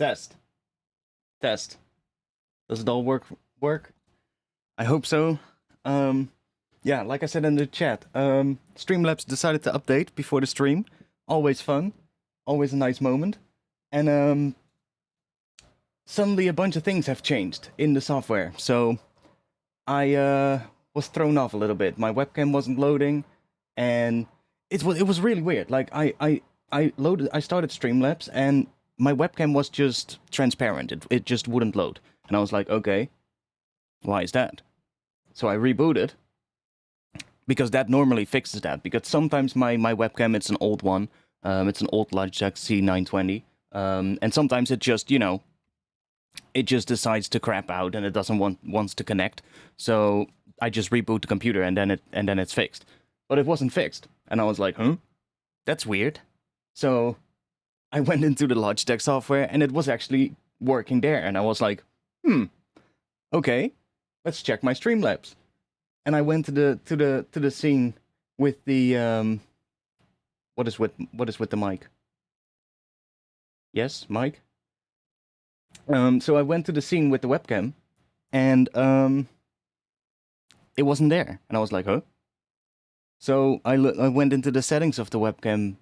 Test. Test. Does it all work? I hope so. Yeah, like I said in the chat, Streamlabs decided to update before the stream. Always fun. Always a nice moment. And suddenly a bunch of things have changed in the software. So I was thrown off a little bit. My webcam wasn't loading, and it was really weird. Like I started Streamlabs, and my webcam was just transparent. It just wouldn't load, and I was like, okay, why is that? So I rebooted, because that normally fixes that. Because sometimes my webcam, it's an old one, it's an old Logitech C920, and sometimes it just, you know, it just decides to crap out and it doesn't wants to connect. So I just reboot the computer and then it's fixed. But it wasn't fixed, and I was like, huh? That's weird. So I went into the Logitech software and it was actually working there, and I was like, okay, let's check my Streamlabs. And I went to the scene with the what is with the mic? Yes, mic. So I went to the scene with the webcam, and it wasn't there, and I was like, huh? So I went into the settings of the webcam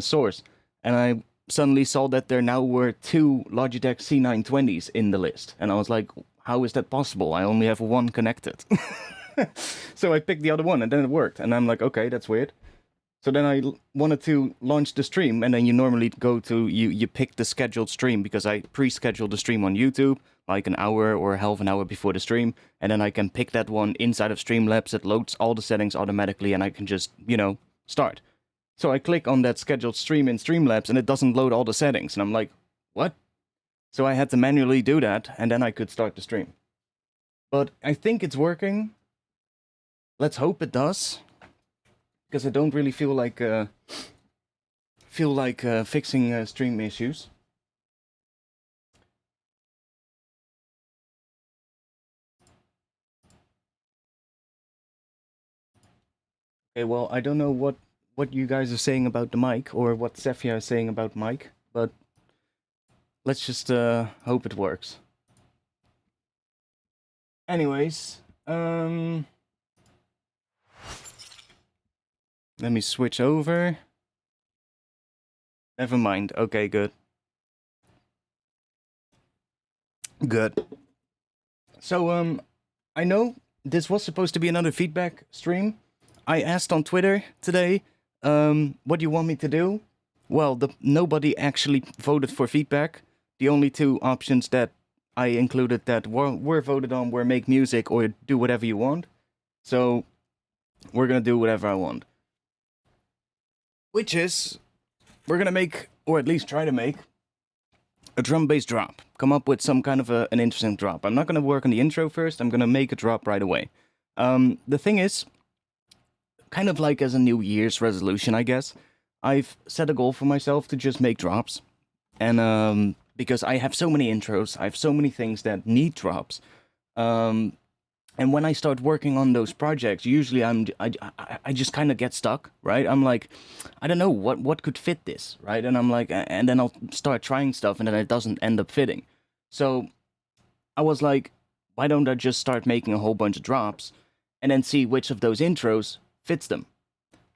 source, and I suddenly saw that there now were 2 Logitech C920s in the list, and I was like, how is that possible? I only have one connected. So I picked the other one, and then it worked, and I'm like, okay, that's weird. So then I wanted to launch the stream, and then you normally go to, you pick the scheduled stream, because I pre-scheduled the stream on YouTube, like an hour or half an hour before the stream, and then I can pick that one inside of Streamlabs. It loads all the settings automatically, and I can just, you know, start. So I click on that scheduled stream in Streamlabs, and it doesn't load all the settings, and I'm like, what? So I had to manually do that, and then I could start the stream. But I think it's working. Let's hope it does, because I don't really feel like fixing stream issues. Okay, well, I don't know what you guys are saying about the mic, or what Sefia is saying about mic, but let's just hope it works. Anyways, let me switch over. Never mind. Okay, good. Good. So, I know this was supposed to be another feedback stream. I asked on Twitter today, what do you want me to do? Well, nobody actually voted for feedback. The only 2 options that I included that were voted on were make music or do whatever you want. So, we're gonna do whatever I want. Which is, we're gonna make, or at least try to make, a drum bass drop. Come up with some kind of an interesting drop. I'm not gonna work on the intro first, I'm gonna make a drop right away. The thing is, kind of like as a New Year's resolution, I guess, I've set a goal for myself to just make drops. And because I have so many intros, I have so many things that need drops. And when I start working on those projects, usually I just kind of get stuck, right? I'm like, I don't know what could fit this, right? And I'm like, and then I'll start trying stuff, and then it doesn't end up fitting. So I was like, why don't I just start making a whole bunch of drops, and then see which of those intros fits them?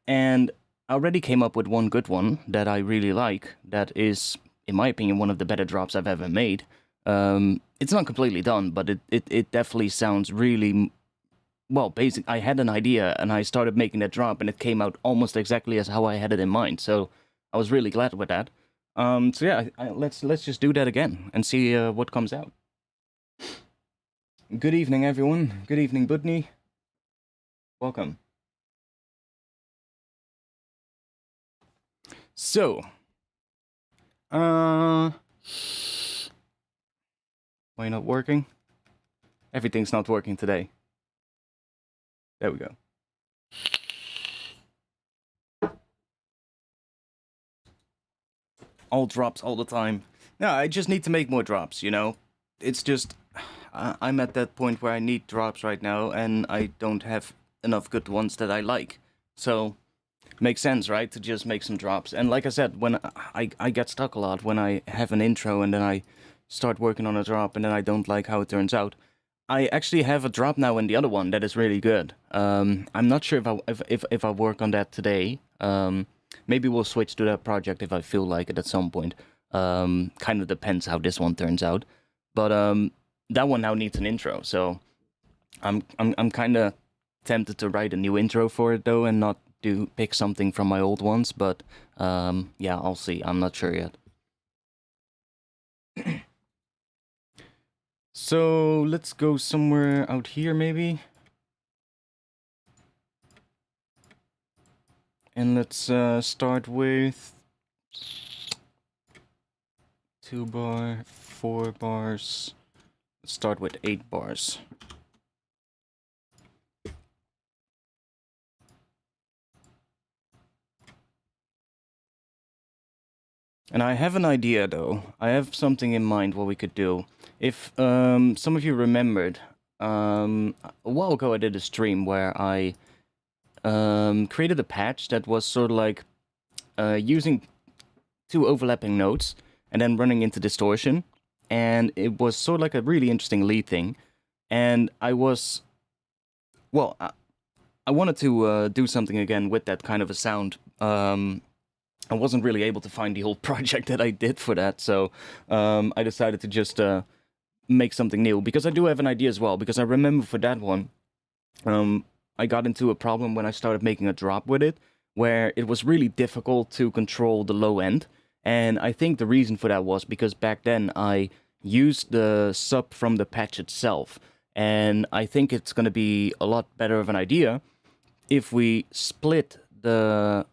And I already came up with one good one that I really like. That is, in my opinion, one of the better drops I've ever made. It's not completely done, but it definitely sounds really, well, basic. I had an idea, and I started making that drop, and it came out almost exactly as how I had it in mind, so I was really glad with that. So yeah, let's just do that again, and see what comes out. Good evening, everyone. Good evening, Budni. Welcome. So, why not working? Everything's not working today. There we go. All drops all the time. No, I just need to make more drops, you know? It's just, I'm at that point where I need drops right now, and I don't have enough good ones that I like. So, makes sense, right? To just make some drops. And like I said, when I get stuck a lot when I have an intro and then I start working on a drop and then I don't like how it turns out. I actually have a drop now in the other one that is really good. I'm not sure if I work on that today. Maybe we'll switch to that project if I feel like it at some point. Kind of depends how this one turns out. But that one now needs an intro, so I'm kind of tempted to write a new intro for it though, and not pick something from my old ones. But yeah, I'll see. I'm not sure yet. So let's go somewhere out here maybe. And let's start with 2 bar, 4 bars. Let's start with 8 bars. And I have an idea though. I have something in mind what we could do. If some of you remembered, a while ago I did a stream where I created a patch that was sort of like using 2 overlapping notes and then running into distortion. And it was sort of like a really interesting lead thing. And I was, well, I wanted to do something again with that kind of a sound. I wasn't really able to find the old project that I did for that, so I decided to just make something new, because I do have an idea as well, because I remember for that one, I got into a problem when I started making a drop with it, where it was really difficult to control the low end, and I think the reason for that was because back then I used the sub from the patch itself, and I think it's going to be a lot better of an idea if we split the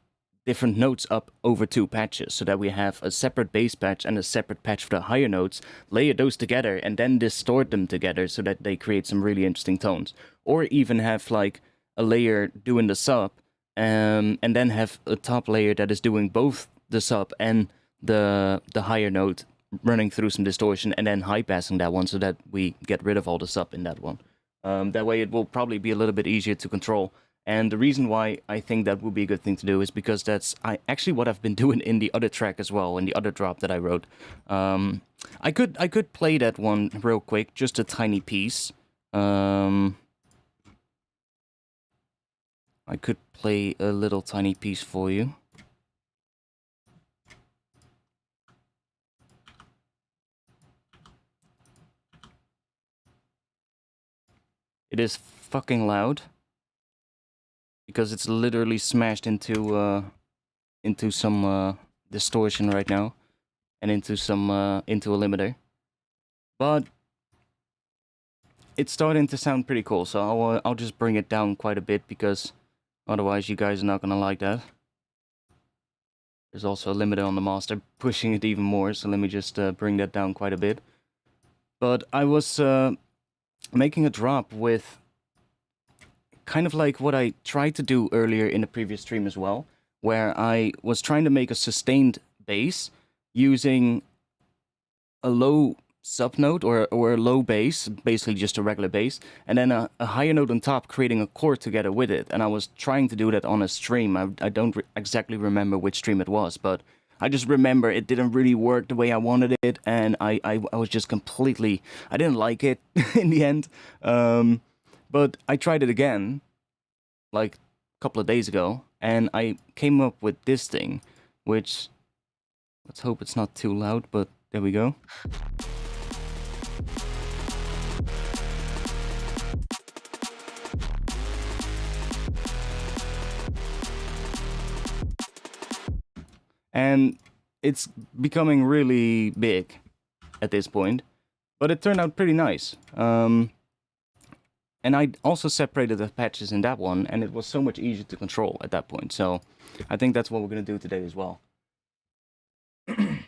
different notes up over 2 patches, so that we have a separate bass patch and a separate patch for the higher notes, layer those together, and then distort them together so that they create some really interesting tones. Or even have like a layer doing the sub, and then have a top layer that is doing both the sub and the higher note, running through some distortion, and then high passing that one so that we get rid of all the sub in that one. That way it will probably be a little bit easier to control. And the reason why I think that would be a good thing to do is because that's actually what I've been doing in the other track as well, in the other drop that I wrote. I could play that one real quick, just a tiny piece. I could play a little tiny piece for you. It is fucking loud, because it's literally smashed into some distortion right now, and into a limiter. But it's starting to sound pretty cool, so I'll just bring it down quite a bit, because otherwise you guys are not gonna like that. There's also a limiter on the master pushing it even more, so let me just bring that down quite a bit. But I was making a drop with kind of like what I tried to do earlier in the previous stream as well, where I was trying to make a sustained bass using a low subnote or a low bass, basically just a regular bass, and then a higher note on top, creating a chord together with it. And I was trying to do that on a stream. I don't exactly remember which stream it was, but I just remember it didn't really work the way I wanted it, and I was just completely, I didn't like it in the end. But I tried it again, like a couple of days ago, and I came up with this thing, which, let's hope it's not too loud, but there we go. And it's becoming really big at this point, but it turned out pretty nice. And I also separated the patches in that one, and it was so much easier to control at that point. So I think that's what we're going to do today as well. If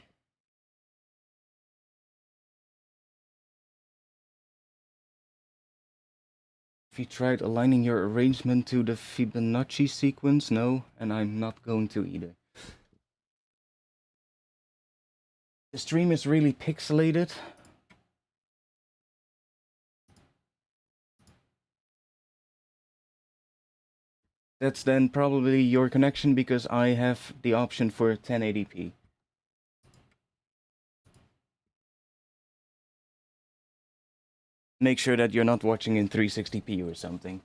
you tried aligning your arrangement to the Fibonacci sequence? No, and I'm not going to either. The stream is really pixelated. That's then probably your connection, because I have the option for 1080p. Make sure that you're not watching in 360p or something.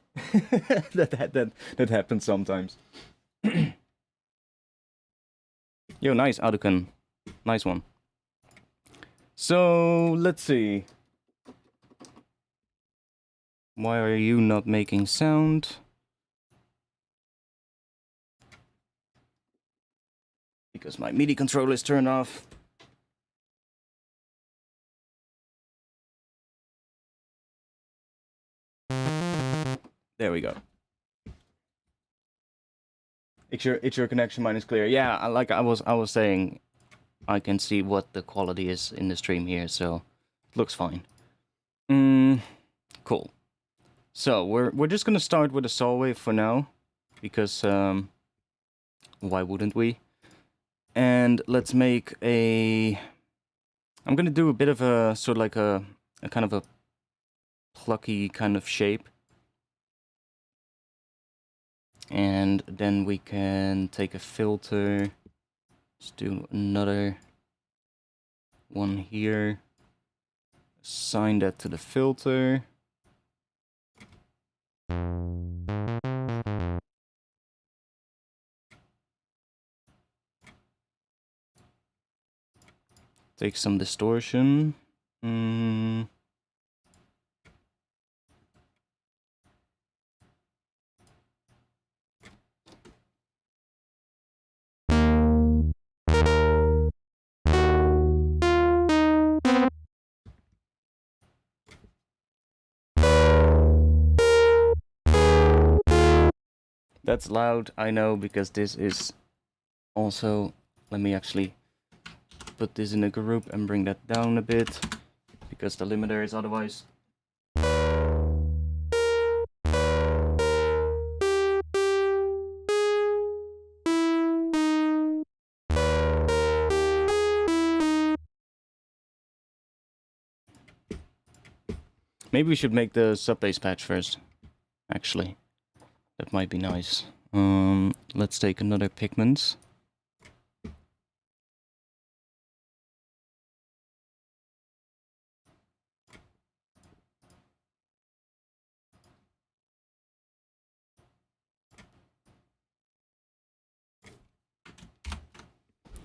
that happens sometimes. Yo, nice, Adukan. Nice one. So, let's see. Why are you not making sound? Because my MIDI controller is turned off. There we go. It's your connection, mine is clear. Yeah, like I was saying, I can see what the quality is in the stream here, so it looks fine. Cool. So we're just gonna start with a saw wave for now, because why wouldn't we? And let's make a. I'm gonna do a bit of a sort of like a kind of a plucky kind of shape. And then we can take a filter. Let's do another one here. Assign that to the filter. Take some distortion. That's loud, I know, because this is also... Let me actually put this in a group and bring that down a bit, because the limiter is otherwise... Maybe we should make the sub-bass patch first, actually. That might be nice. Let's take another pigment.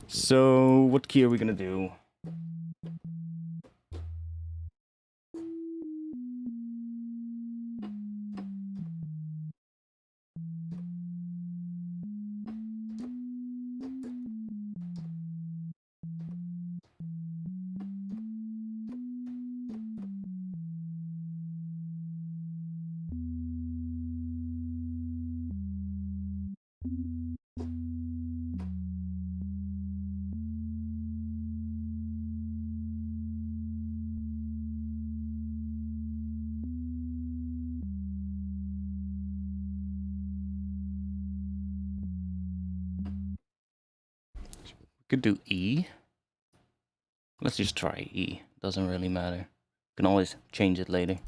So, what key are we gonna do? Could do E. Let's just try E. Doesn't really matter. Can always change it later.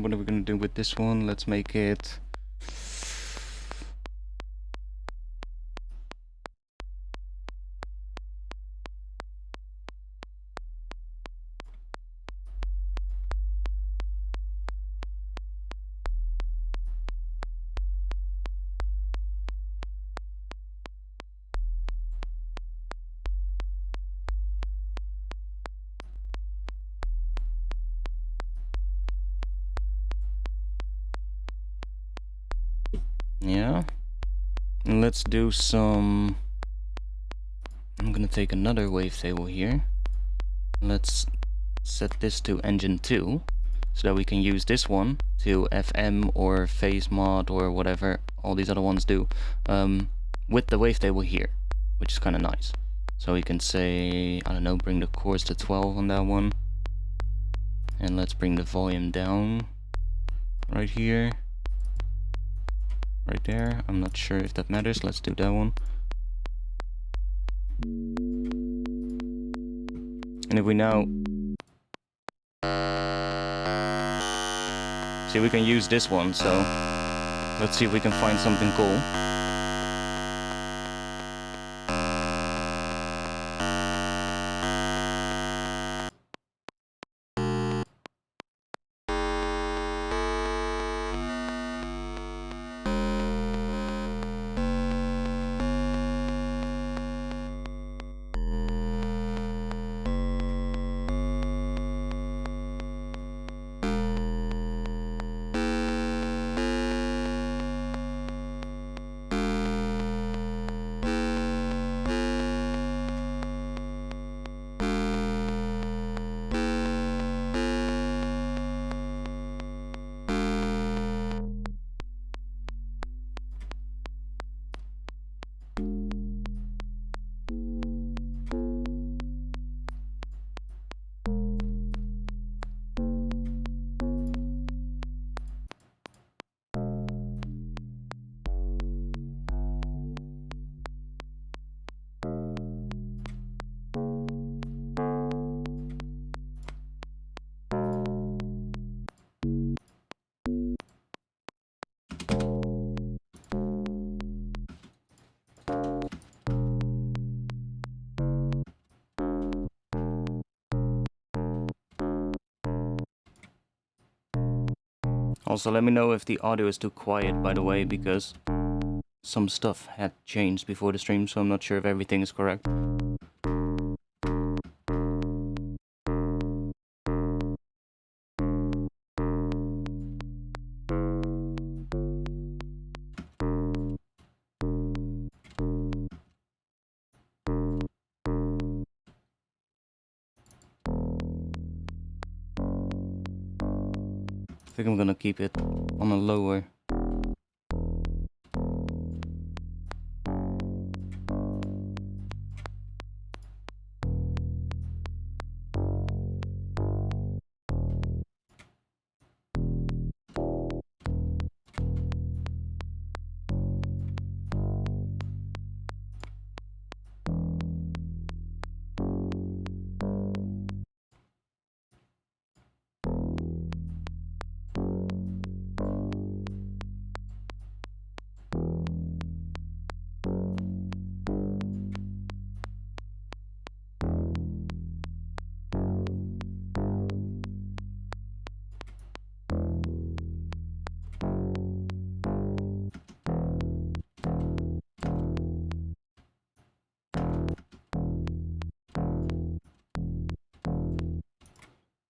What are we gonna do with this one? Let's make it... Yeah. And let's do some... I'm gonna take another wavetable here. Let's set this to engine 2. so that we can use this one to FM or phase mod or whatever all these other ones do with the wavetable here, which is kind of nice. So we can say, I don't know, bring the chords to 12 on that one, and let's bring the volume down right here, right there. I'm not sure if that matters. Let's do that one. And if we now see, we can use this one, so let's see if we can find something cool. Also, let me know if the audio is too quiet, by the way, because some stuff had changed before the stream, so I'm not sure if everything is correct. I think I'm gonna keep it on a lower.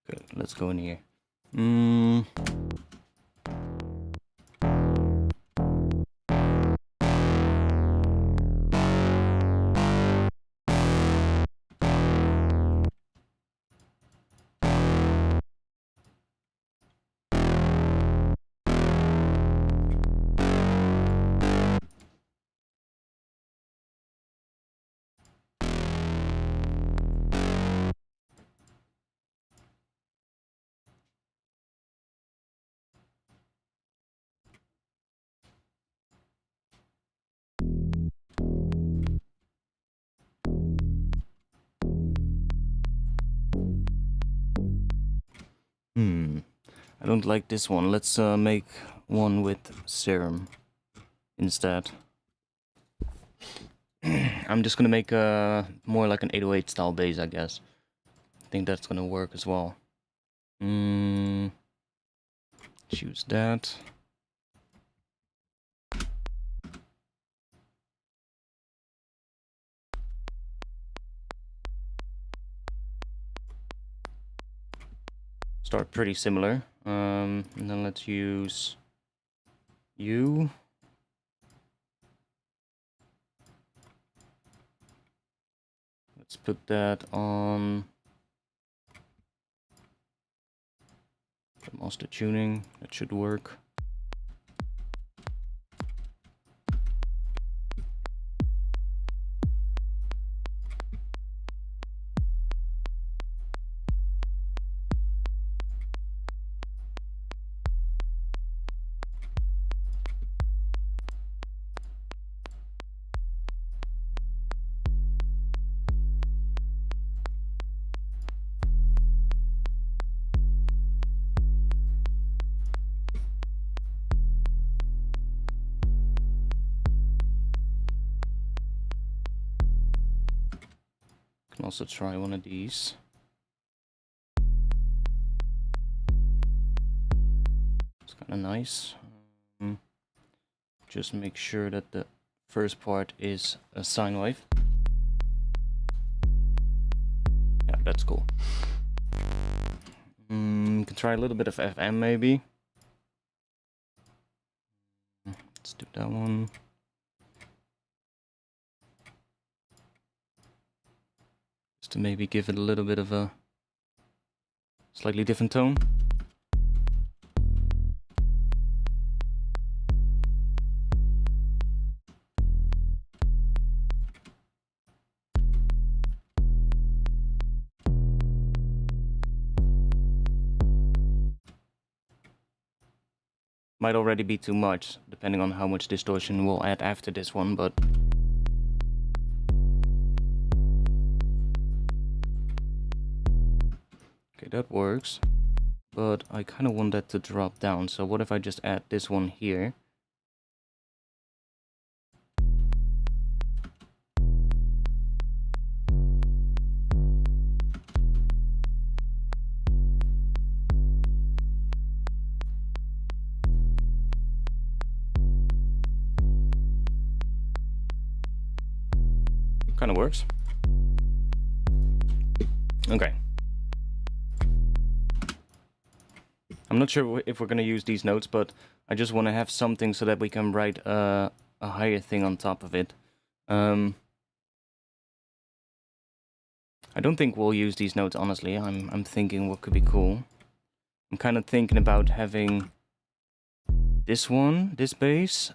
Good, let's go in here. I don't like this one. Let's make one with serum instead. I'm just gonna make more like an 808 style bass, I guess. I think that's gonna work as well. Choose that. Start pretty similar. And then let's use U. Let's put that on Master tuning, that should work. Can also try one of these. It's kind of nice. Just make sure that the first part is a sine wave. Yeah, that's cool. Can try a little bit of FM maybe. Let's do that one. Just to maybe give it a little bit of a slightly different tone. Might already be too much, depending on how much distortion we'll add after this one, but... Okay, that works. But I kind of want that to drop down, so what if I just add this one here? Kind of works. Okay. I'm not sure if we're going to use these notes, but I just want to have something so that we can write a higher thing on top of it. I don't think we'll use these notes, honestly. I'm thinking what could be cool. I'm kind of thinking about having this one, this bass,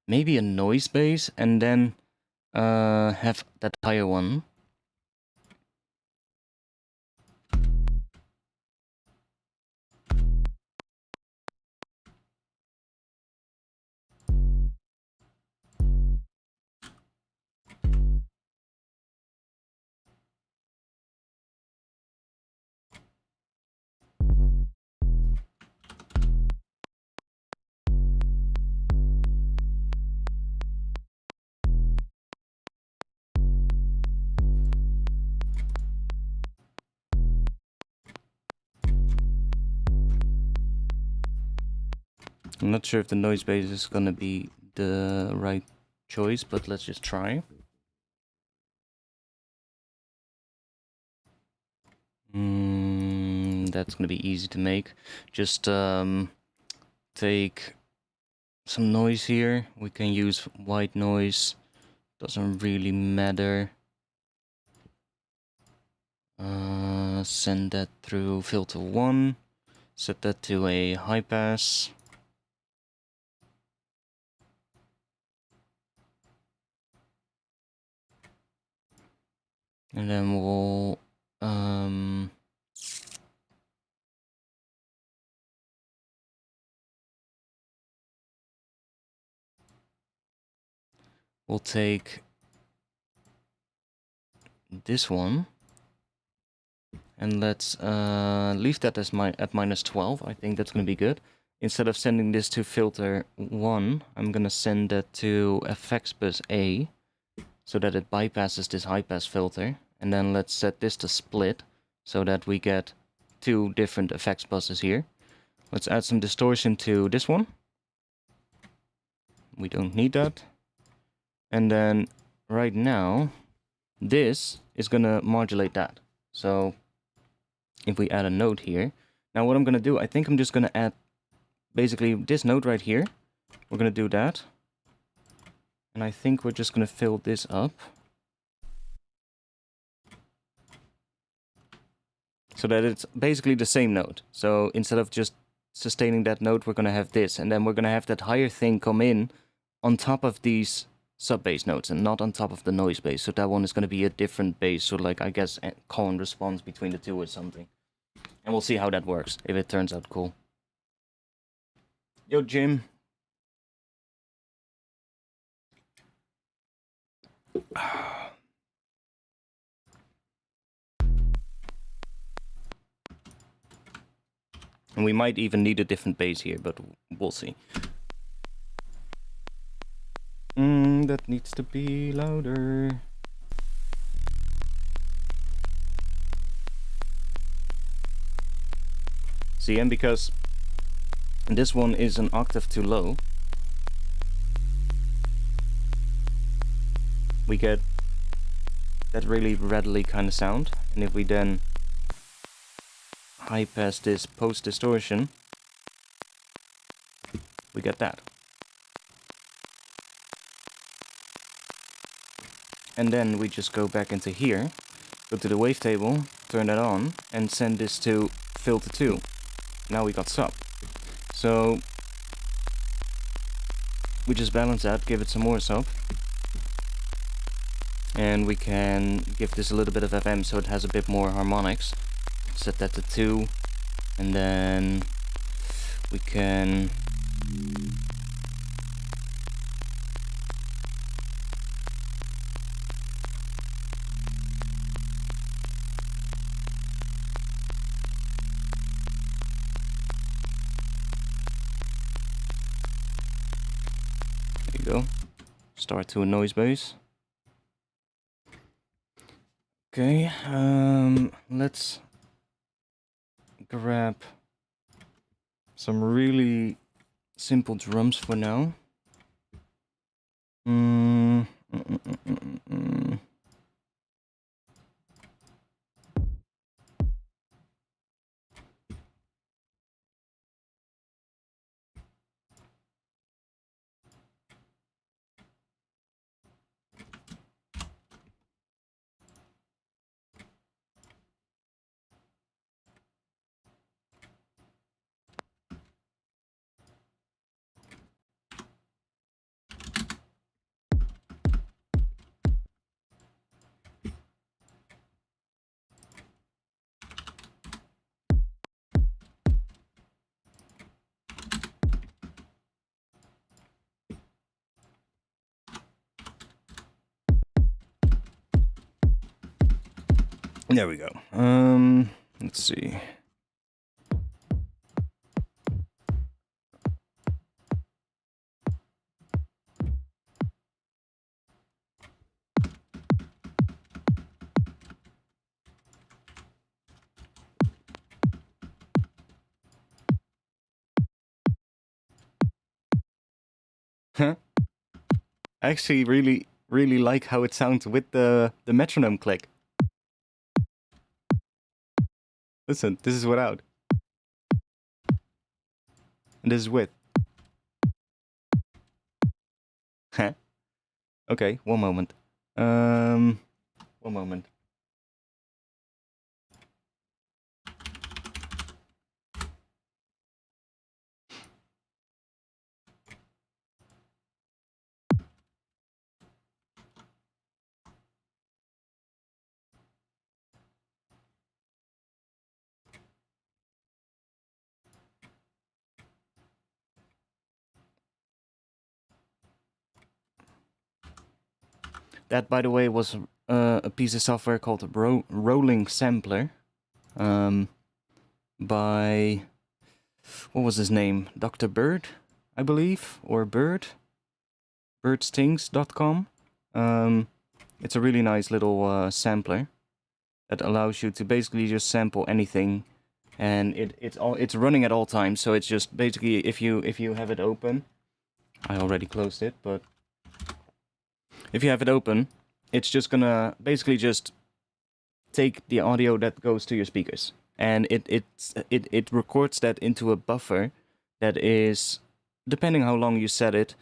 maybe a noise bass, and then have that higher one. I'm not sure if the noise bass is gonna be the right choice, but let's just try. That's gonna be easy to make. Just take some noise here. We can use white noise. Doesn't really matter. Send that through filter 1. Set that to a high pass. And then we'll take this one and let's leave that as at -12. I think that's gonna be good. Instead of sending this to filter 1, I'm gonna send that to effects bus A, so that it bypasses this high pass filter. And then let's set this to split, so that we get 2 different effects buses here. Let's add some distortion to this one. We don't need that. And then right now, this is gonna modulate that. So if we add a note here, now what I'm gonna do, I think I'm just gonna add basically this note right here. We're gonna do that. And I think we're just gonna fill this up. so that it's basically the same note. So instead of just sustaining that note, we're going to have this, and then we're going to have that higher thing come in on top of these sub bass notes and not on top of the noise bass. So that one is going to be a different bass, so like I guess a call and response between the two or something. And we'll see how that works, if it turns out cool. Yo, Jim. And we might even need a different bass here, but we'll see. That needs to be louder. See, and because this one is an octave too low, we get that really rattly kind of sound. And if we then high pass this post distortion, we get that. And then we just go back into here, go to the wavetable, turn that on, and send this to filter 2. Now we got sub. So we just balance that, give it some more sub. And we can give this a little bit of FM so it has a bit more harmonics. Set that to 2, and then we can there you go. Start to a noise bass. Okay, let's grab some really simple drums for now. There we go. Let's see. Huh? I actually really like how it sounds with the metronome click. Listen, this is without. And this is with. Huh? Okay, one moment. One moment. That, by the way, was a piece of software called Rolling Sampler, by, what was his name? Dr. Bird, I believe, or Bird, birdstings.com. It's a really nice little sampler that allows you to basically just sample anything, and it's running at all times. So it's just basically if you have it open, I already closed it, but if you have it open, it's just gonna basically just take the audio that goes to your speakers, and it records that into a buffer that is, depending how long you set it,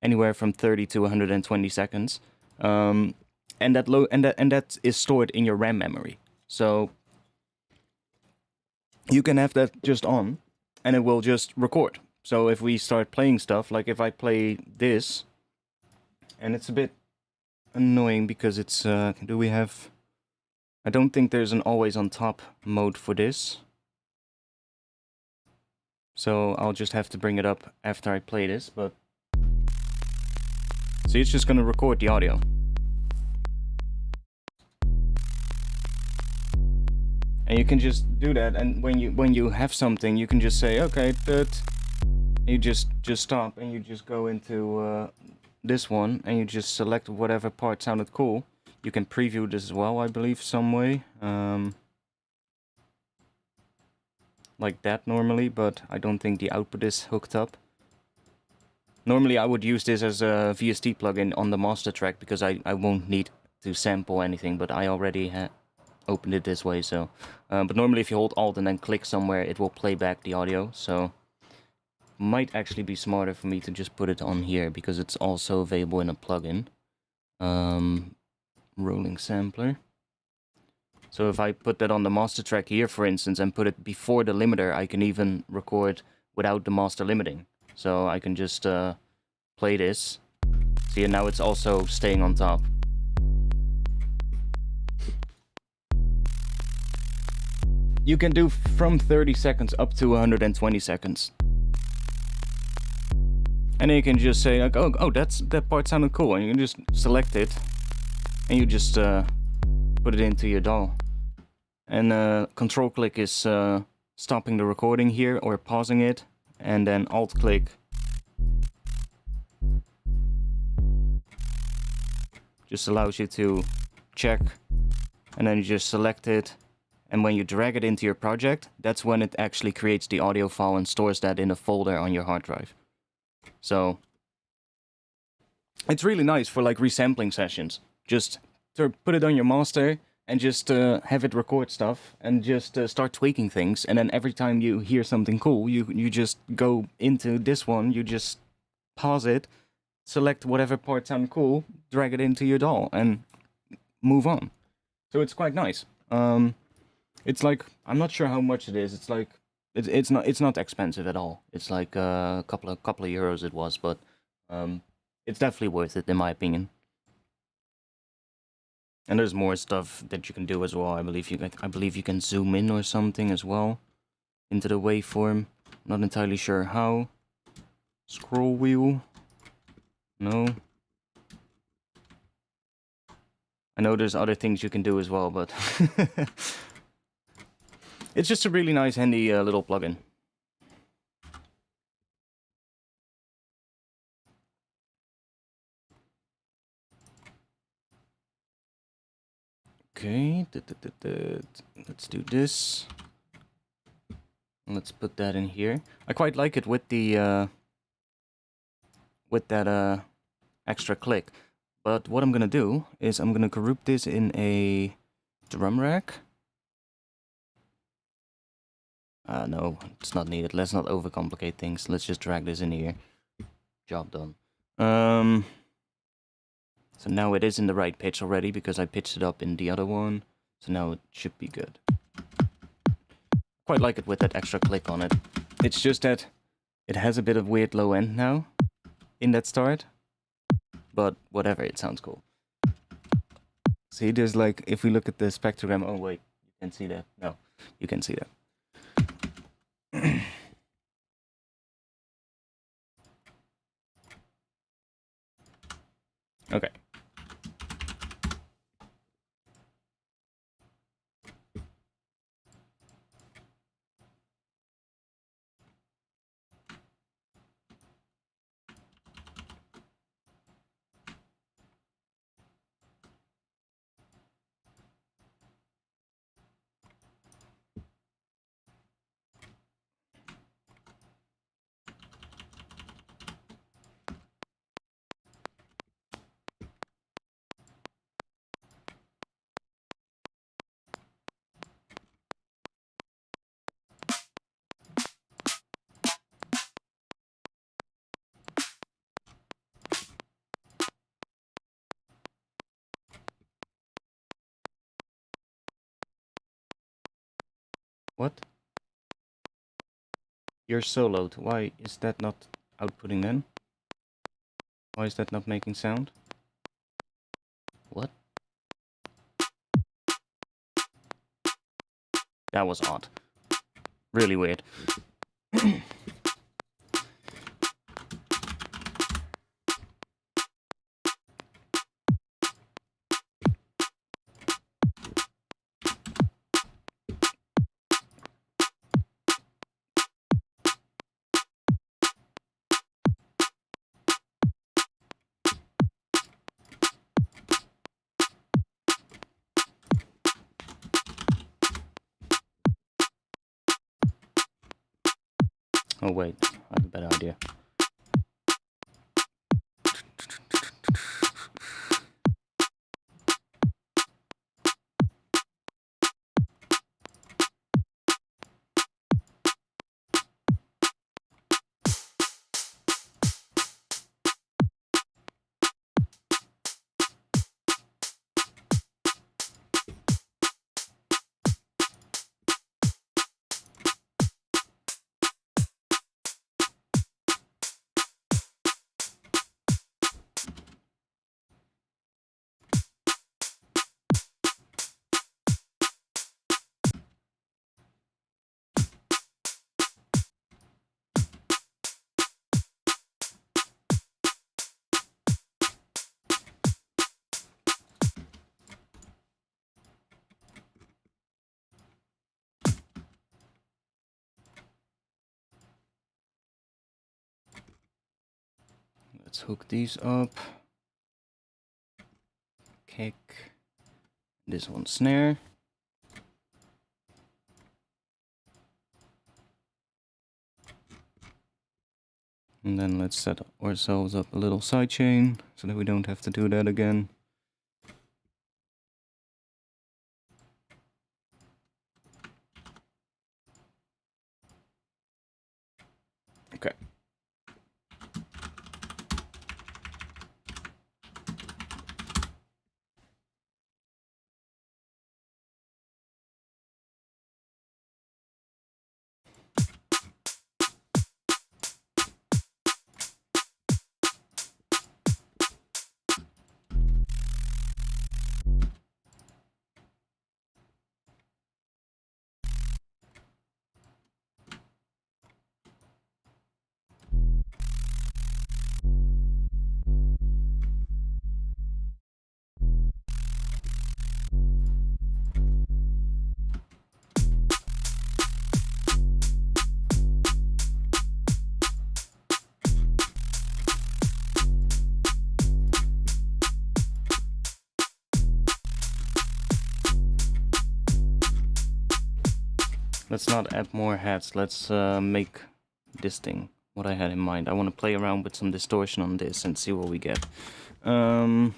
anywhere from 30 to 120 seconds, and that is stored in your RAM memory. So you can have that just on, and it will just record. So if we start playing stuff, like if I play this, and it's a bit annoying because it's, do we have... I don't think there's an always on top mode for this. So I'll just have to bring it up after I play this, but... See, it's just gonna record the audio. And you can just do that, and when you have something, you can just say, okay, that... You just stop, and you just go into this one, and you just select whatever part sounded cool. You can preview this as well, I believe, some way. Like that normally, but I don't think the output is hooked up. Normally I would use this as a VST plugin on the master track, because I won't need to sample anything, but I already opened it this way, so... but normally if you hold Alt and then click somewhere, it will play back the audio, so... Might actually be smarter for me to just put it on here, because it's also available in a plugin. Rolling sampler. So if I put that on the master track here, for instance, and put it before the limiter, I can even record without the master limiting. So I can just play this. See, and now it's also staying on top. You can do from 30 seconds up to 120 seconds. And then you can just say, like, oh, that part sounded cool, and you can just select it, and you just put it into your DAW. And control click is stopping the recording here, or pausing it, and then alt click just allows you to check, and then you just select it, and when you drag it into your project, that's when it actually creates the audio file and stores that in a folder on your hard drive. So it's really nice for like resampling sessions. Just to put it on your master and just have it record stuff, and just start tweaking things, and then every time you hear something cool, you just go into this one, you just pause it, select whatever part sound cool, drag it into your DAW, and move on. So it's quite nice. It's like, I'm not sure how much it is. It's like, it's not expensive at all. It's like a couple of euros it was, but it's definitely worth it in my opinion. And there's more stuff that you can do as well. I believe you can zoom in or something as well into the waveform. Not entirely sure how. Scroll wheel. No. I know there's other things you can do as well, but it's just a really nice, handy little plugin. Okay, let's do this. Let's put that in here. I quite like it with the with that extra click. But what I'm gonna do is I'm gonna group this in a drum rack. No, it's not needed. Let's not overcomplicate things. Let's just drag this in here. Job done. So now it is in the right pitch already, because I pitched it up in the other one. So now it should be good. Quite like it with that extra click on it. It's just that it has a bit of weird low end now in that start. But whatever, it sounds cool. See, there's like, if we look at the spectrogram, oh wait, you can see that. No, you can see that. Okay. What? You're soloed. Why is that not outputting then? Why is that not making sound? What? That was odd. Really weird. Oh wait, I have a better idea. Let's hook these up. Kick. This one snare. And then let's set ourselves up a little sidechain so that we don't have to do that again. Okay. Let's not add more heads. Let's make this thing what I had in mind. I want to play around with some distortion on this and see what we get. So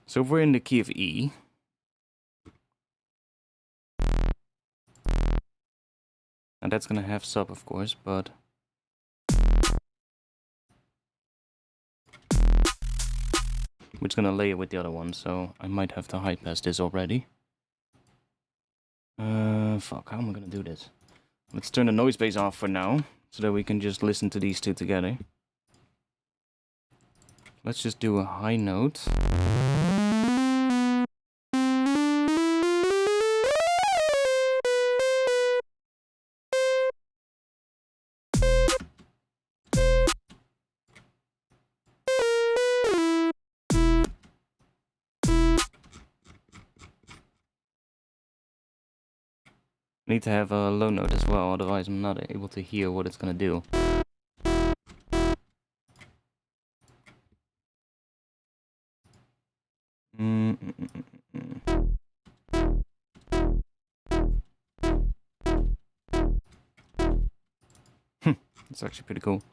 if we're in the key of E, and that's gonna have sub, of course, but we're just gonna lay it with the other one, so I might have to high pass this already. Fuck, how am I gonna do this? Let's turn the noise base off for now, so that we can just listen to these two together. Let's just do a high note. I need to have a low note as well, otherwise I'm not able to hear what it's gonna do. It's actually pretty cool.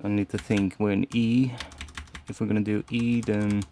I need to think. We're in E. If we're gonna do E, then...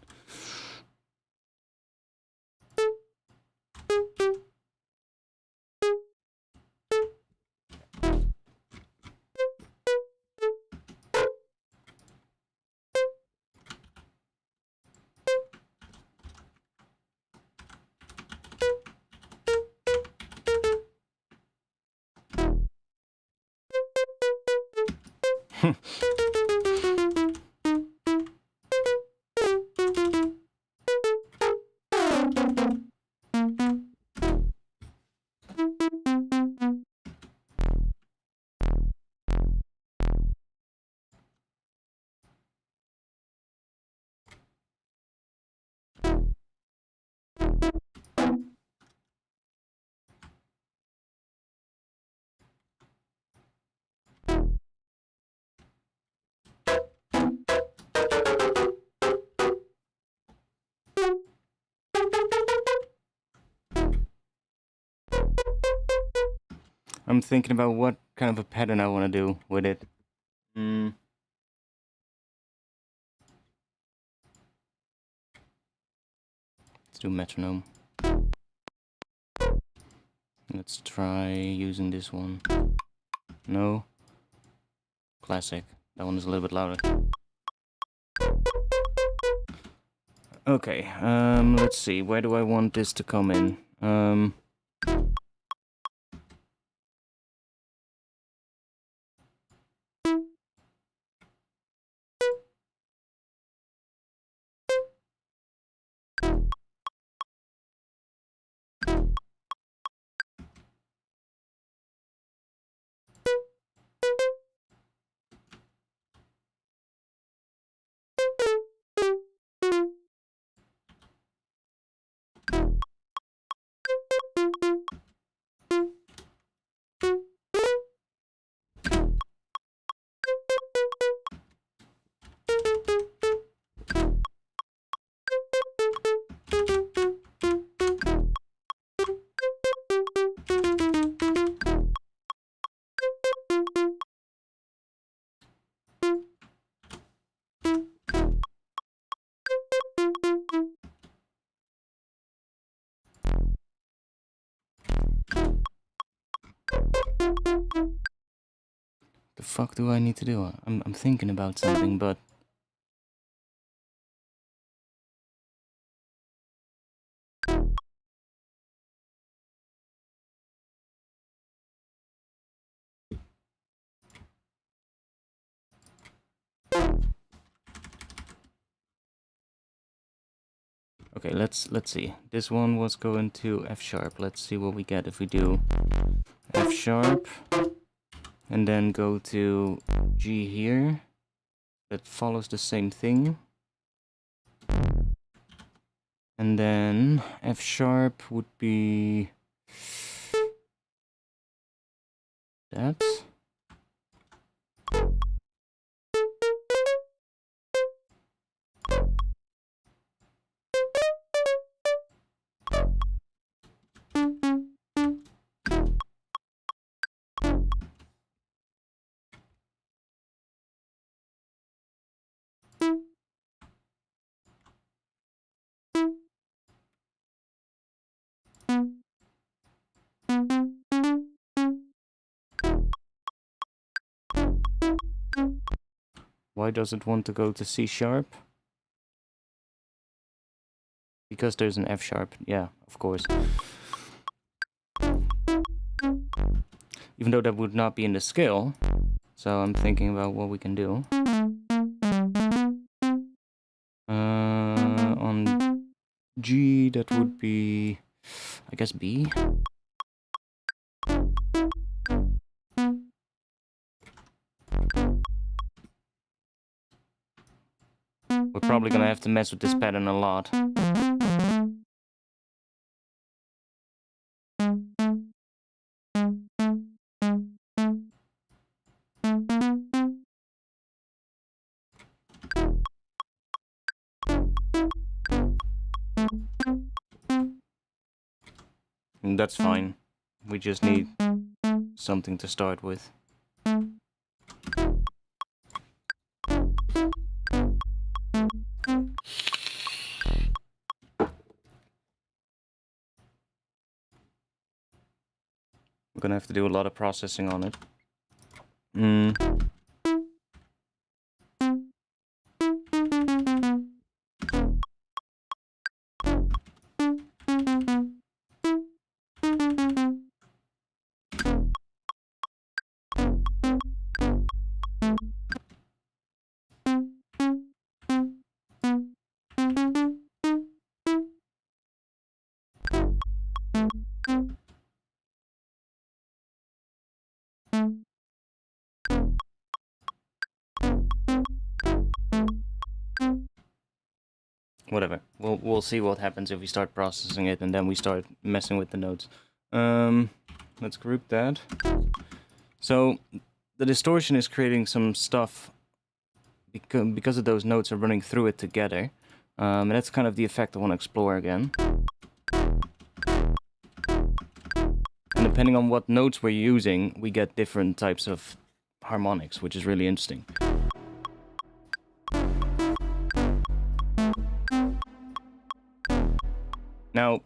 I'm thinking about what kind of a pattern I want to do with it. Let's do metronome. Let's try using this one. No. Classic. That one is a little bit louder. Okay, let's see. Where do I want this to come in? The fuck do I need to do? I'm thinking about something, but... Okay, let's see. This one was going to F sharp. Let's see what we get if we do F sharp and then go to G here. That follows the same thing. And then F sharp would be that. Why does it want to go to C sharp? Because there's an F sharp. Yeah, of course. Even though that would not be in the scale. So I'm thinking about what we can do. On G, that would be, I guess, B. We're probably gonna have to mess with this pattern a lot. And that's fine. We just need something to start with. We're gonna have to do a lot of processing on it. Whatever. We'll see what happens if we start processing it and then we start messing with the notes. Let's group that. So the distortion is creating some stuff because of those notes are running through it together. And that's kind of the effect I want to explore again. And depending on what notes we're using, we get different types of harmonics, which is really interesting. Now,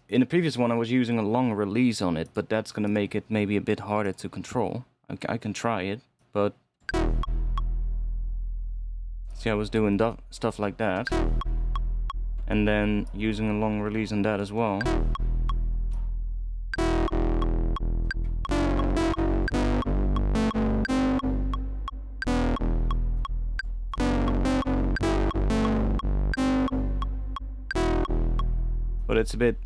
in the previous one I was using a long release on it, but that's going to make it maybe a bit harder to control. I can try it, but... See, I was doing stuff like that. And then using a long release on that as well. But it's a bit...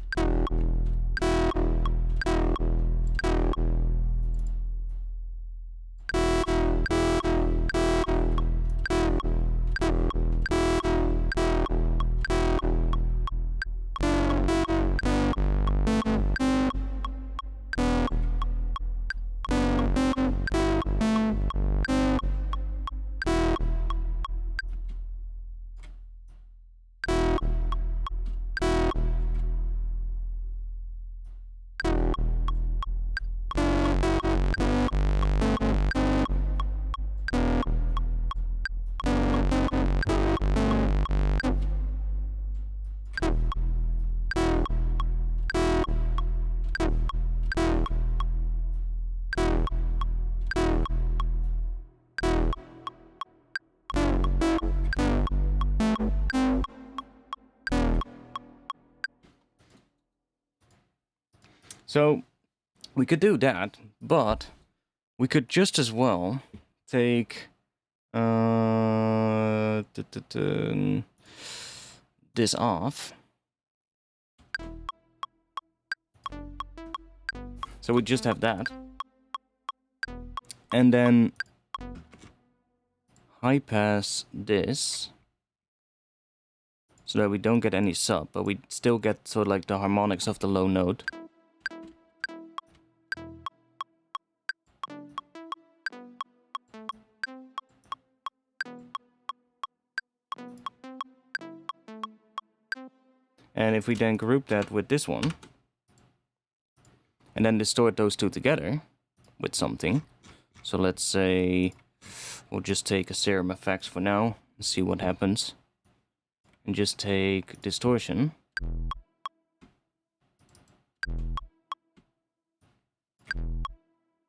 So, we could do that, but we could just as well take this off. So we just have that. And then high pass this. So that we don't get any sub, but we still get sort of like the harmonics of the low note. And if we then group that with this one, and then distort those two together with something. So let's say we'll just take a serum effects for now and see what happens. And just take distortion.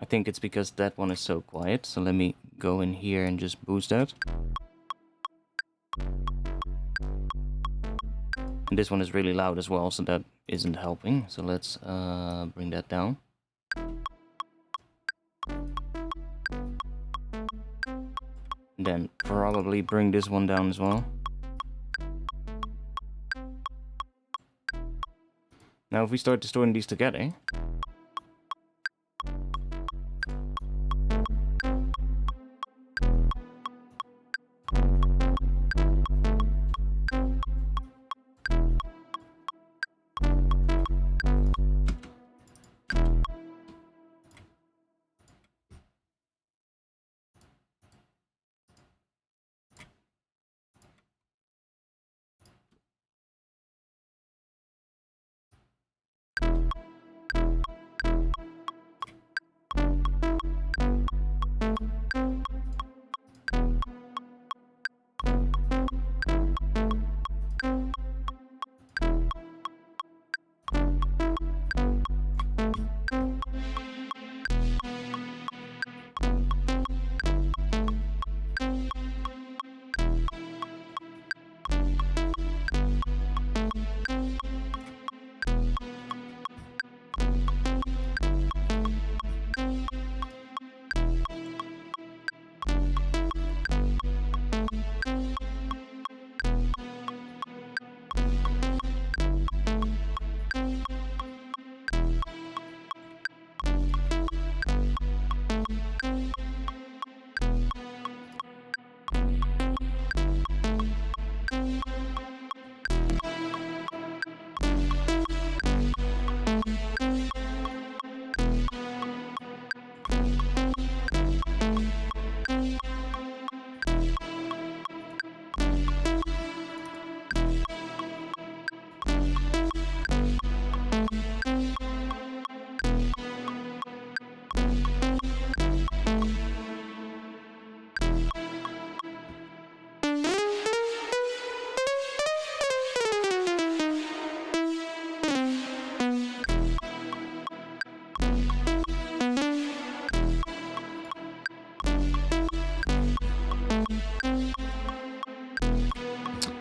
I think it's because that one is so quiet. So let me go in here and just boost that. And this one is really loud as well, so that isn't helping. So let's bring that down. And then probably bring this one down as well. Now if we start distorting these together,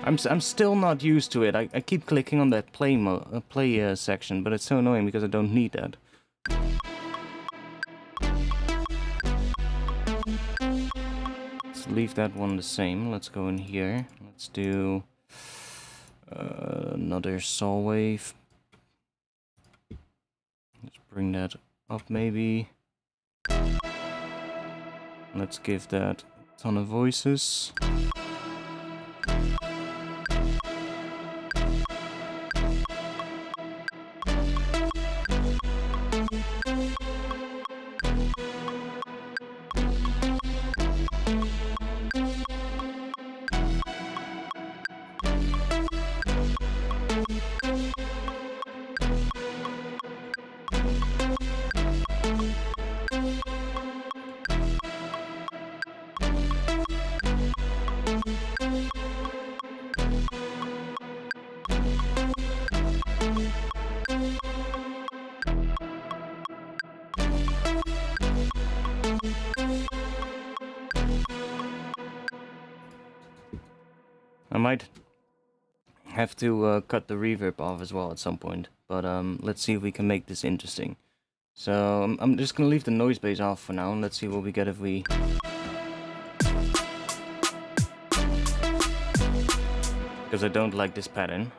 I'm still not used to it. I keep clicking on that play section, but it's so annoying because I don't need that. Let's leave that one the same. Let's go in here. Let's do another saw wave. Let's bring that up maybe. Let's give that a ton of voices. I might have to cut the reverb off as well at some point, but let's see if we can make this interesting. So I'm just gonna leave the noise base off for now, and let's see what we get if we... Because I don't like this pattern.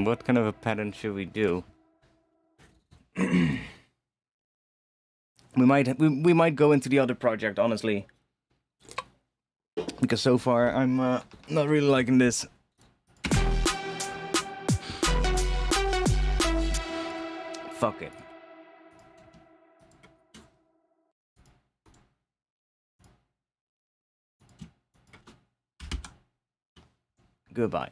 What kind of a pattern should we do? we might go into the other project, honestly, because so far I'm not really liking this. Fuck it. Goodbye.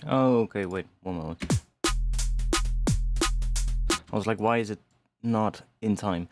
Oh, okay, wait, one moment. I was like, why is it not in time?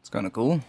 It's kind of cool.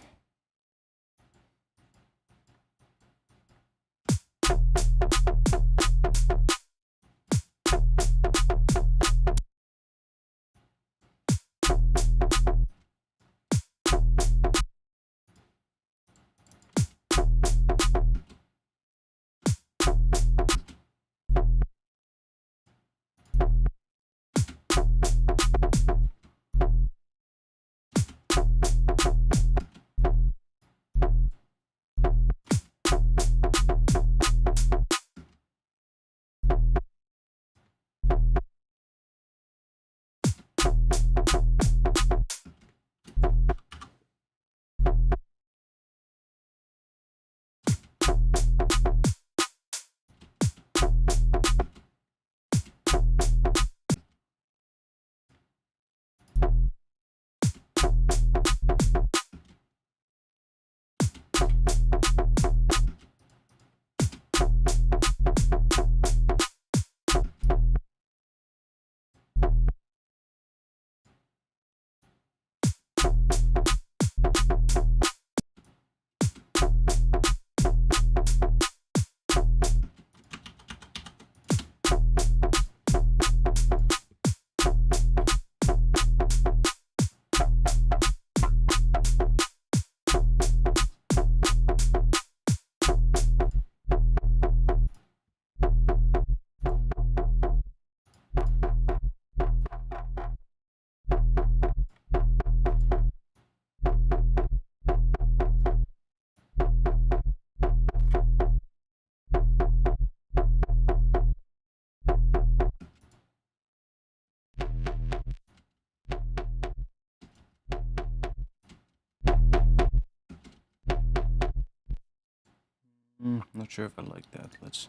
Not sure if I like that. Let's.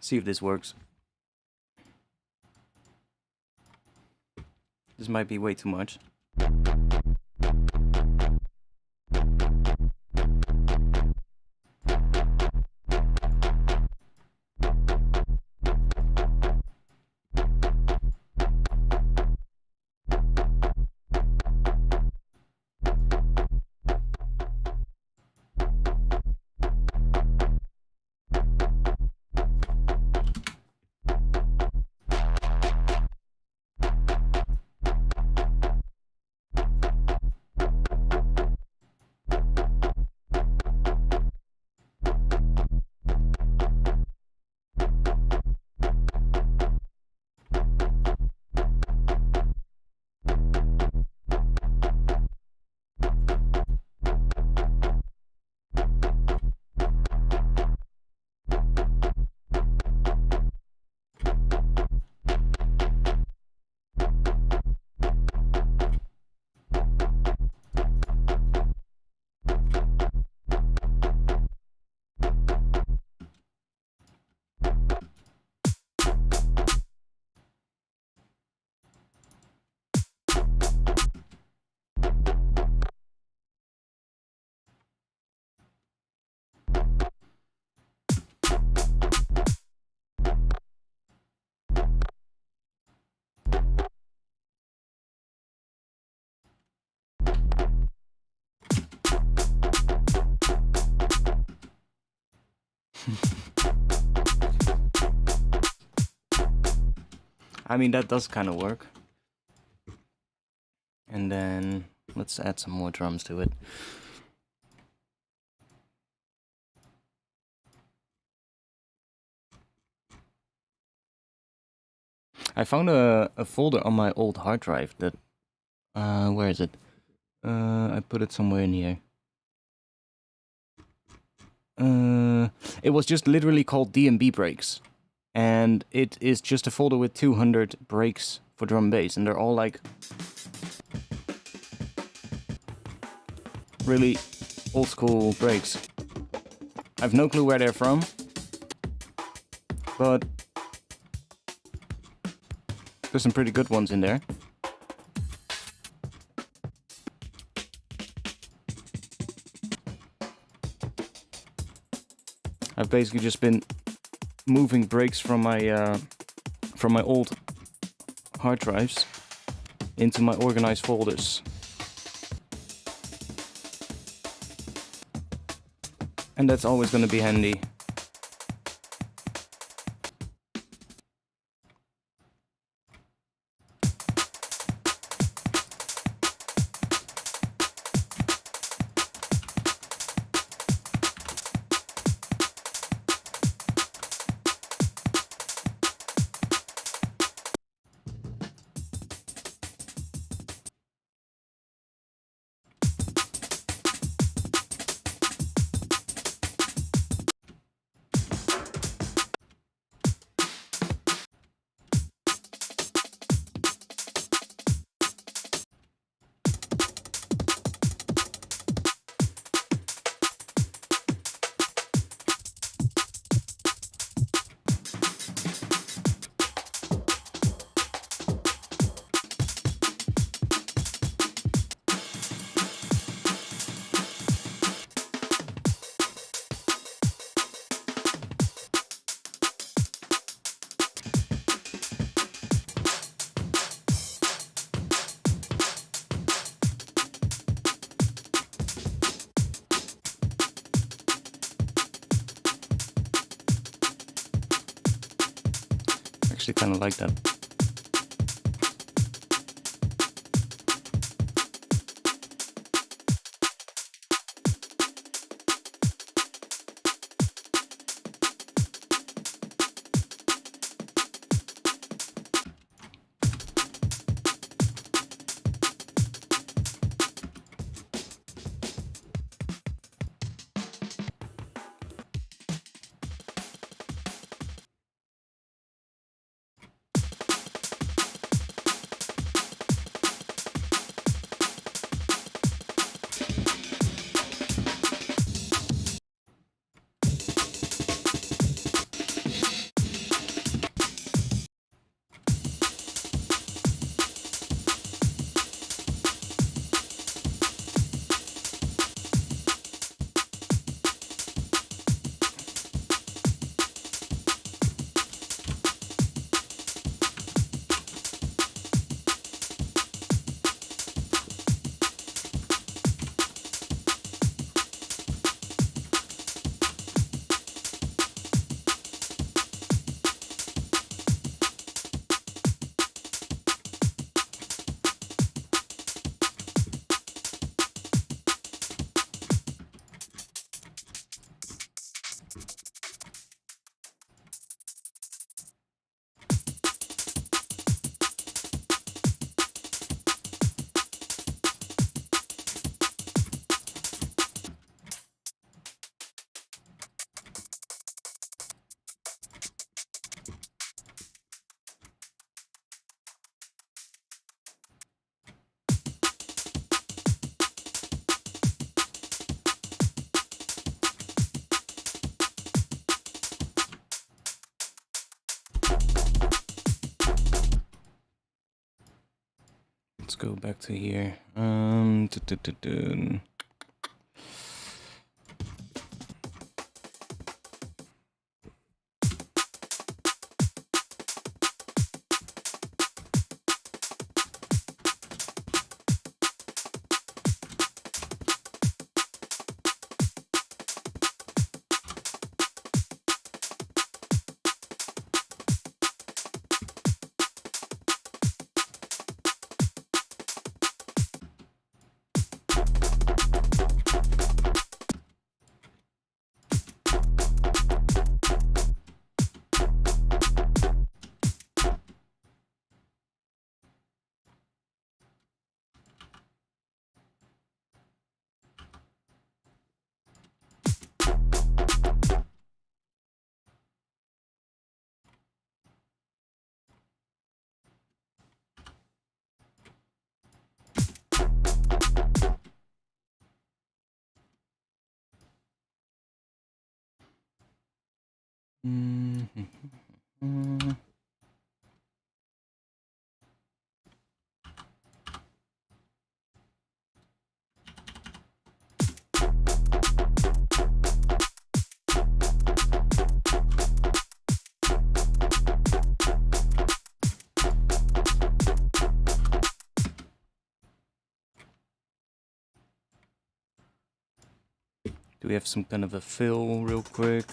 See if this works. This might be way too much. I mean, that does kind of work. And then let's add some more drums to it. I found a folder on my old hard drive that, where is it? I put it somewhere in here. It was just literally called DMB breaks. And it is just a folder with 200 breaks for drum and bass, and they're all like really old school breaks. I have no clue where they're from, but there's some pretty good ones in there. I've basically just been moving breaks from my old hard drives into my organized folders. And that's always going to be handy. Actually kind of like that. let's go back to here. Do we have some kind of a fill real quick?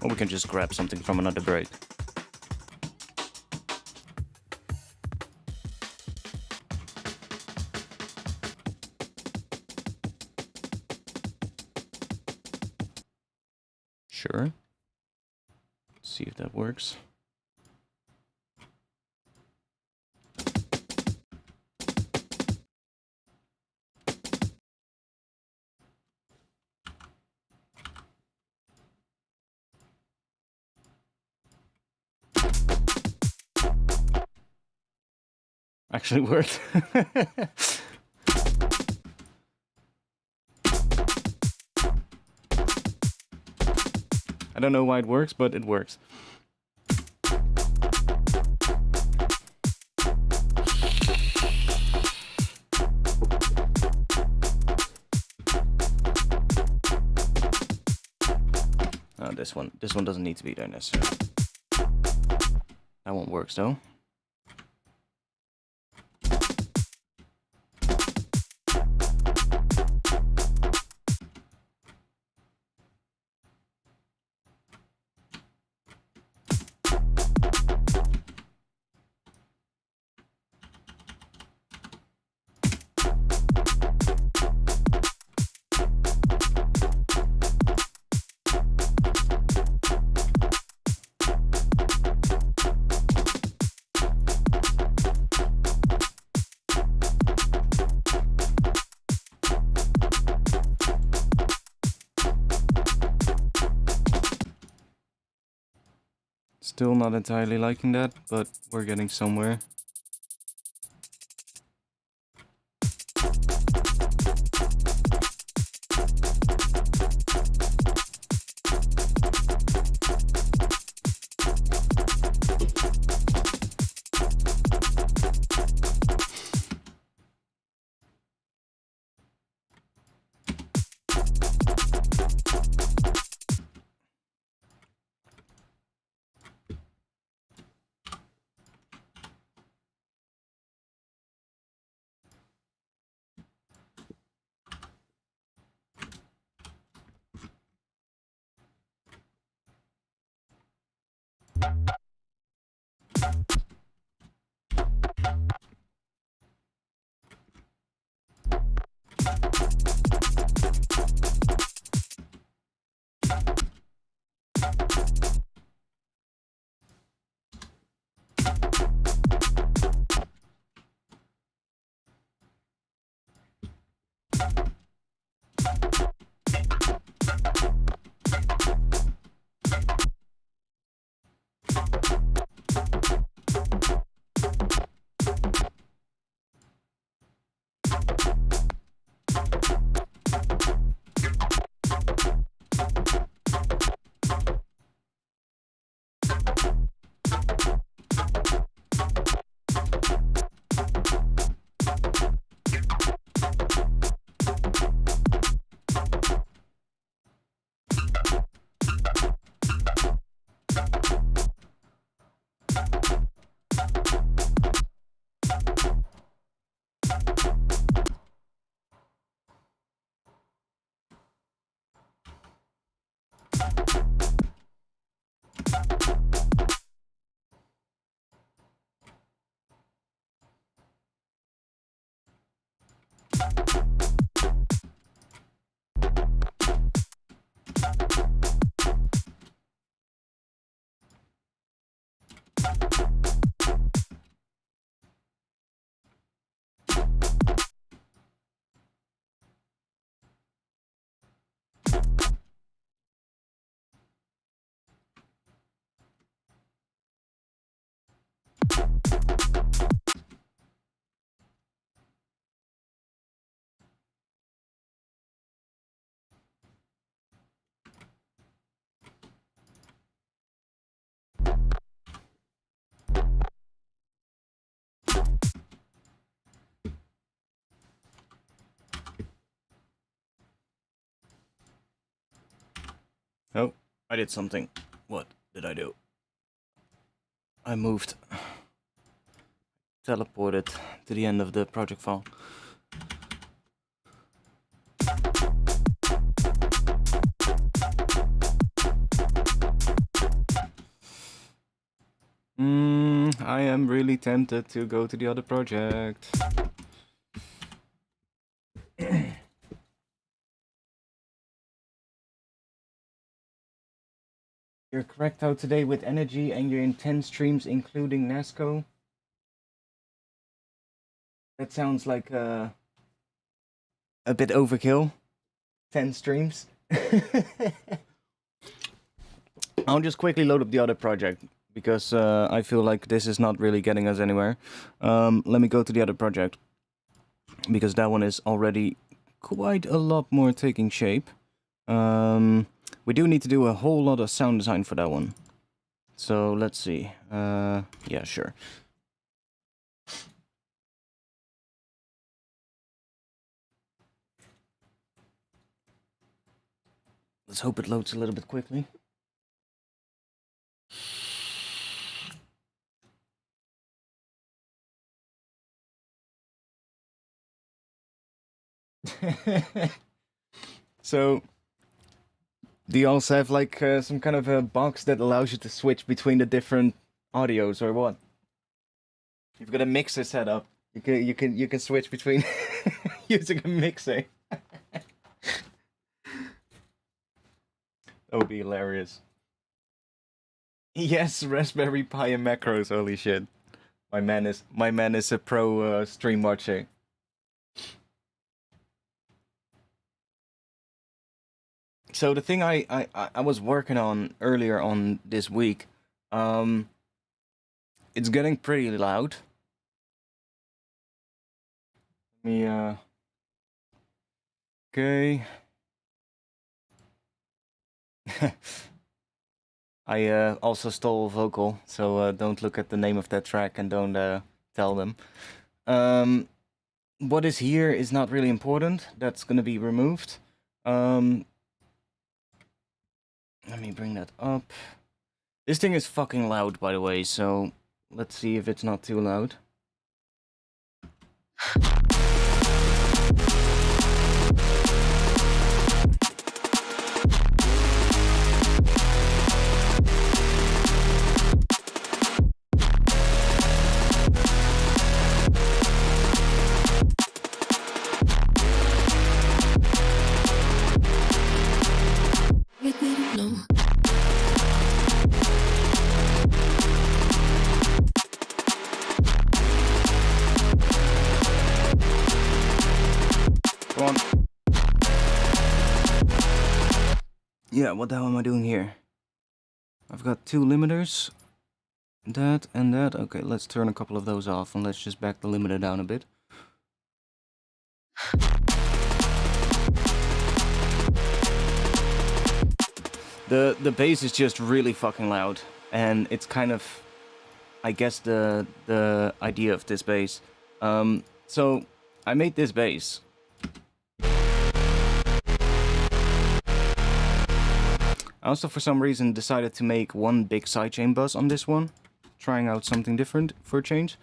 Or we can just grab something from another break. Sure. Let's see if that works. Actually worked. I don't know why it works, but it works. This one doesn't need to be there necessarily. That one works though. Still not entirely liking that, but we're getting somewhere. Oh, I did something. What did I do? I moved. Teleported to the end of the project file. I am really tempted to go to the other project. You're correct out today with energy and you're in 10 streams including NASCO. That sounds like a bit overkill. 10 streams. I'll just quickly load up the other project because I feel like this is not really getting us anywhere. Let me go to the other project because that one is already quite a lot more taking shape. We do need to do a whole lot of sound design for that one. So let's see. Yeah, sure. Let's hope it loads a little bit quickly. So, do you also have like some kind of a box that allows you to switch between the different audios, or what? You've got a mixer set up. You can switch between using a mixer. That would be hilarious. Yes, Raspberry Pi and macros. Holy shit! My man is a pro stream watcher. So the thing I was working on earlier on this week, it's getting pretty loud. Let me okay. I also stole a vocal, so don't look at the name of that track and don't tell them. What is here is not really important. That's gonna be removed. Let me bring that up. This thing is fucking loud, by the way, so let's see if it's not too loud. Yeah, what the hell am I doing here? I've got two limiters. That and that. Okay, let's turn a couple of those off and let's just back the limiter down a bit. The bass is just really fucking loud, and it's kind of, I guess, the idea of this bass. So I made this bass. I also, for some reason, decided to make one big sidechain buzz on this one, trying out something different for a change.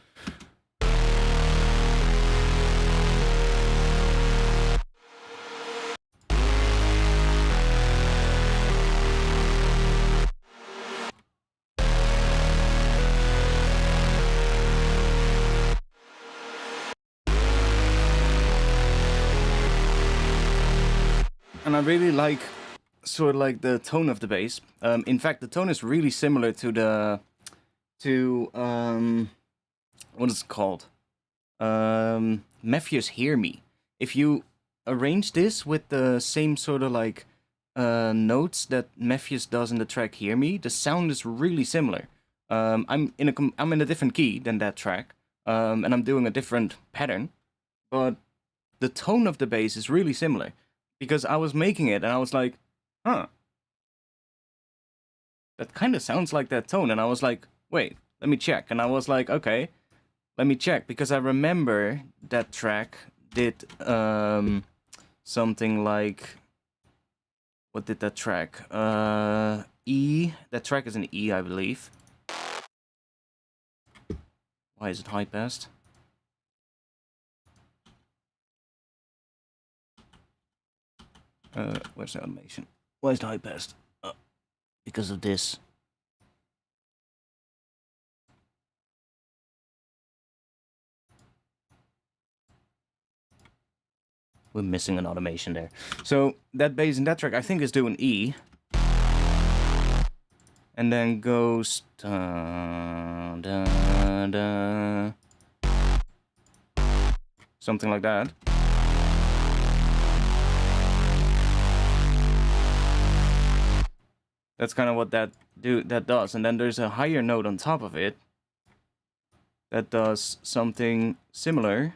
And I really like sort of like the tone of the bass. In fact, the tone is really similar to the what is it called? Matthew's Hear Me. If you arrange this with the same sort of like notes that Matthews does in the track Hear Me, the sound is really similar. I'm in a different key than that track, and I'm doing a different pattern, but the tone of the bass is really similar. Because I was making it and I was like, huh, that kind of sounds like that tone. And I was like, wait, let me check. And I was like, okay, let me check. Because I remember that track did something like What did that track? E. That track is an E, I believe. Why is it high passed? Where's the automation? Why is it high passed? Because of this. We're missing an automation there. So that bass in that track, I think, is doing E. And then goes da, da, da, something like that. That's kind of what that does. And then there's a higher note on top of it that does something similar.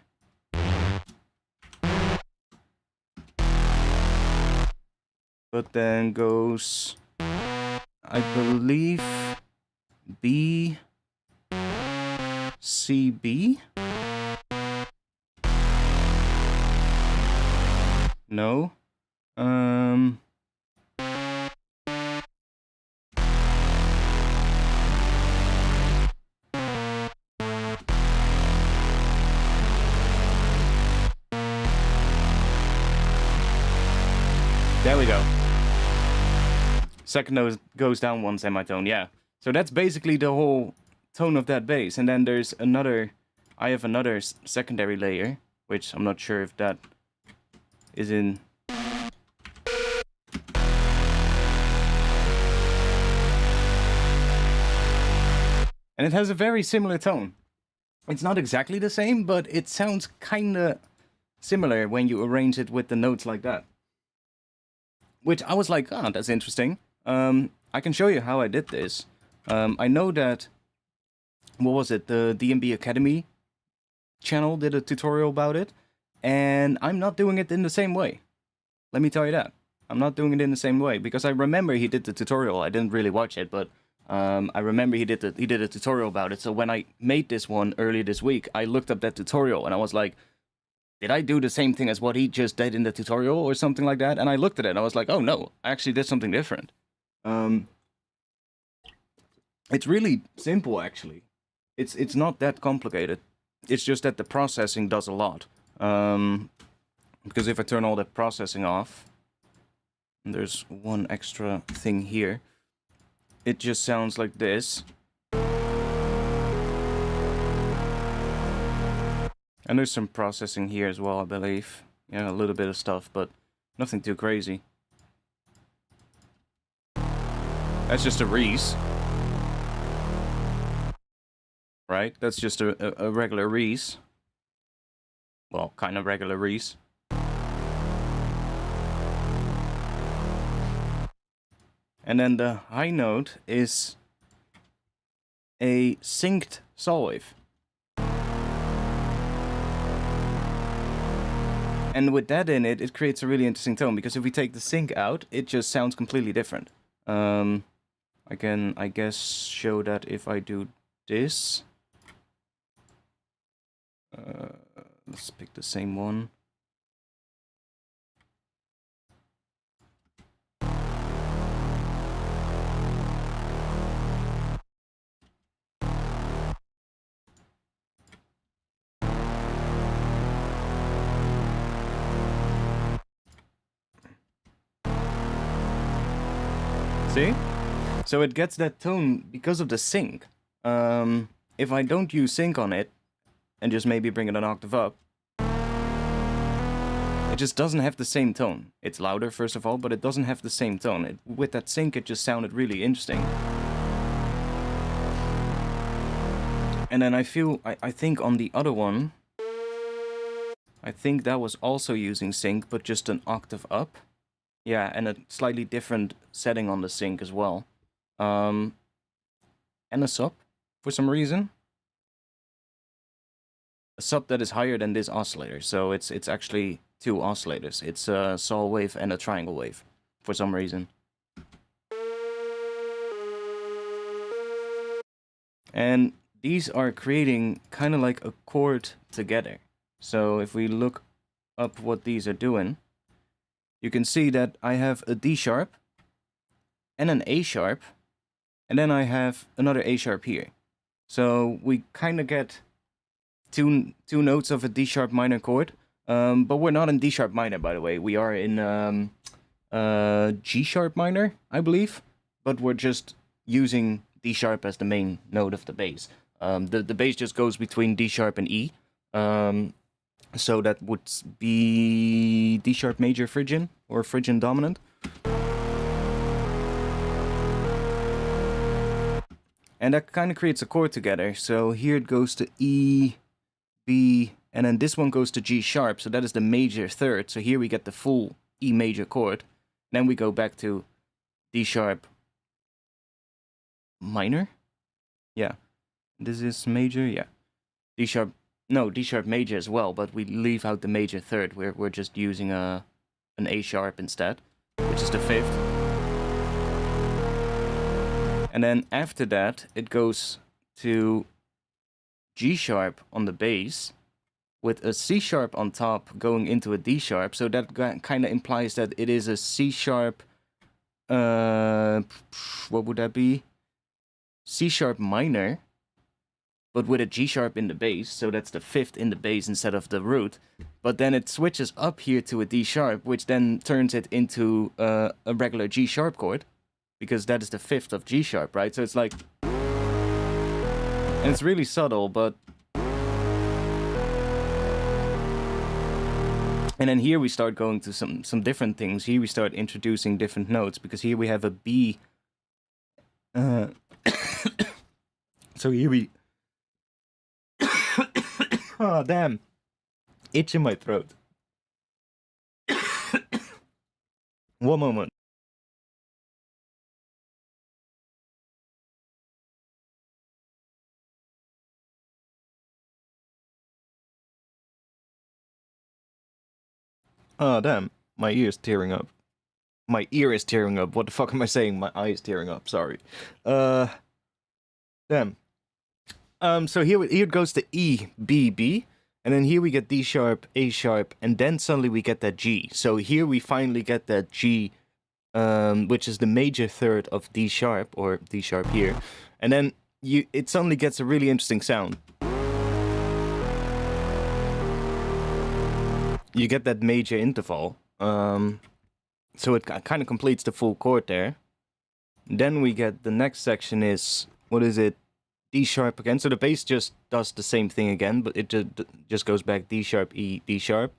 But then goes, I believe, B, C, B? No. There we go. Second note goes down one semitone, yeah. So that's basically the whole tone of that bass. And then there's another, I have another secondary layer, which I'm not sure if that is in. And it has a very similar tone. It's not exactly the same, but it sounds kinda similar when you arrange it with the notes like that. Which I was like, oh, that's interesting. I can show you how I did this. I know that, what was it, the DMB Academy channel did a tutorial about it, and I'm not doing it in the same way. Let me tell you that. I'm not doing it in the same way, because I remember he did the tutorial. I didn't really watch it, but I remember he did a tutorial about it. So when I made this one earlier this week, I looked up that tutorial, and I was like, did I do the same thing as what he just did in the tutorial or something like that? And I looked at it and I was like, oh no, I actually did something different. It's really simple, actually. It's not that complicated. It's just that the processing does a lot. Because if I turn all that processing off, and there's one extra thing here, it just sounds like this. And there's some processing here as well, I believe. Yeah, a little bit of stuff, but nothing too crazy. That's just a Reese. Right? That's just a regular Reese. Well, kind of regular Reese. And then the high note is a synced saw wave. And with that in it, it creates a really interesting tone, because if we take the sync out, it just sounds completely different. I can, I guess, show that if I do this. Let's pick the same one. See? So it gets that tone because of the sync. If I don't use sync on it, and just maybe bring it an octave up, it just doesn't have the same tone. It's louder, first of all, but it doesn't have the same tone. With that sync, it just sounded really interesting. And then I think on the other one, I think that was also using sync, but just an octave up. Yeah, and a slightly different setting on the sync as well. And a sub, for some reason. A sub that is higher than this oscillator, so it's actually two oscillators. It's a saw wave and a triangle wave, for some reason. And these are creating kind of like a chord together. So if we look up what these are doing, you can see that I have a D sharp and an A sharp, and then I have another A sharp here. So we kind of get two notes of a D sharp minor chord, but we're not in D sharp minor, by the way. We are in G sharp minor, I believe, but we're just using D sharp as the main note of the bass. The bass just goes between D sharp and E. So that would be D sharp major Phrygian or Phrygian dominant. And that kind of creates a chord together. So here it goes to E, B, and then this one goes to G sharp. So that is the major third. So here we get the full E major chord. Then we go back to D sharp minor. Yeah. This is major, yeah. D sharp, no, D sharp major as well, but we leave out the major third. We're just using an A sharp instead, which is the fifth. And then after that, it goes to G sharp on the bass, with a C sharp on top going into a D sharp. So that kind of implies that it is a C sharp, what would that be? C sharp minor, but with a G sharp in the bass, so that's the fifth in the bass instead of the root. But then it switches up here to a D sharp, which then turns it into a regular G sharp chord, because that is the fifth of G sharp, right? So it's like, and it's really subtle, but... And then here we start going to some different things. Here we start introducing different notes, because here we have a B. So here we... Oh, damn. Itch in my throat. One moment. Oh, damn. My ear's tearing up. My ear is tearing up. What the fuck am I saying? My eye is tearing up. Sorry. Damn. So here it goes to E, B, B. And then here we get D sharp, A sharp, and then suddenly we get that G. So here we finally get that G, which is the major third of D sharp, or D sharp here. And then it suddenly gets a really interesting sound. You get that major interval. So it kind of completes the full chord there. Then we get the next section is, what is it? D sharp again. So the bass just does the same thing again, but it just goes back D sharp, E, D sharp.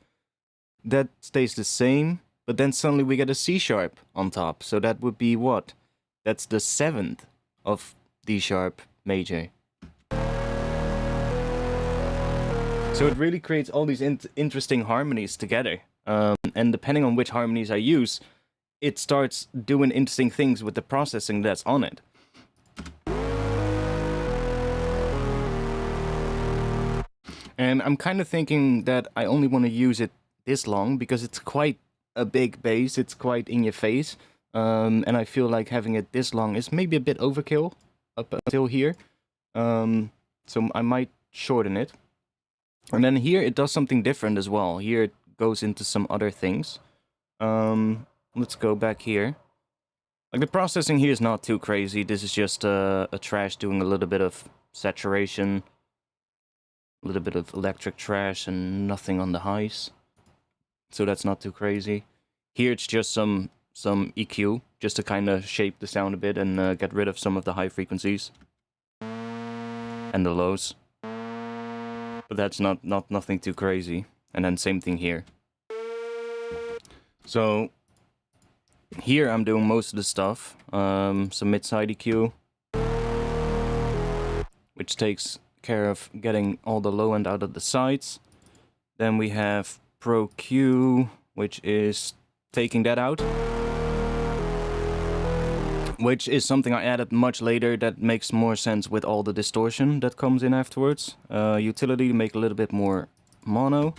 That stays the same, but then suddenly we get a C sharp on top. So that would be what? That's the seventh of D sharp major. So it really creates all these interesting harmonies together. And depending on which harmonies I use, it starts doing interesting things with the processing that's on it. And I'm kind of thinking that I only want to use it this long, because it's quite a big bass, it's quite in your face. And I feel like having it this long is maybe a bit overkill up until here. So I might shorten it. And then here it does something different as well. Here it goes into some other things. Let's go back here. Like, the processing here is not too crazy. This is just a trash doing a little bit of saturation, a little bit of electric trash, and nothing on the highs. So that's not too crazy. Here it's just some EQ, just to kind of shape the sound a bit and get rid of some of the high frequencies and the lows. But that's nothing too crazy. And then same thing here. So here I'm doing most of the stuff. Some mid-side EQ, which takes care of getting all the low end out of the sides. Then we have Pro Q, which is taking that out, which is something I added much later that makes more sense with all the distortion that comes in afterwards. Utility to make a little bit more mono,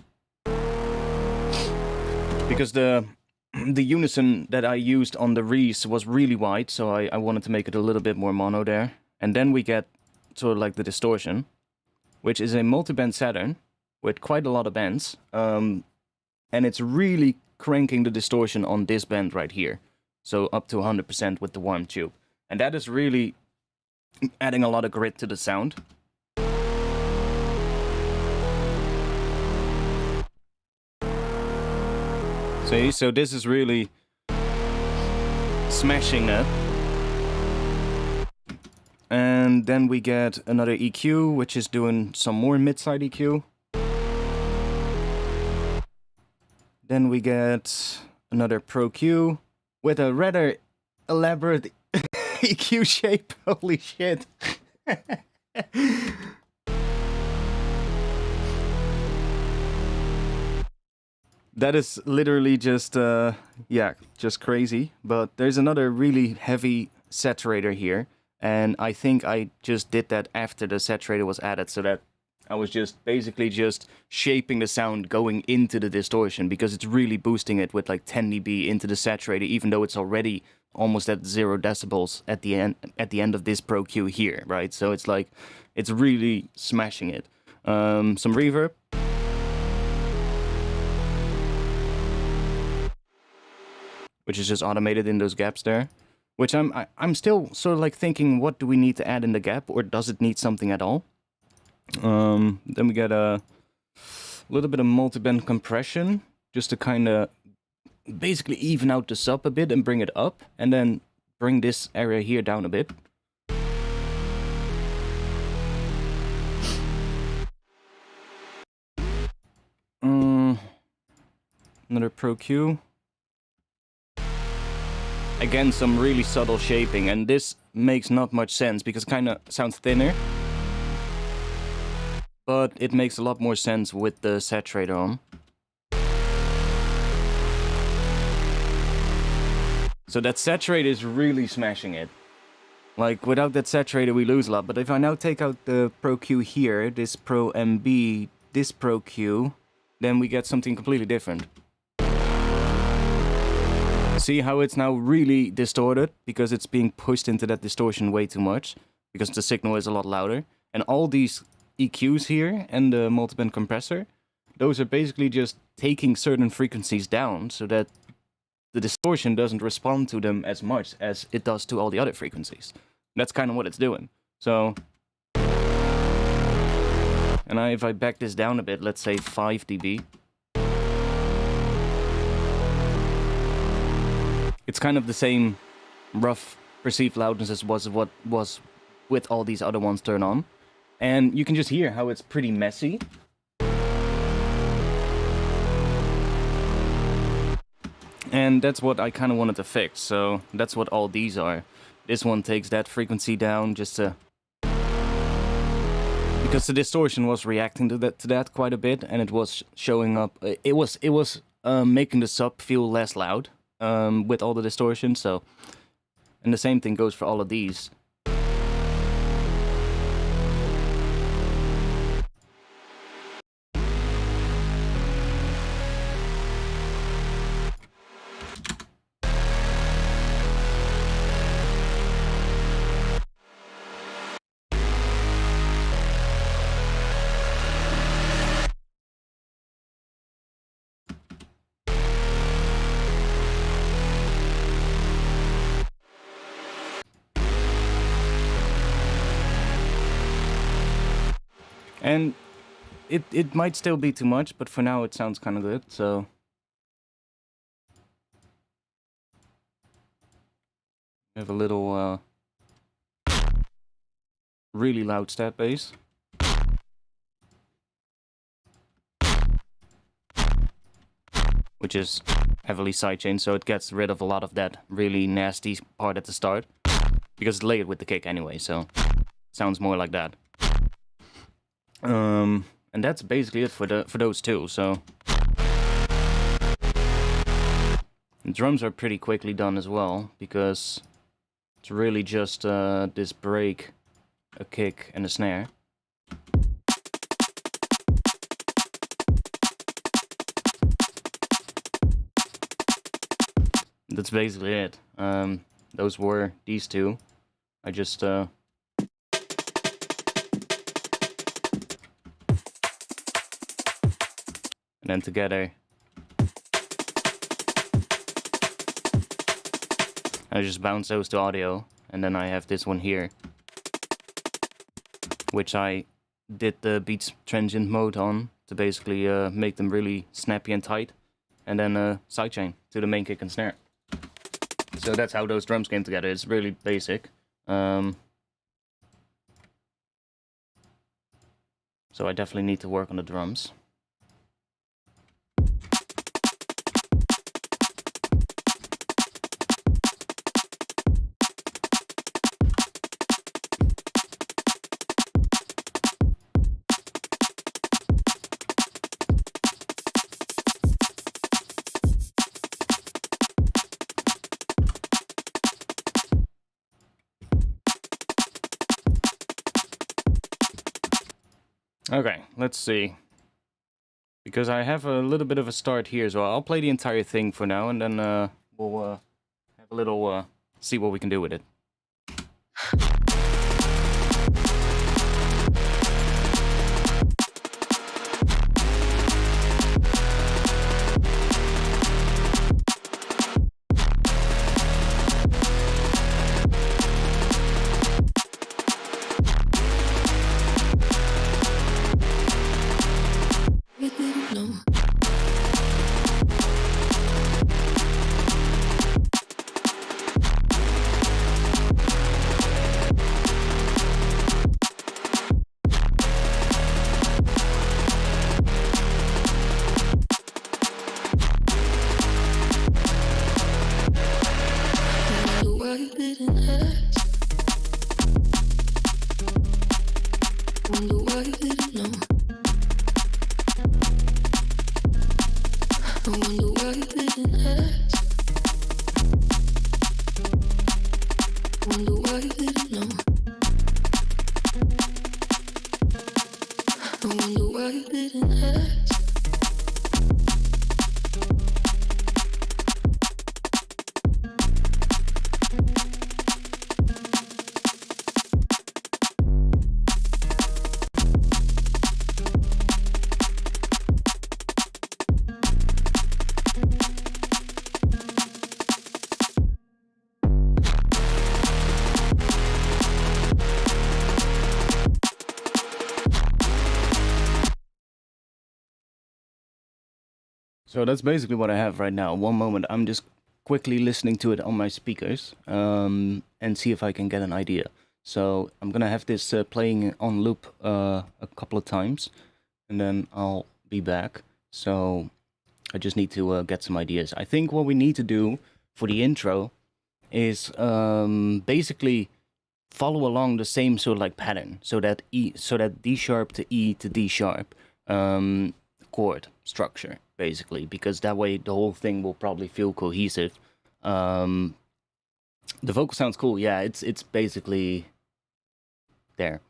because the unison that I used on the Reese was really wide, so I wanted to make it a little bit more mono there. And then we get sort of like the distortion, which is a multi-band Saturn with quite a lot of bands. And it's really cranking the distortion on this bend right here. So up to 100% with the warm tube. And that is really adding a lot of grit to the sound. See, so this is really smashing that. And then we get another EQ, which is doing some more mid-side EQ. Then we get another Pro Q with a rather elaborate EQ shape. Holy shit. That is literally just, yeah, just crazy. But there's another really heavy saturator here. And I think I just did that after the saturator was added, so that I was just basically just shaping the sound going into the distortion, because it's really boosting it with like 10 dB into the saturator, even though it's already almost at 0 decibels at the end of this Pro Q here, right? So it's like, it's really smashing it. Some reverb. Which is just automated in those gaps there. Which I'm still sort of like thinking, what do we need to add in the gap, or does it need something at all? Then we get a little bit of multi-band compression, just to kind of basically even out the sub a bit and bring it up, and then bring this area here down a bit. Another Pro Q. Again, some really subtle shaping, and this makes not much sense because it kind of sounds thinner. But it makes a lot more sense with the saturator on. So that saturator is really smashing it. Like, without that saturator we lose a lot. But if I now take out the Pro Q here, this Pro MB, this Pro Q, then we get something completely different. See how it's now really distorted because it's being pushed into that distortion way too much, because the signal is a lot louder. And all these EQs here and the multiband compressor, those are basically just taking certain frequencies down so that the distortion doesn't respond to them as much as it does to all the other frequencies. That's kind of what it's doing. So, and if I back this down a bit, let's say 5 dB. It's kind of the same rough perceived loudness as what was with all these other ones turned on. And you can just hear how it's pretty messy. And that's what I kind of wanted to fix, so that's what all these are. This one takes that frequency down just to... because the distortion was reacting to that quite a bit, and it was showing up... It was making the sub feel less loud. With all the distortion, so... And the same thing goes for all of these. And it might still be too much, but for now it sounds kind of good, so... We have a little, really loud stab bass. Which is heavily sidechained, so it gets rid of a lot of that really nasty part at the start. Because it's layered with the kick anyway, so... Sounds more like that. And that's basically it for those two, so... The drums are pretty quickly done as well, because it's really just this break, a kick, and a snare. That's basically it. Those were these two. I just... And then together, I just bounce those to audio, and then I have this one here, which I did the beats transient mode on to basically make them really snappy and tight, and then sidechain to the main kick and snare. So that's how those drums came together. It's really basic. So I definitely need to work on the drums. Okay, let's see. Because I have a little bit of a start here as well. I'll play the entire thing for now, and then we'll have a little see what we can do with it. So that's basically what I have right now. One moment, I'm just quickly listening to it on my speakers and see if I can get an idea. So I'm gonna have this playing on loop a couple of times, and then I'll be back. So I just need to get some ideas. I think what we need to do for the intro is basically follow along the same sort of like pattern, so that D sharp to E to D sharp chord structure, basically, because that way the whole thing will probably feel cohesive. The vocal sounds cool. Yeah, it's basically there.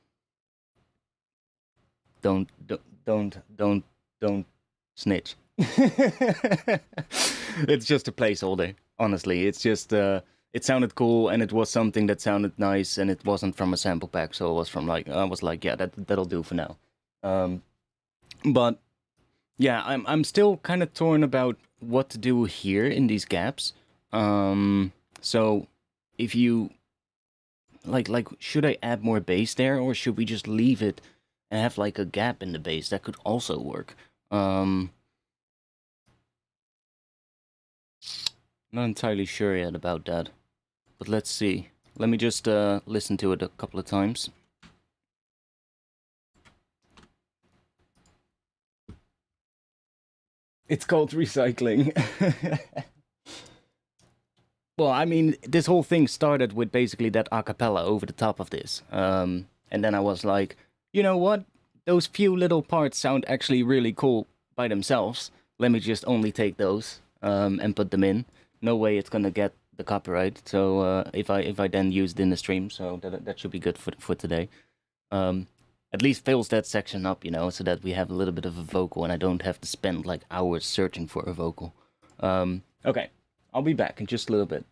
Don't snitch. It's just a placeholder, honestly. It's just it sounded cool, and it was something that sounded nice, and it wasn't from a sample pack, so it was from like, I was like, yeah, that'll do for now. But yeah, I'm still kind of torn about what to do here in these gaps. So if you like, should I add more bass there, or should we just leave it and have like a gap in the bass? That could also work. Not entirely sure yet about that, but let's see. Let me just listen to it a couple of times. It's called recycling. Well, I mean, this whole thing started with basically that a cappella over the top of this. And then I was like, you know what? Those few little parts sound actually really cool by themselves. Let me just only take those and put them in. No way it's gonna get the copyright. So if I then use it in the stream, so that should be good for today. At least fills that section up, you know, so that we have a little bit of a vocal and I don't have to spend like hours searching for a vocal. Okay, I'll be back in just a little bit.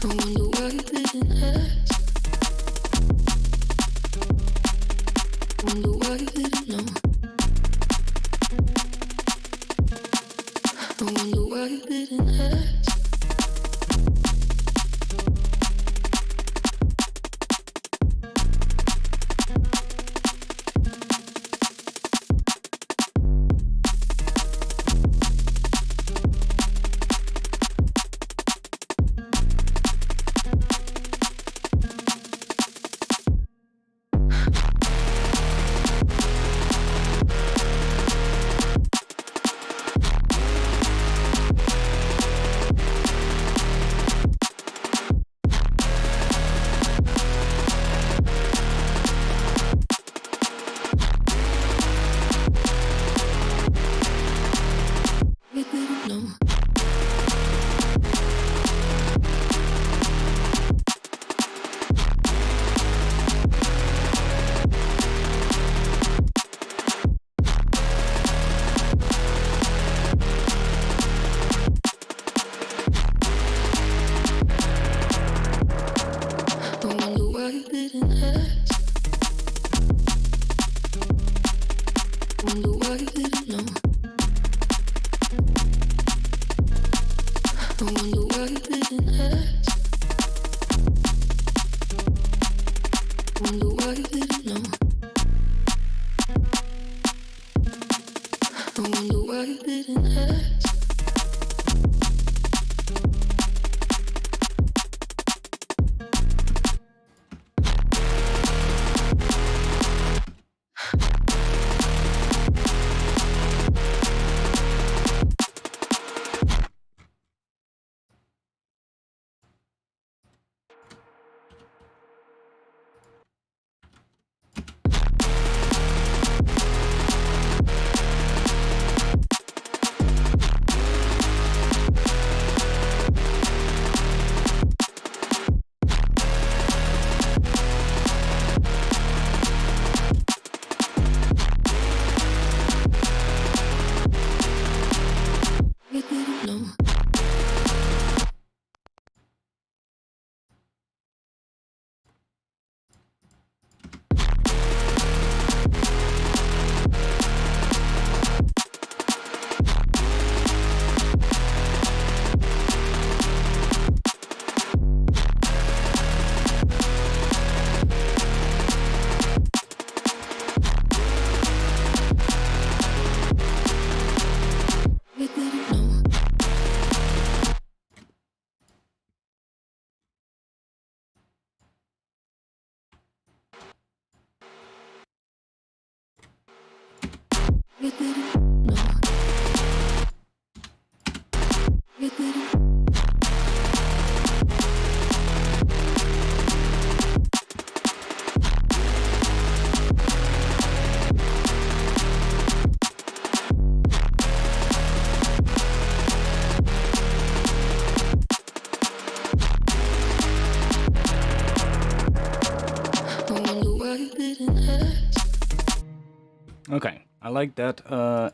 I wonder why you didn't ask. Wonder why you didn't know. I wonder why you didn't ask. You didn't know. I wonder why you didn't ask. Wonder why you didn't know. I wonder why you didn't ask. Wonder why you didn't know. I wonder why you didn't ask. You didn't know. You didn't know. You didn't know. You didn't. I wonder why you didn't ask. Okay, I like that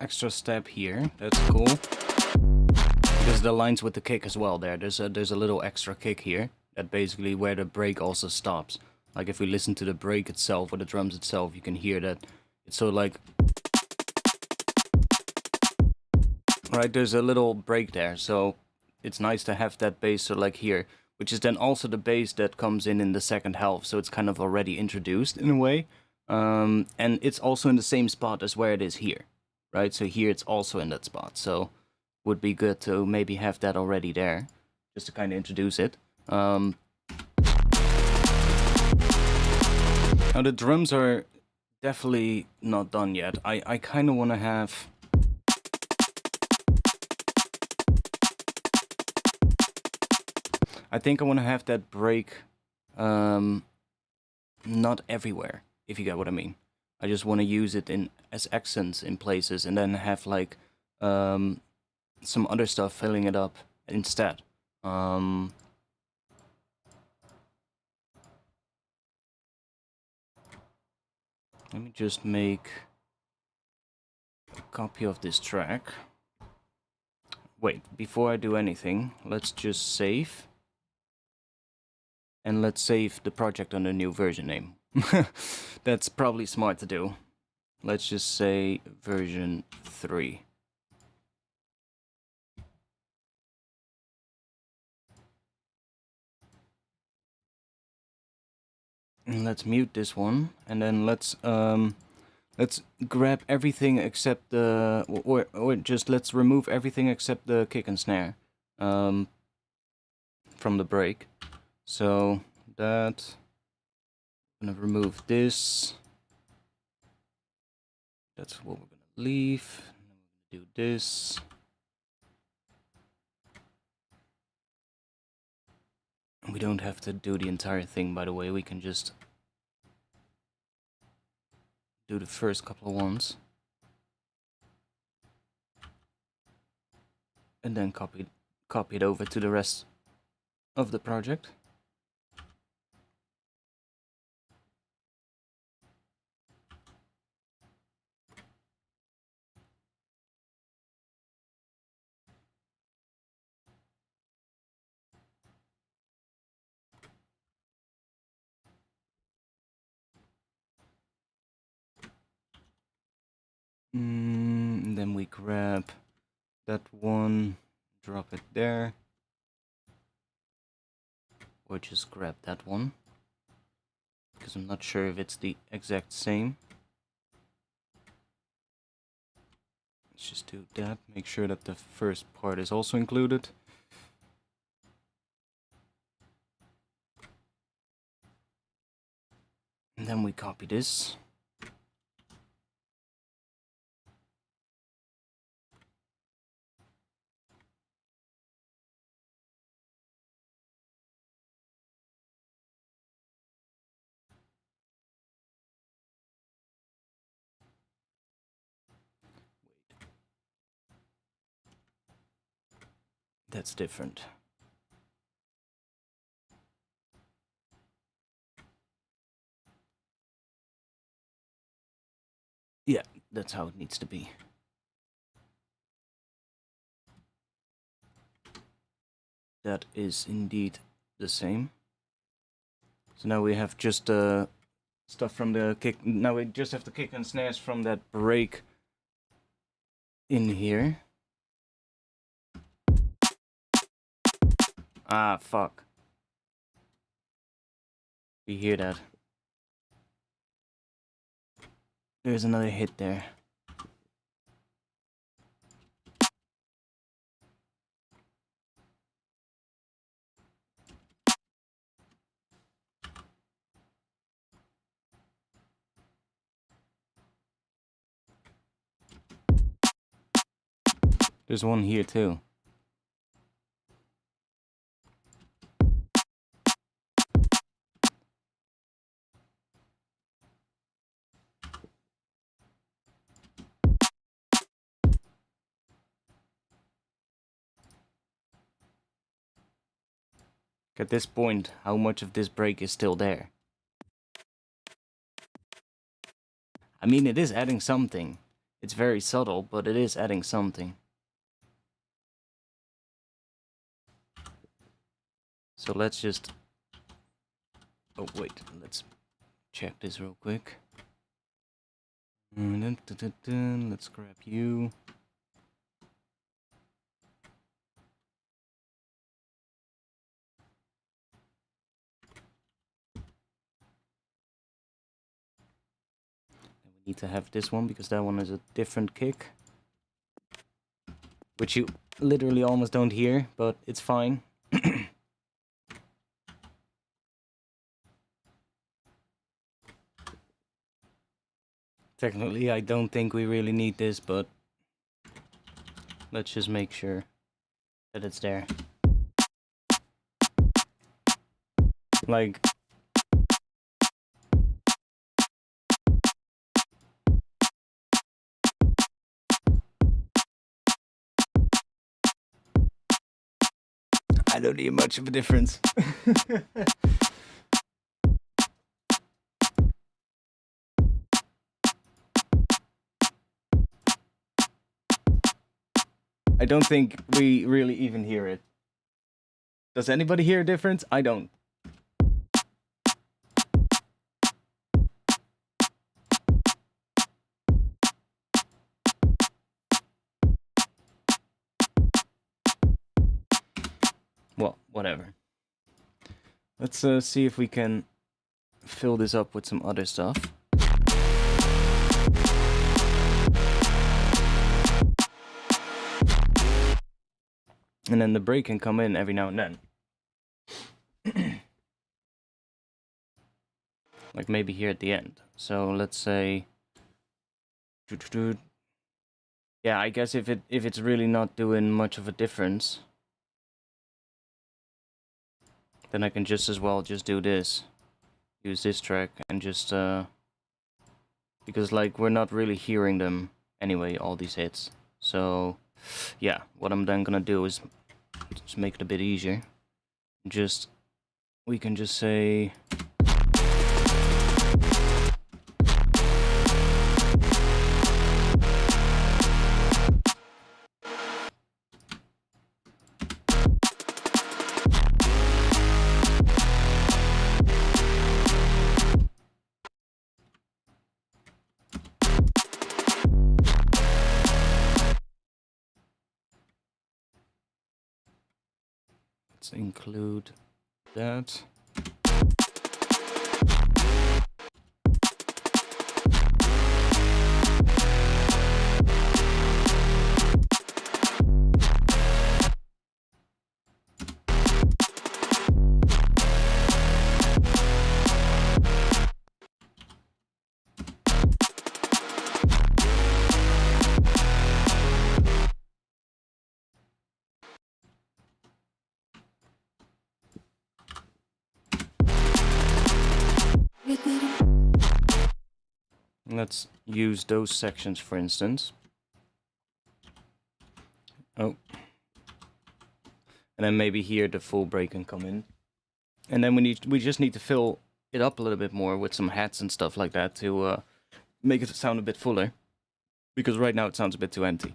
extra step here. That's cool. Because the lines with the kick as well there. There's a little extra kick here. That basically where the break also stops. Like if we listen to the break itself or the drums itself, you can hear that it's sort of like... Right, there's a little break there. So it's nice to have that bass sort of like here. Which is then also the bass that comes in the second half. So it's kind of already introduced in a way. And it's also in the same spot as where it is here. Right, so here it's also in that spot. So would be good to maybe have that already there. Just to kind of introduce it. Now the drums are definitely not done yet. I kind of want to have... I think I want to have that break not everywhere, if you get what I mean. I just want to use it as accents in places and then have like some other stuff filling it up instead. Let me just make a copy of this track. Wait, before I do anything, let's just save. and let's save the project under new version name. That's probably smart to do. Let's just say version 3. And let's mute this one, and then let's grab everything except the, or just let's remove everything except the kick and snare from the break. So that, I'm gonna remove this. That's what we're gonna leave. And then we're gonna do this. We don't have to do the entire thing, by the way. We can just do the first couple of ones. And then copy it over to the rest of the project. And then we grab that one, drop it there, or just grab that one, because I'm not sure if it's the exact same. Let's just do that, make sure that the first part is also included. And then we copy this. That's different. Yeah, that's how it needs to be. That is indeed the same. So now we have just stuff from the kick. Now we just have the kick and snares from that break in here. Ah, fuck. We hear that. There's another hit there. There's one here too. At this point, how much of this break is still there? I mean, it is adding something. It's very subtle, but it is adding something. So let's just... Oh, wait. Let's check this real quick. Let's grab you. Need to have this one because that one is a different kick, which you literally almost don't hear, but it's fine. Technically, I don't think we really need this, but let's just make sure that it's there. Like... I don't hear much of a difference. I don't think we really even hear it. Does anybody hear a difference? I don't. Well, whatever. Let's see if we can fill this up with some other stuff. And then the break can come in every now and then. Like maybe here at the end. So let's say, yeah, I guess if it's really not doing much of a difference, then I can just as well just do this. Use this track and just because like we're not really hearing them anyway, all these hits. So yeah, what I'm then gonna do is just make it a bit easier. We can just say let's include that. Let's use those sections, for instance. Oh. And then maybe here the full break can come in. And then we just need to fill it up a little bit more with some hats and stuff like that to make it sound a bit fuller. Because right now it sounds a bit too empty.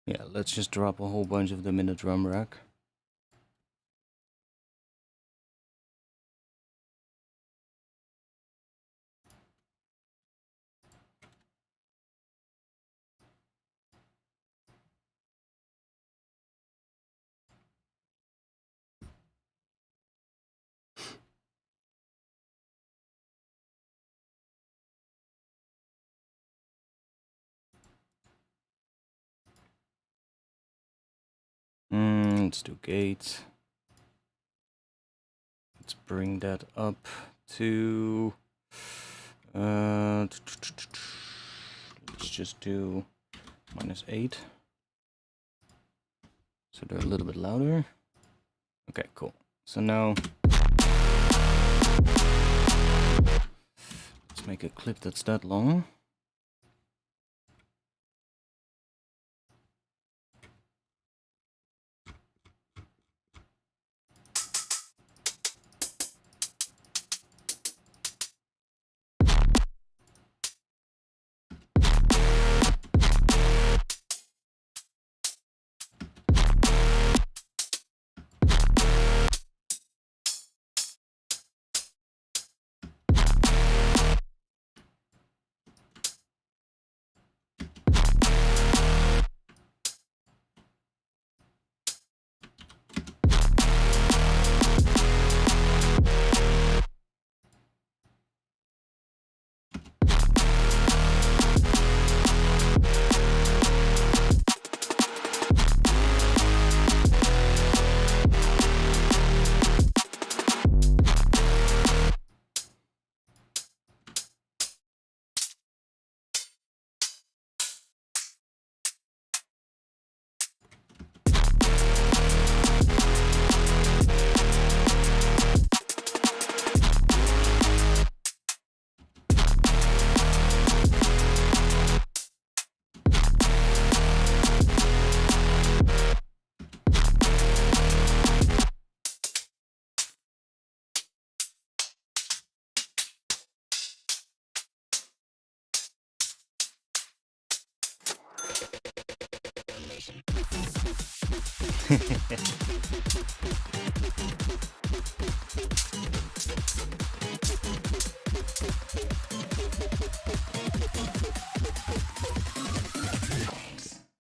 Yeah, let's just drop a whole bunch of them in the drum rack. Let's do gate. Let's bring that up to let's just do -8. So they're a little bit louder. Okay, cool. So now let's make a clip that's that long.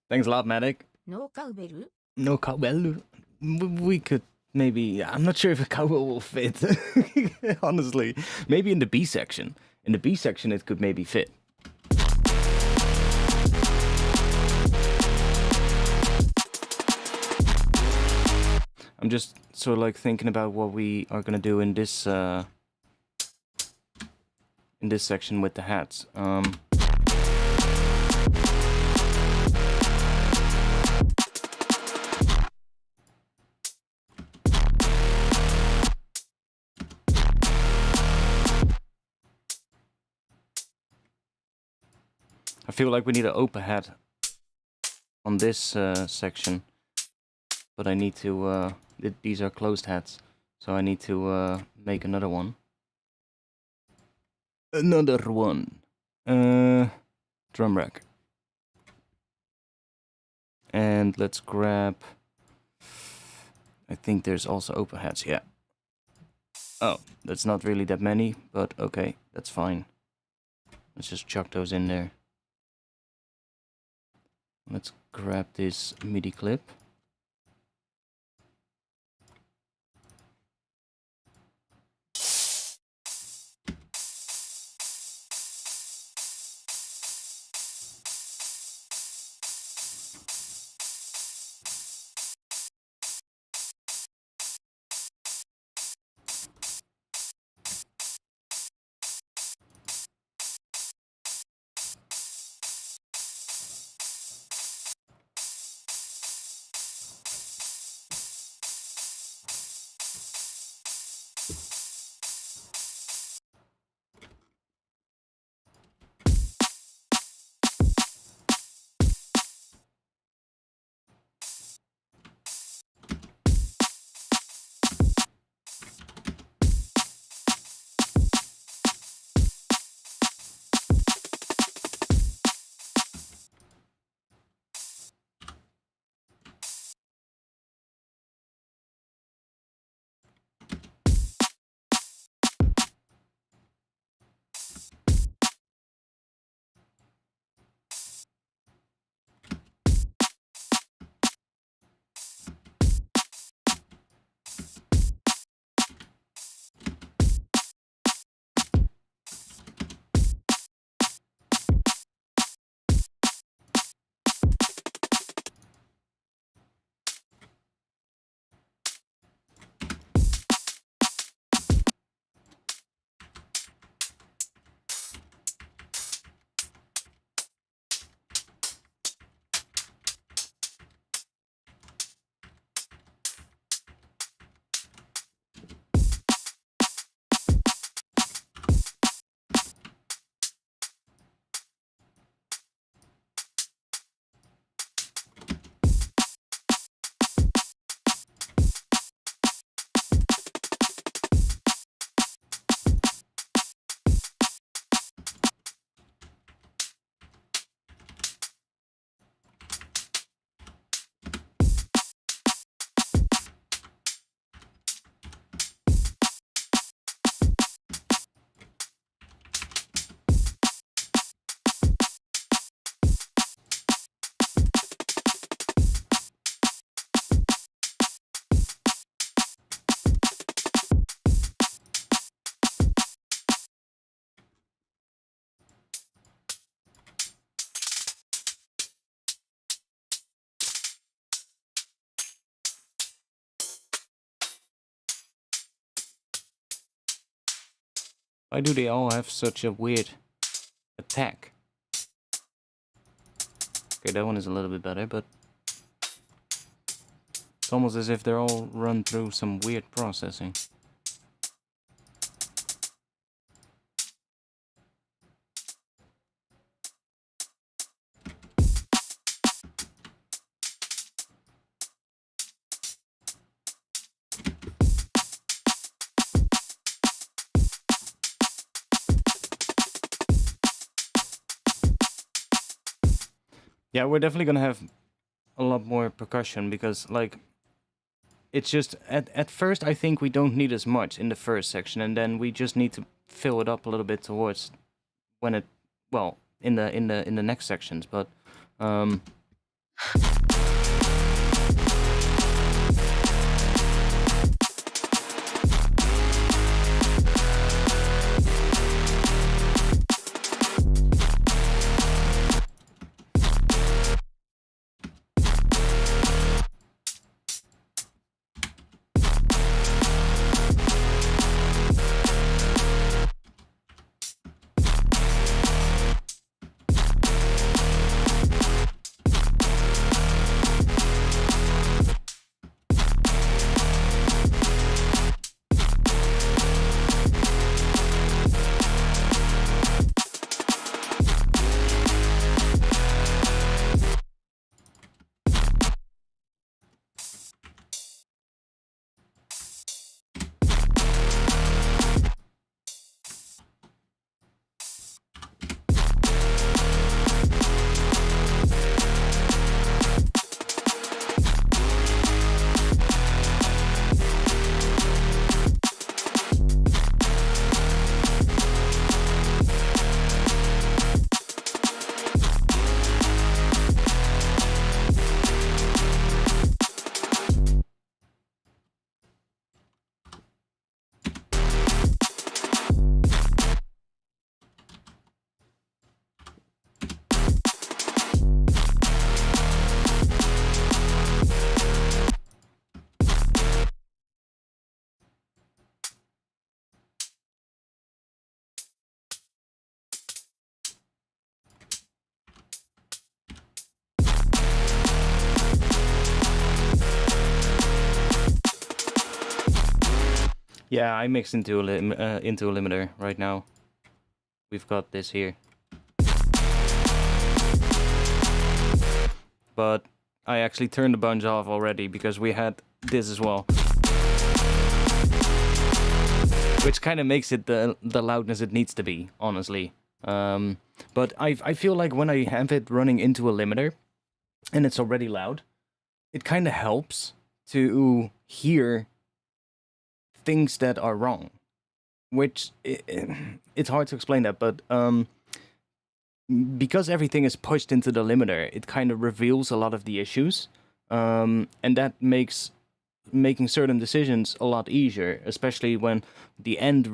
Thanks a lot, Medic. No cowbell. No cowbell. We could maybe. I'm not sure if a cowbell will fit. Honestly, maybe in the B section. In the B section, it could maybe fit. I'm just sort of like thinking about what we are gonna do in this section with the hats. I feel like we need an open hat on this section, but I need to. These are closed hats, so I need to make another one. Another one. Drum rack. And let's grab. I think there's also open hats. Yeah. Oh, that's not really that many, but okay, that's fine. Let's just chuck those in there. Let's grab this MIDI clip. Why do they all have such a weird attack? Okay, that one is a little bit better, but it's almost as if they're all run through some weird processing. Yeah, we're definitely gonna have a lot more percussion, because like it's just at first I think we don't need as much in the first section, and then we just need to fill it up a little bit towards when it, well, in the next sections. But yeah, I mixed into a limiter right now. We've got this here, but I actually turned a bunch off already because we had this as well, which kind of makes it the loudness it needs to be, honestly. But I feel like when I have it running into a limiter and it's already loud, it kind of helps to hear things that are wrong, which it's hard to explain that, but because everything is pushed into the limiter, it kind of reveals a lot of the issues, and that makes making certain decisions a lot easier, especially when the end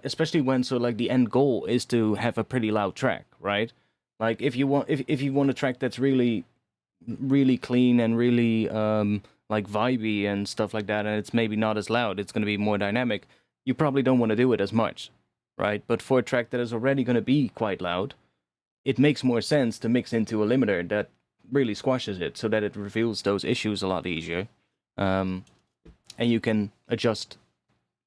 especially when the end goal is to have a pretty loud track, right? Like if you want a track that's really clean and really like vibey and stuff like that, and it's maybe not as loud, it's going to be more dynamic, you probably don't want to do it as much, right? But for a track that is already going to be quite loud, it makes more sense to mix into a limiter that really squashes it, so that it reveals those issues a lot easier, and you can adjust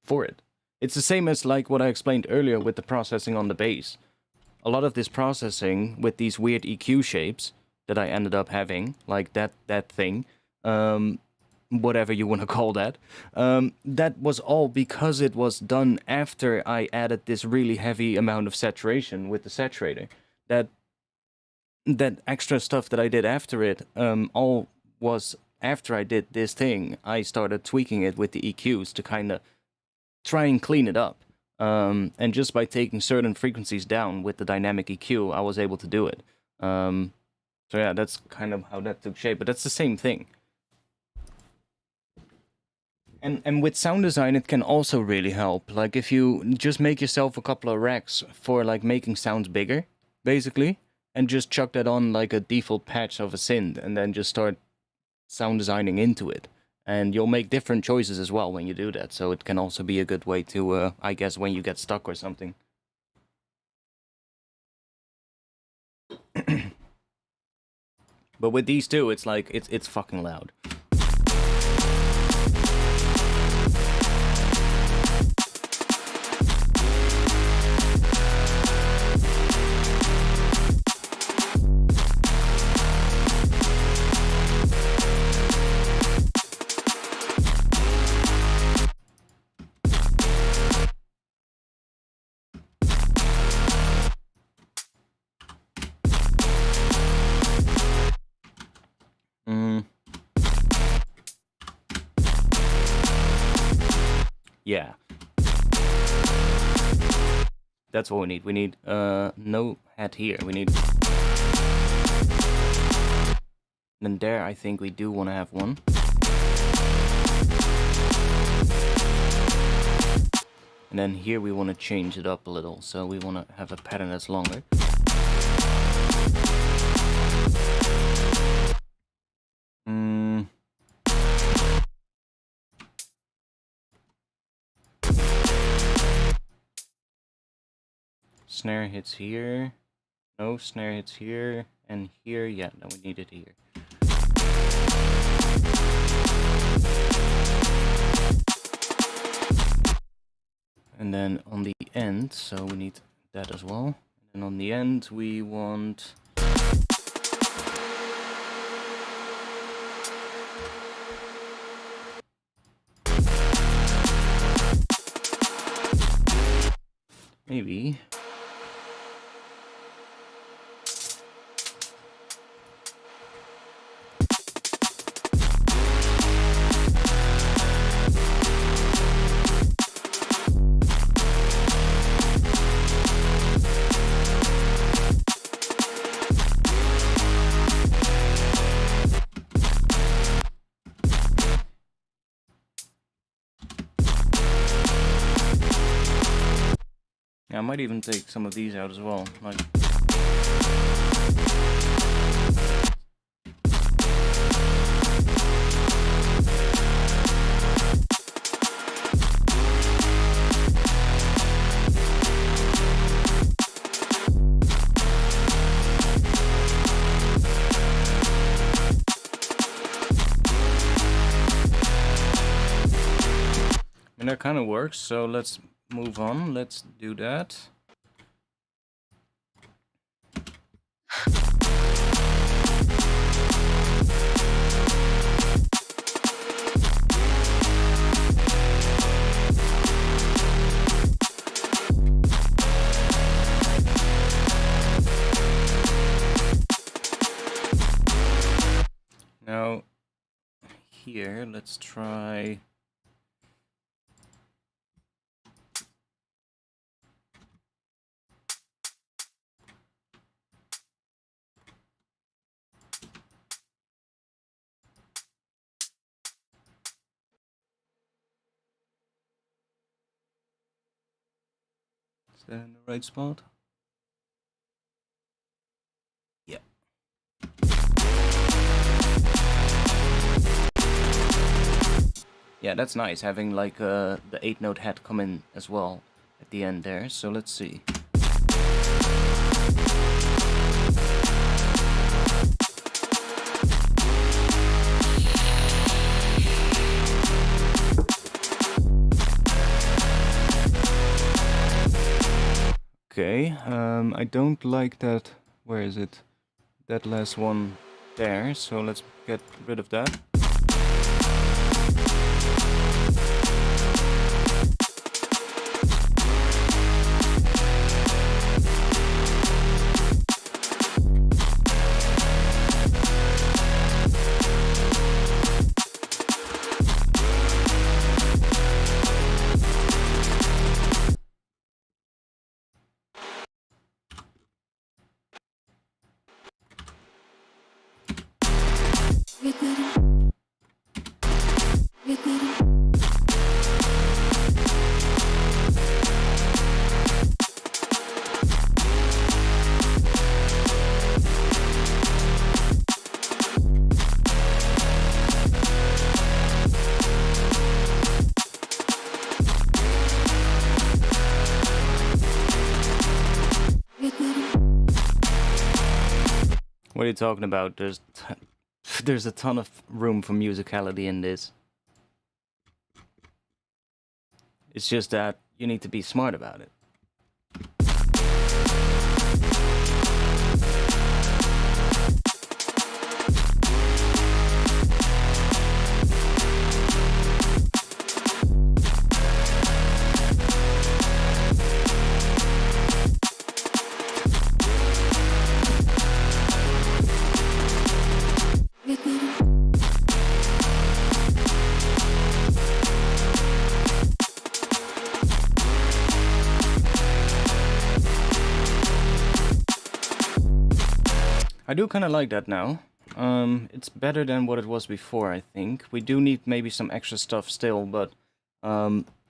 for it. It's the same as like what I explained earlier with the processing on the bass. A lot of this processing with these weird EQ shapes that I ended up having, like that thing, whatever you want to call that, that was all because it was done after I added this really heavy amount of saturation with the saturator. That extra stuff that I did after it, all was after I did this thing. I started tweaking it with the EQs to kind of try and clean it up. And just by taking certain frequencies down with the dynamic EQ, I was able to do it. So yeah, that's kind of how that took shape, but that's the same thing. And with sound design, it can also really help. Like if you just make yourself a couple of racks for like making sounds bigger, basically, and just chuck that on like a default patch of a synth, and then just start sound designing into it. And you'll make different choices as well when you do that. So it can also be a good way to, I guess, when you get stuck or something. But with these two, it's like, it's fucking loud. Yeah. That's what we need. We need no head here. We need... And then there I think we do want to have one. And then here we want to change it up a little. So we want to have a pattern that's longer. Snare hits here. No, snare hits here. And here, yeah, no, we need it here. And then on the end, so we need that as well. And on the end, we want... maybe... yeah, I might even take some of these out as well. Like... and that kind of works, so let's move on. Let's do that. Now, here, let's try... Is that in the right spot? Yeah. Yeah, that's nice, having like the 8-note head come in as well at the end there. So let's see. Okay, I don't like that. Where is it? That last one there, so let's get rid of that. What are you talking about? There's a ton of room for musicality in this. It's just that you need to be smart about it. I do kind of like that now. It's better than what it was before, I think. We do need maybe some extra stuff still, but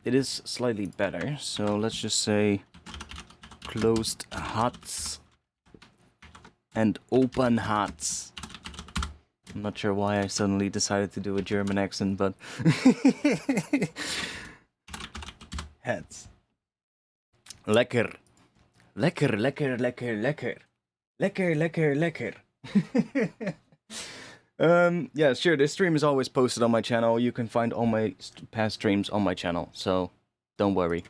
it is slightly better. So let's just say closed HUTs and open HUTs. I'm not sure why I suddenly decided to do a German accent, but hats. Lekker. Lekker, lekker, lekker, lekker. Lekker, lekker, lekker. Yeah, sure, this stream is always posted on my channel. You can find all my past streams on my channel, so don't worry.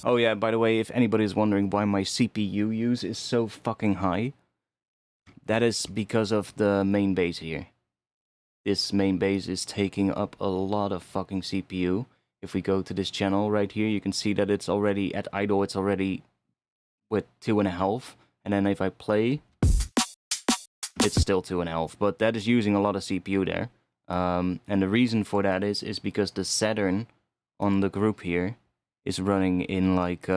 Oh yeah, by the way, if anybody's wondering why my CPU use is so fucking high, that is because of the main base here. This main base is taking up a lot of fucking CPU. If we go to this channel right here, you can see that it's already, at idle, it's already with 2.5. And then if I play, it's still 2.5. But that is using a lot of CPU there. And the reason for that is because the Saturn on the group here is running in like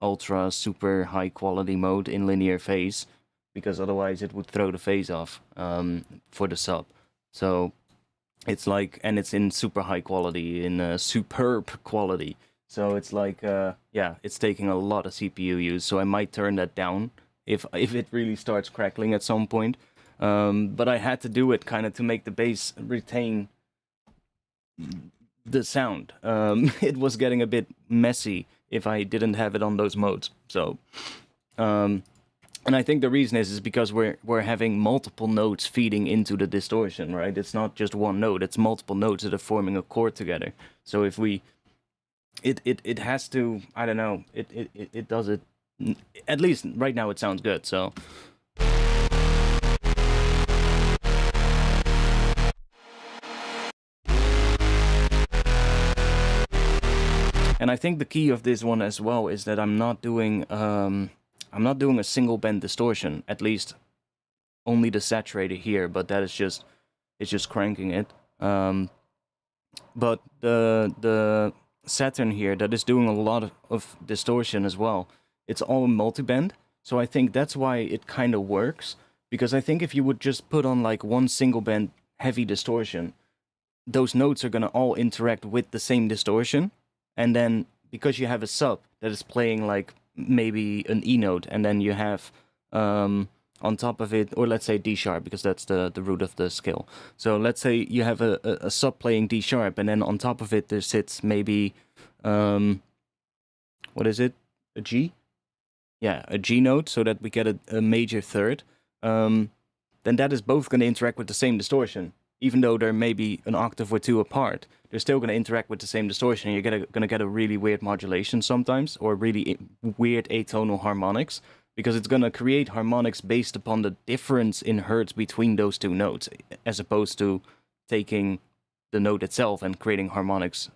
ultra super high quality mode in linear phase, because otherwise it would throw the phase off for the sub. So it's like, and it's in super high quality, in superb quality. So it's like, yeah, it's taking a lot of CPU use. So I might turn that down if it really starts crackling at some point. But I had to do it kind of to make the bass retain the sound. It was getting a bit messy if I didn't have it on those modes. So, and I think the reason is because we're having multiple notes feeding into the distortion, right? It's not just one note; it's multiple notes that are forming a chord together. So if we, it has to, I don't know, it does it. At least right now, it sounds good. So. And I think the key of this one as well is that I'm not doing a single bend distortion, at least only the saturator here, but that is just, it's just cranking it. But the Saturn here, that is doing a lot of distortion as well. It's all multi-bend, so I think that's why it kind of works, because I think if you would just put on like one single bend heavy distortion, those notes are gonna all interact with the same distortion. And then, because you have a sub that is playing like maybe an E note, and then you have on top of it, or let's say D sharp, because that's the root of the scale. So let's say you have a sub playing D sharp, and then on top of it there sits maybe, what is it? A G? Yeah, a G note, so that we get a major third. Then that is both going to interact with the same distortion. Even though they're maybe an octave or two apart, they're still going to interact with the same distortion. And you're going to get a really weird modulation sometimes, or really weird atonal harmonics, because it's going to create harmonics based upon the difference in hertz between those two notes, as opposed to taking the note itself and creating harmonics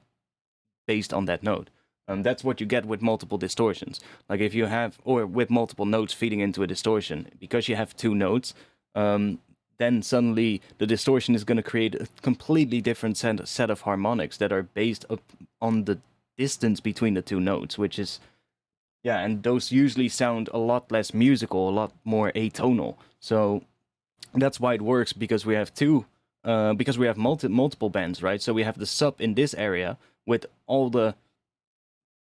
based on that note. That's what you get with multiple distortions. Like if you have, or with multiple notes feeding into a distortion, because you have two notes, then suddenly the distortion is going to create a completely different set of harmonics that are based on the distance between the two notes, which is, yeah, and those usually sound a lot less musical, a lot more atonal. So that's why it works, because we have because we have multiple bands, right? So we have the sub in this area with all the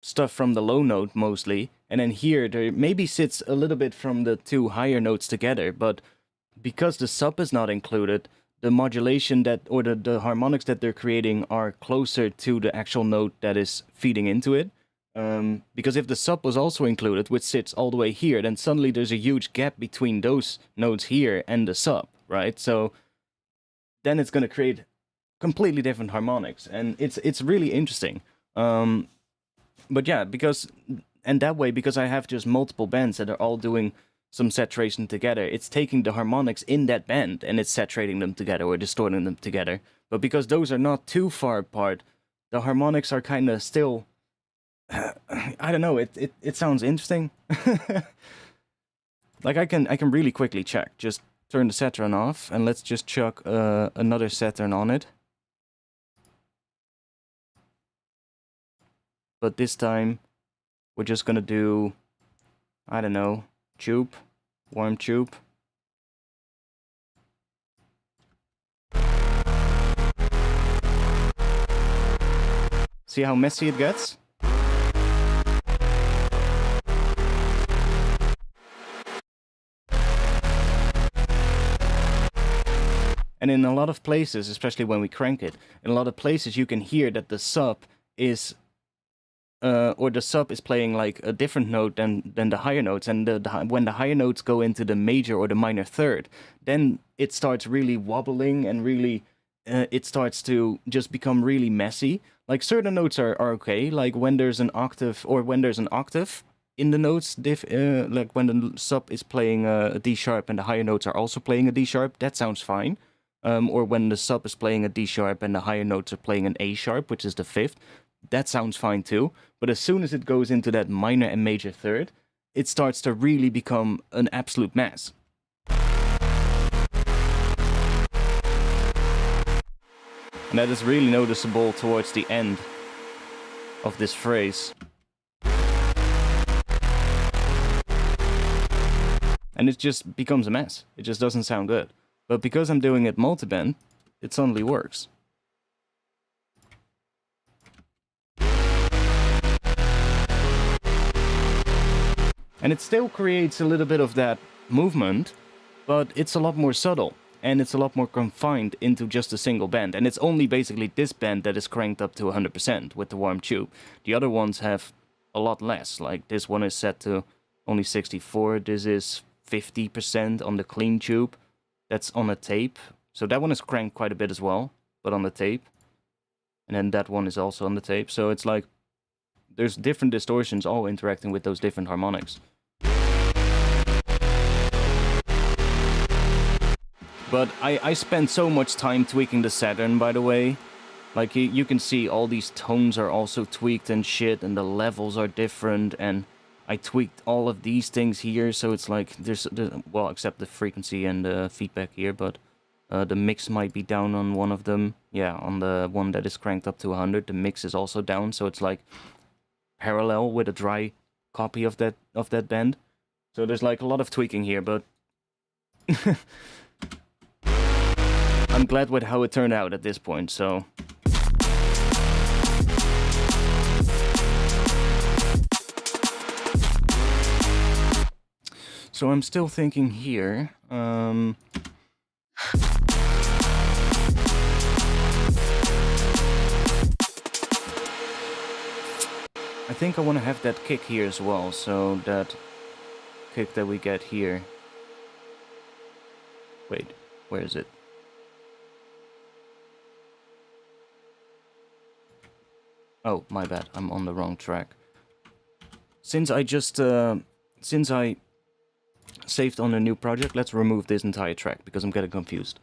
stuff from the low note mostly, and then here there maybe sits a little bit from the two higher notes together, but because the sub is not included, the modulation that, or the harmonics that they're creating are closer to the actual note that is feeding into it. Because if the sub was also included, which sits all the way here, then suddenly there's a huge gap between those notes here and the sub, right? So then it's going to create completely different harmonics, and it's really interesting. But yeah, because I have just multiple bands that are all doing some saturation together, it's taking the harmonics in that band and it's saturating them together or distorting them together. But because those are not too far apart, the harmonics are kind of still... I don't know, it sounds interesting. Like I can really quickly check. Just turn the Saturn off and let's just chuck another Saturn on it. But this time we're just gonna do, I don't know, tube, warm tube. See how messy it gets? And in a lot of places, especially when we crank it, in a lot of places you can hear that the sub is, or the sub is playing like a different note than the higher notes. And when the higher notes go into the major or the minor third, then it starts really wobbling and really, it starts to just become really messy. Like certain notes are okay, like when there's an octave, or when there's an octave in the notes, like when the sub is playing a D sharp and the higher notes are also playing a D sharp, that sounds fine. Or when the sub is playing a D sharp and the higher notes are playing an A sharp, which is the fifth, that sounds fine too. But as soon as it goes into that minor and major third, it starts to really become an absolute mess. And that is really noticeable towards the end of this phrase. And it just becomes a mess. It just doesn't sound good. But because I'm doing it multiband, it suddenly works. And it still creates a little bit of that movement, but it's a lot more subtle. And it's a lot more confined into just a single band. And it's only basically this band that is cranked up to 100% with the warm tube. The other ones have a lot less. Like this one is set to only 64. This is 50% on the clean tube. That's on a tape. So that one is cranked quite a bit as well, but on the tape. And then that one is also on the tape. So it's like there's different distortions all interacting with those different harmonics. But I spent so much time tweaking the Saturn, by the way. Like you can see all these tones are also tweaked and shit, and the levels are different, and I tweaked all of these things here, so it's like there's well, except the frequency and the feedback here, but the mix might be down on one of them. Yeah, on the one that is cranked up to 100, the mix is also down, so it's like parallel with a dry copy of that band. So there's like a lot of tweaking here, but I'm glad with how it turned out at this point, so. So I'm still thinking here, I think I want to have that kick here as well, so that kick that we get here. Wait, where is it? Oh, my bad, I'm on the wrong track. Since I saved on a new project, let's remove this entire track, because I'm getting confused.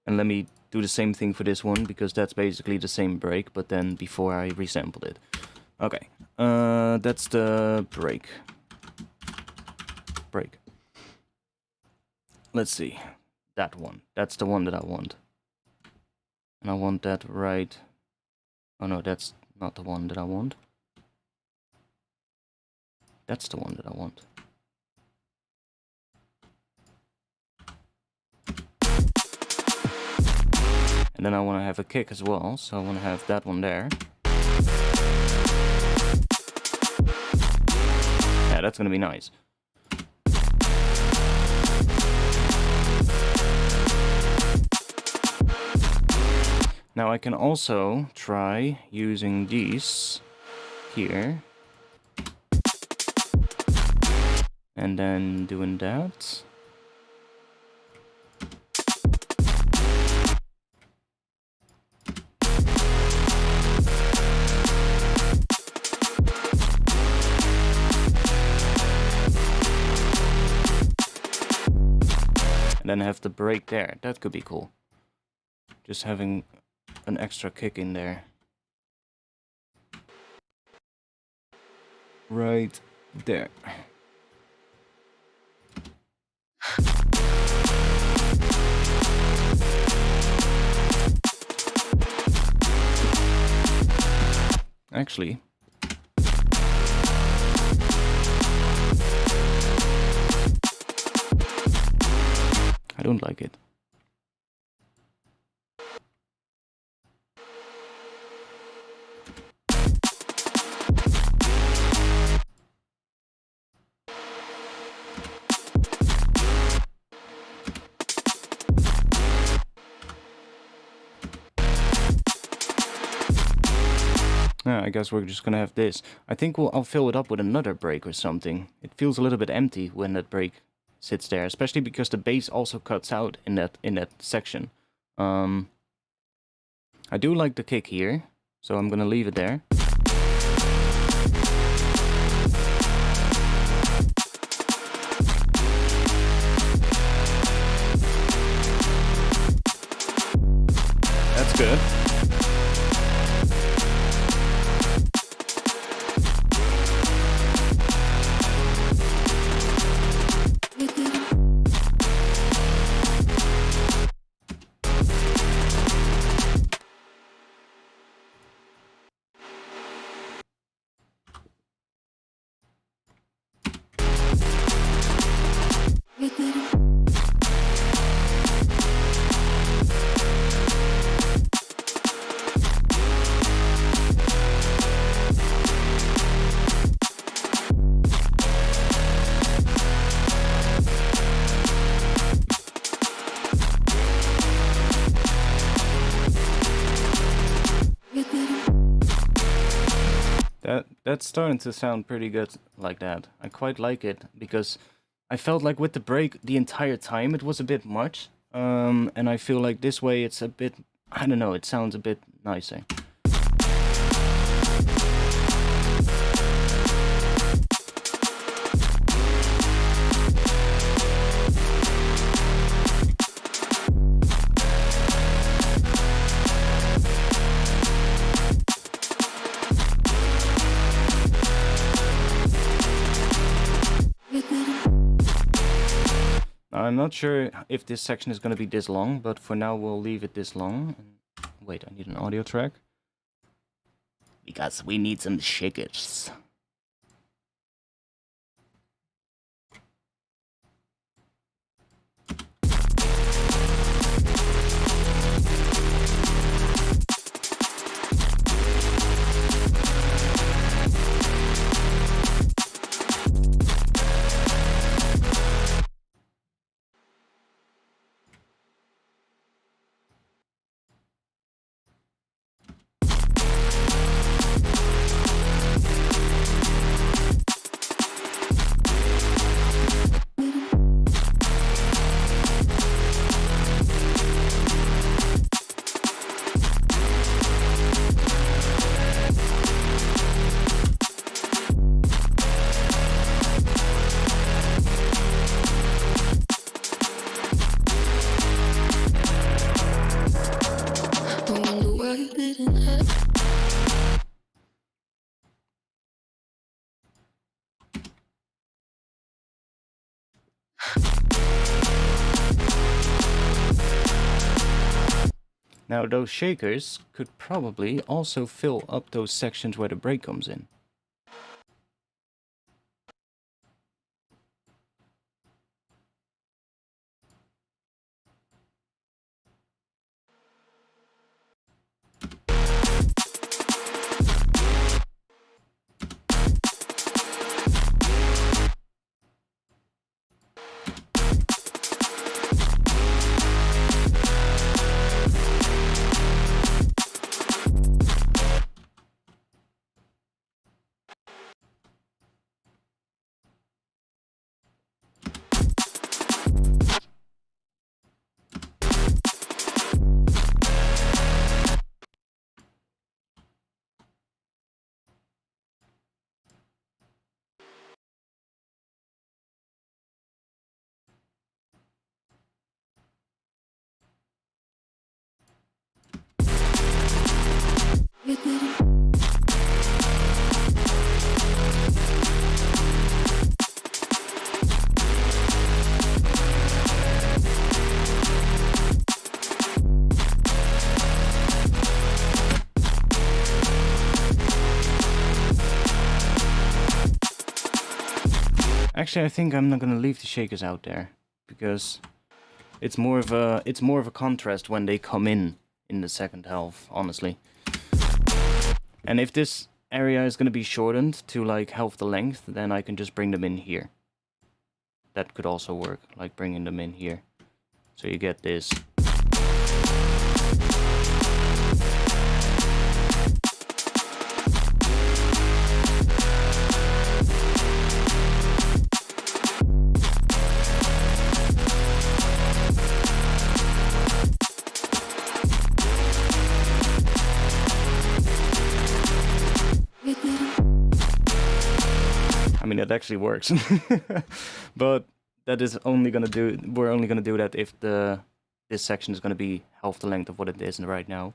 And let me do the same thing for this one, because that's basically the same break, but then before I resampled it. Okay, that's the break. Let's see, that one. That's the one that I want. And I want that right... Oh no, that's not the one that I want. That's the one that I want. And then I want to have a kick as well, so I want to have that one there. Yeah, that's going to be nice. Now I can also try using these here. And then doing that. And then have the break there. That could be cool. just having an extra kick in there. Right there. Actually, I don't like it. I guess we're just gonna have this. I think I'll fill it up with another break or something. It feels a little bit empty when that break sits there, especially because the bass also cuts out in that section. I do like the kick here, so I'm gonna leave it there. That's good. That's starting to sound pretty good like that. I quite like it because I felt like with the break the entire time it was a bit much. And I feel like this way it's a bit, I don't know, it sounds a bit nicer. I'm not sure if this section is going to be this long, but for now we'll leave it this long. Wait, I need an audio track. Because we need some shakers. Now those shakers could probably also fill up those sections where the break comes in. Actually, I think I'm not gonna leave the shakers out there because it's more of a contrast when they come in the second half, honestly. And if this area is gonna be shortened to like half the length, then I can just bring them in here. That could also work, like bringing them in here. So you get this. I mean, it actually works. But that is only gonna do. We're only gonna do that if this section is gonna be half the length of what it is right now.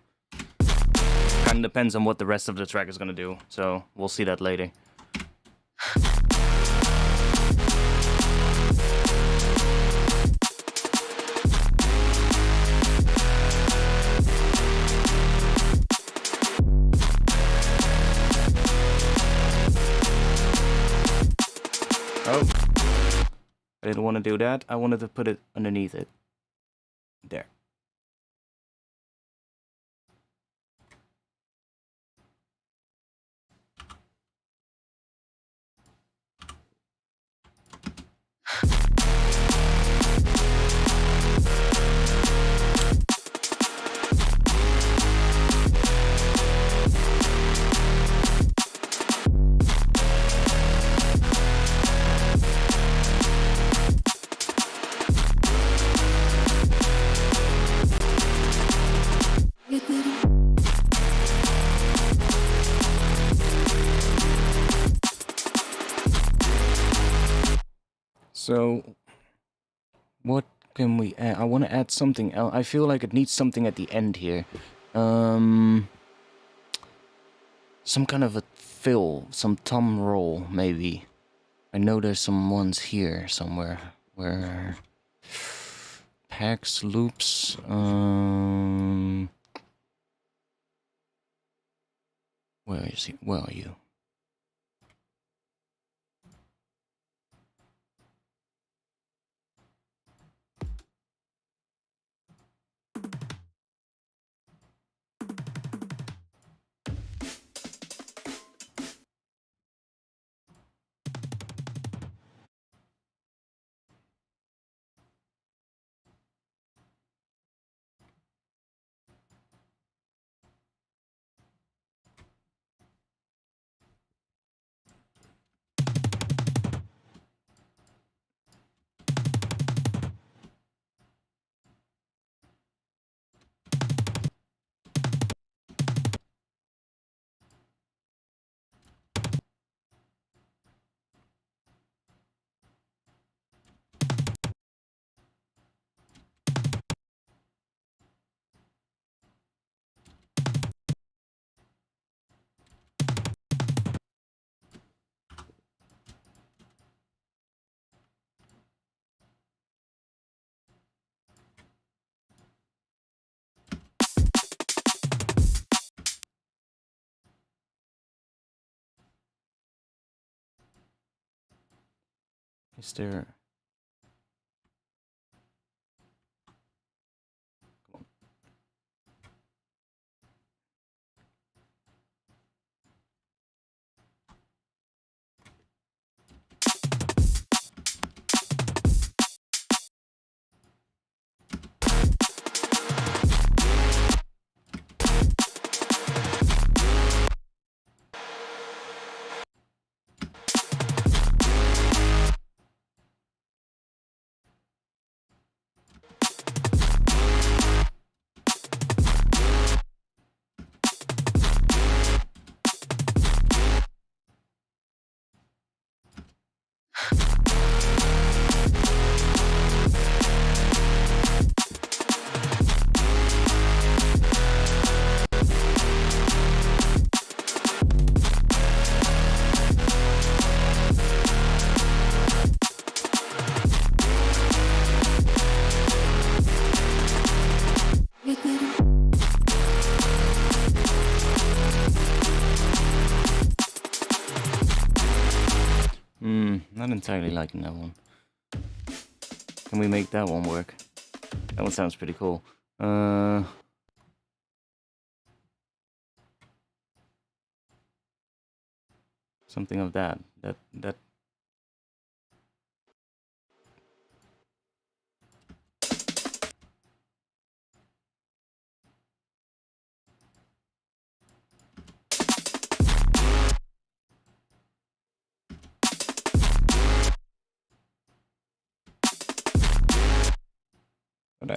Kind of depends on what the rest of the track is gonna do. So we'll see that later. Oh, I didn't want to do that. I wanted to put it underneath it. There. So, what can we add? I want to add something else. I feel like it needs something at the end here. Some kind of a fill, some tom roll, maybe. I know there's some ones here somewhere. Where... Packs, loops, Where is he? Where are you? Is there... Not entirely liking that one. Can we make that one work? That one sounds pretty cool. Something of that. That. That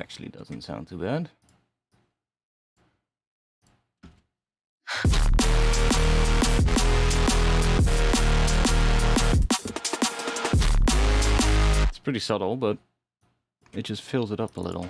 actually doesn't sound too bad. It's pretty subtle, but it just fills it up a little.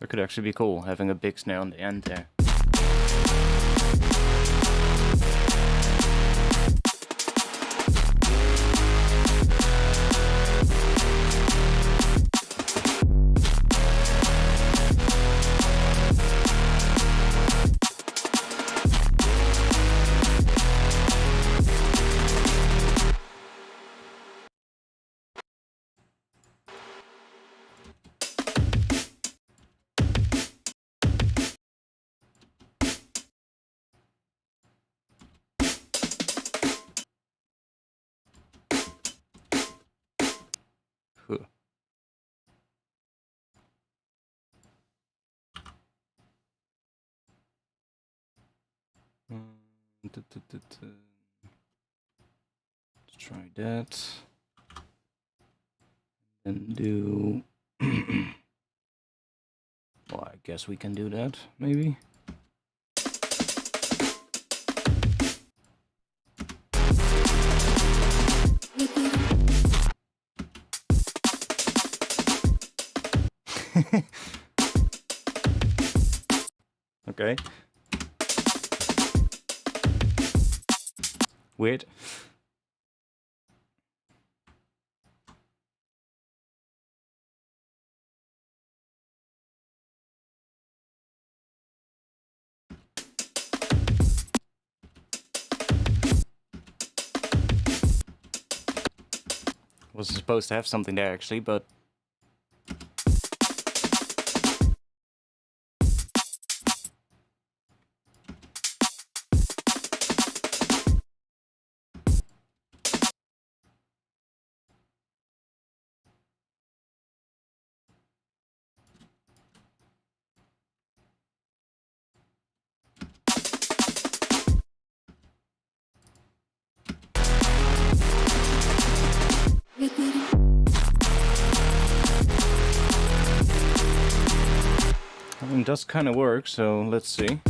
That could actually be cool, having a big snare on the end there. Huh. Let's try that. And do... Well, I guess we can do that, maybe. Okay. Weird. Was supposed to have something there actually, but I mean, it does kind of work, so let's see.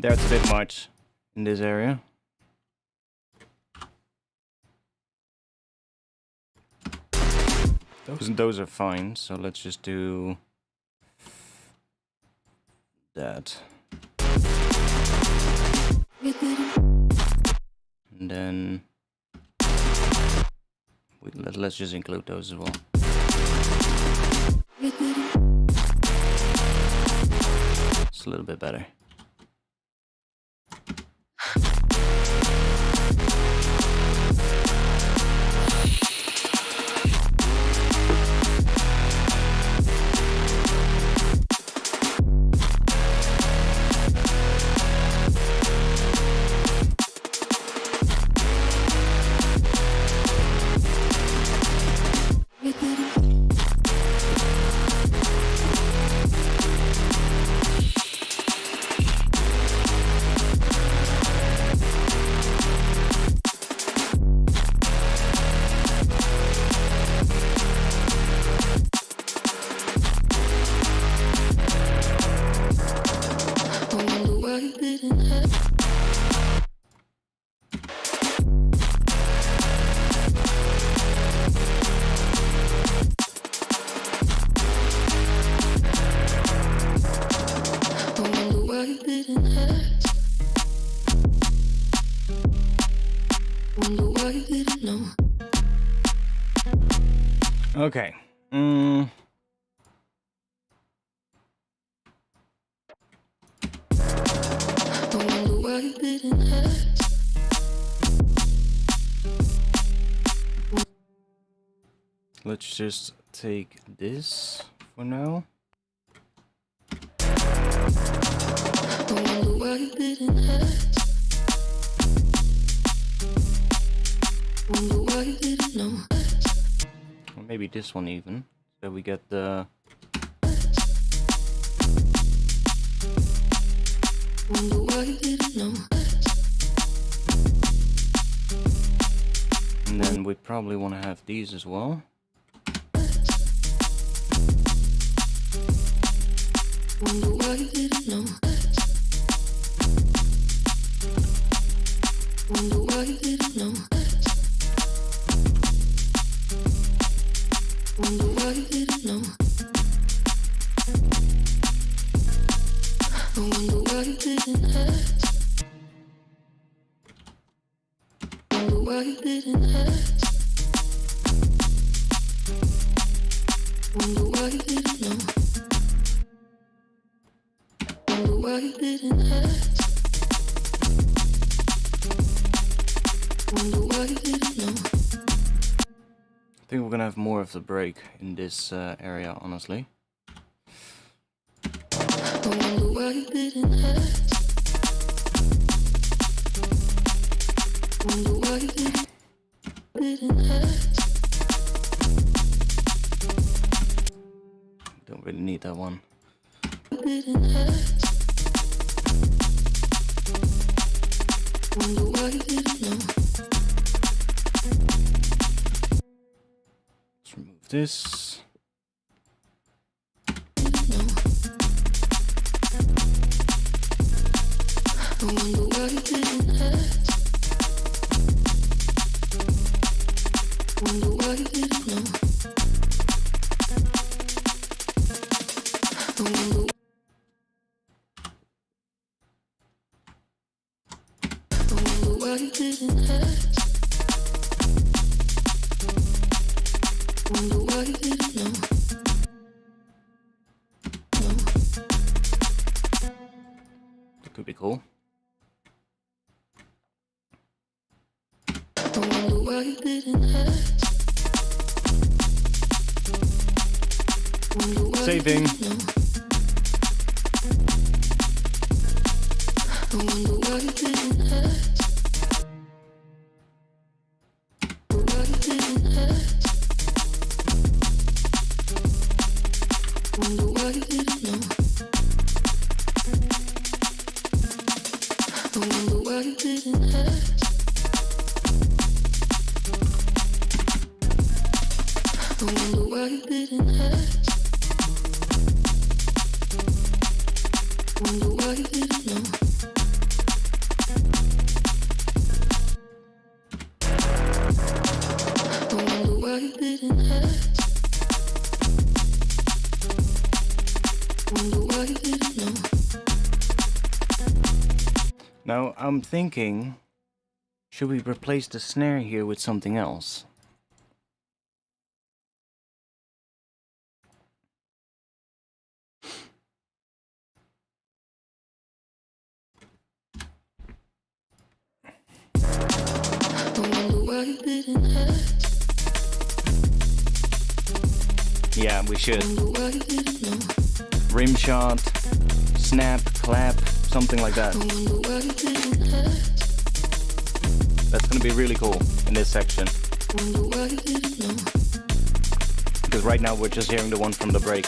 That's a bit much in this area. Those are fine, so let's just do that. And then let's just include those as well. It's a little bit better. Okay. I wonder why you didn't ask. Let's just take this for now. I wonder why you didn't ask. Wonder why you didn't know. Or maybe this one even. So we get the... Wonder why you didn't know. And then we probably want to have these as well. Wonder why you didn't know. Wonder why you didn't know. Wonder why you didn't know. I wonder why you didn't ask. Wonder why you didn't ask. Wonder why you didn't know. Wonder why you didn't ask. Wonder why you didn't know. I think we're gonna have more of the break in this area, honestly. I wonder why you didn't ask. Wonder why you didn't ask. Don't really need that one. Didn't ask. Wonder why you didn't know. Let's remove this. Didn't know. I wonder why you didn't ask. Wonder why you didn't know. I wonder. I wonder why you didn't ask. Wonder why you didn't know. No. That could be cool. I wonder why you didn't ask. Wonder why Saving. You didn't know. I wonder why you didn't ask. Why you didn't ask. Wonder why you didn't know. I wonder why you didn't ask. I wonder why you didn't ask. Wonder why you didn't know. I wonder why you didn't ask. Wonder why you didn't know. Now, I'm thinking, should we replace the snare here with something else? I wonder why you didn't ask. Yeah, we should. Wonder why you didn't know. Rim shot, snap, clap, something like that. I wonder why you didn't ask. That's gonna be really cool in this section. Wonder why you didn't know. Because right now we're just hearing the one from the break.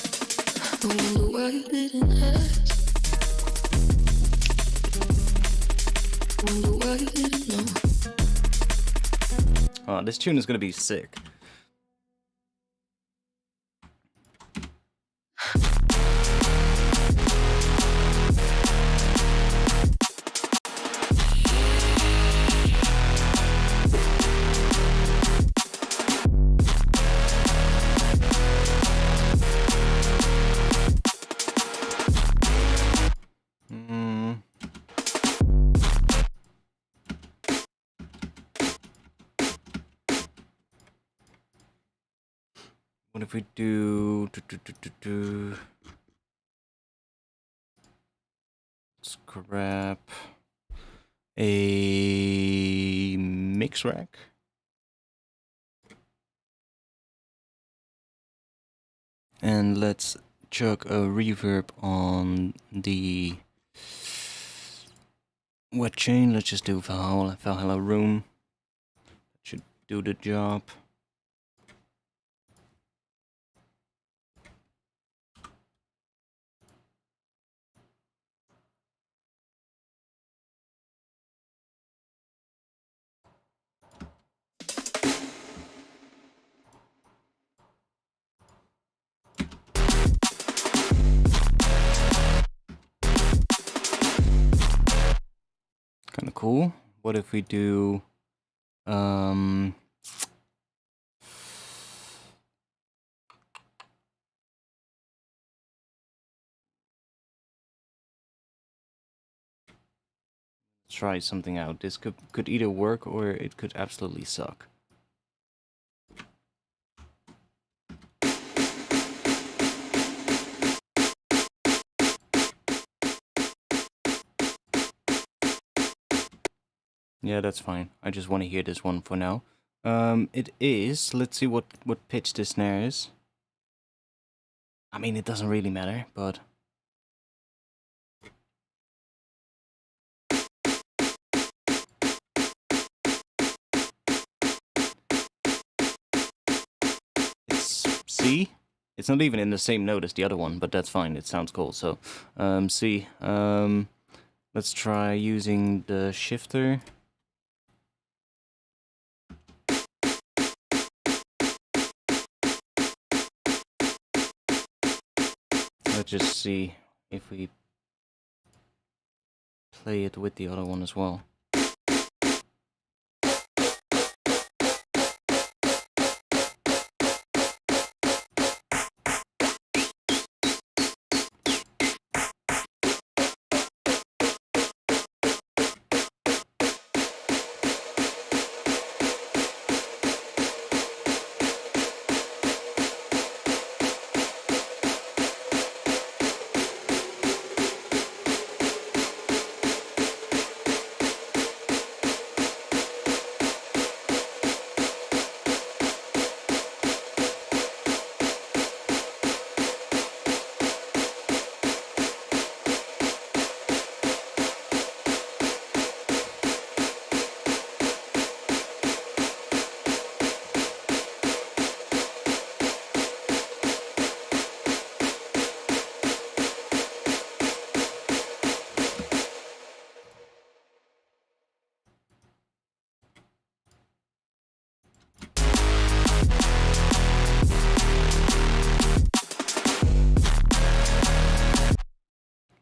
I wonder why you didn't ask. Wonder why you didn't know. Oh, this tune is gonna be sick. if we do... Let's grab a mix rack. And let's chuck a reverb on the wet chain. Let's just do Valhalla Room. That should do the job. Kind of cool. What if we do try something out. This could either work or it could absolutely suck. Yeah, that's fine. I just want to hear this one for now. It is. Let's see what pitch this snare is. I mean, it doesn't really matter, but it's C. It's not even in the same note as the other one, but that's fine. It sounds cool. So, C. Let's try using the shifter. Let's just see if we play it with the other one as well.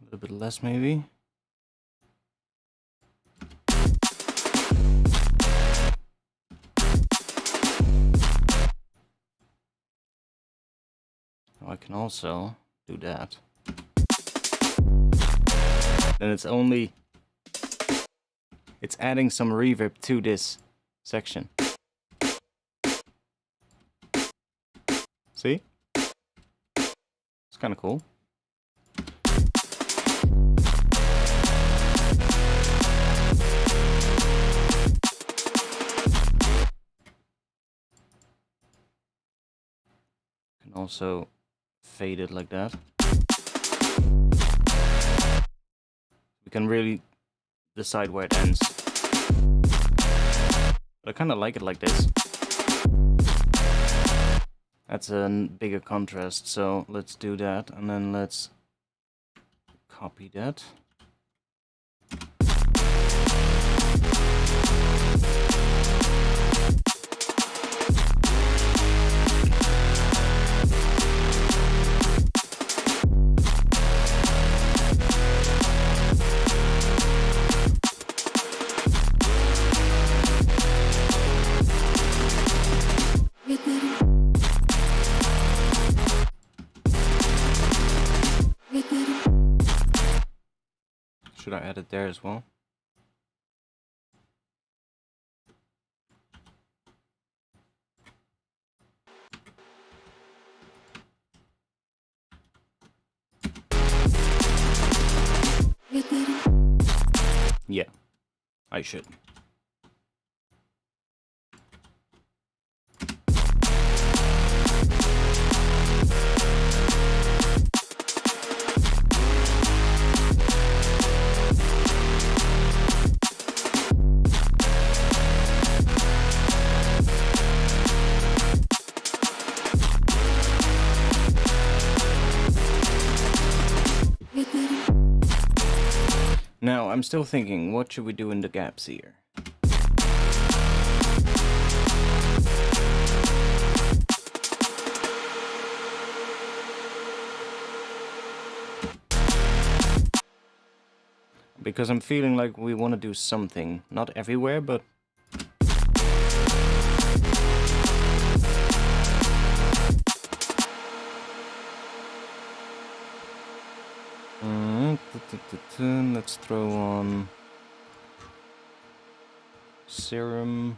A little bit less, maybe. I can also do that. Then it's adding some reverb to this section. See? It's kind of cool. Can also fade it like that. We can really decide where it ends. But I kind of like it like this. That's a bigger contrast, so let's do that, and then let's copy that. Should I add it there as well? Yeah, I should. Now, I'm still thinking, what should we do in the gaps here? Because I'm feeling like we want to do something. Not everywhere, but... Let's throw on serum.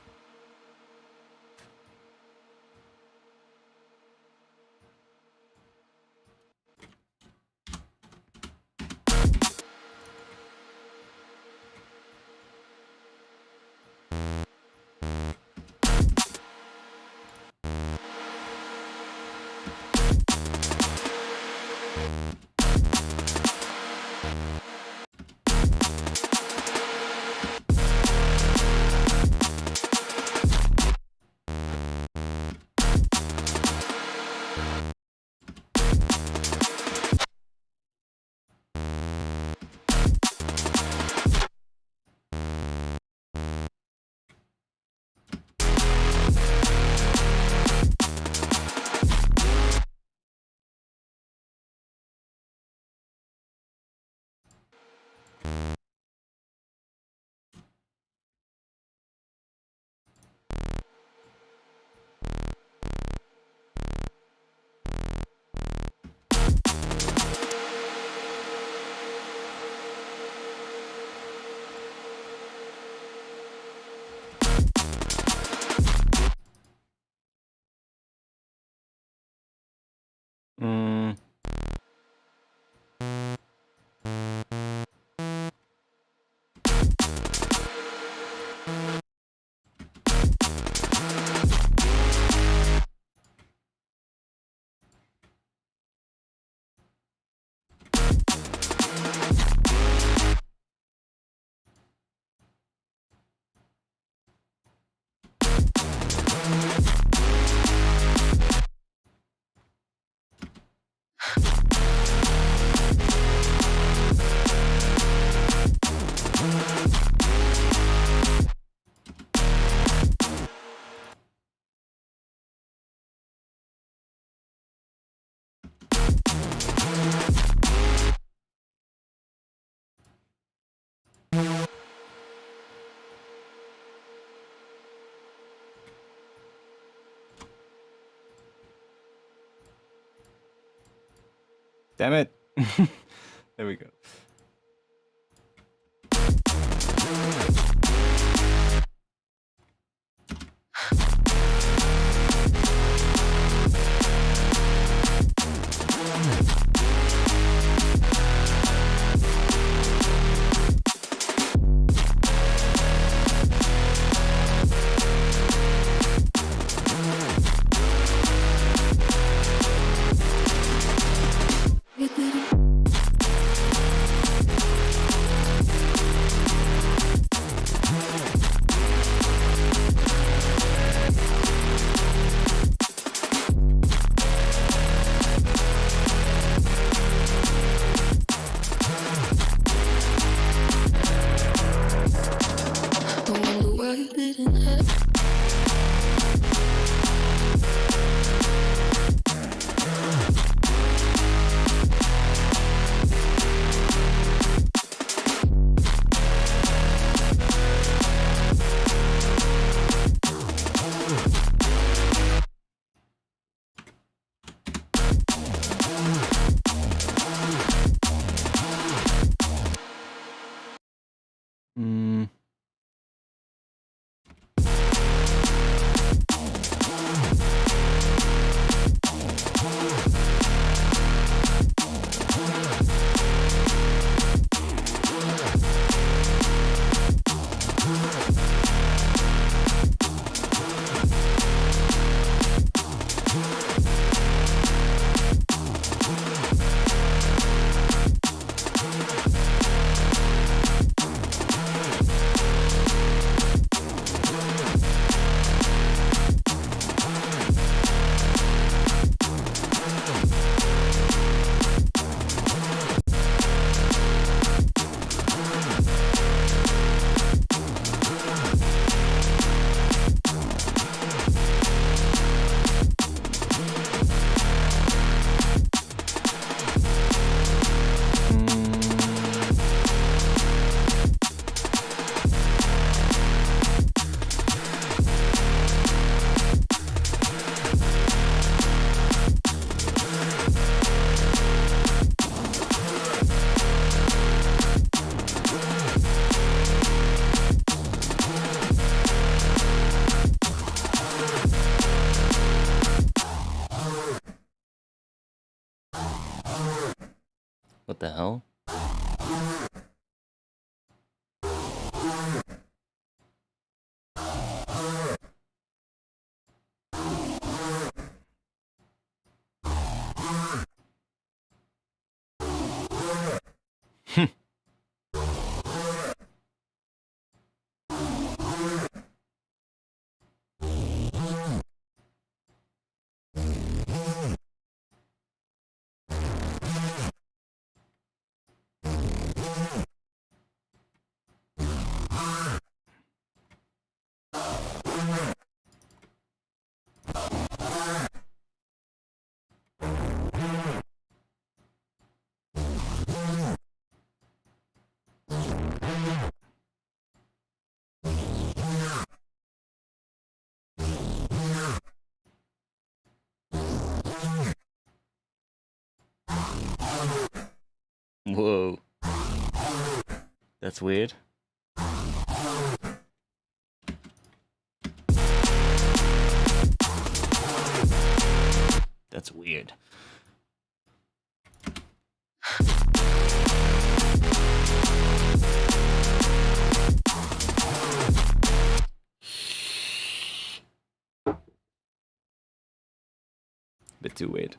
Damn it. There we go. What the hell? Whoa. That's weird. That's weird. Bit too weird.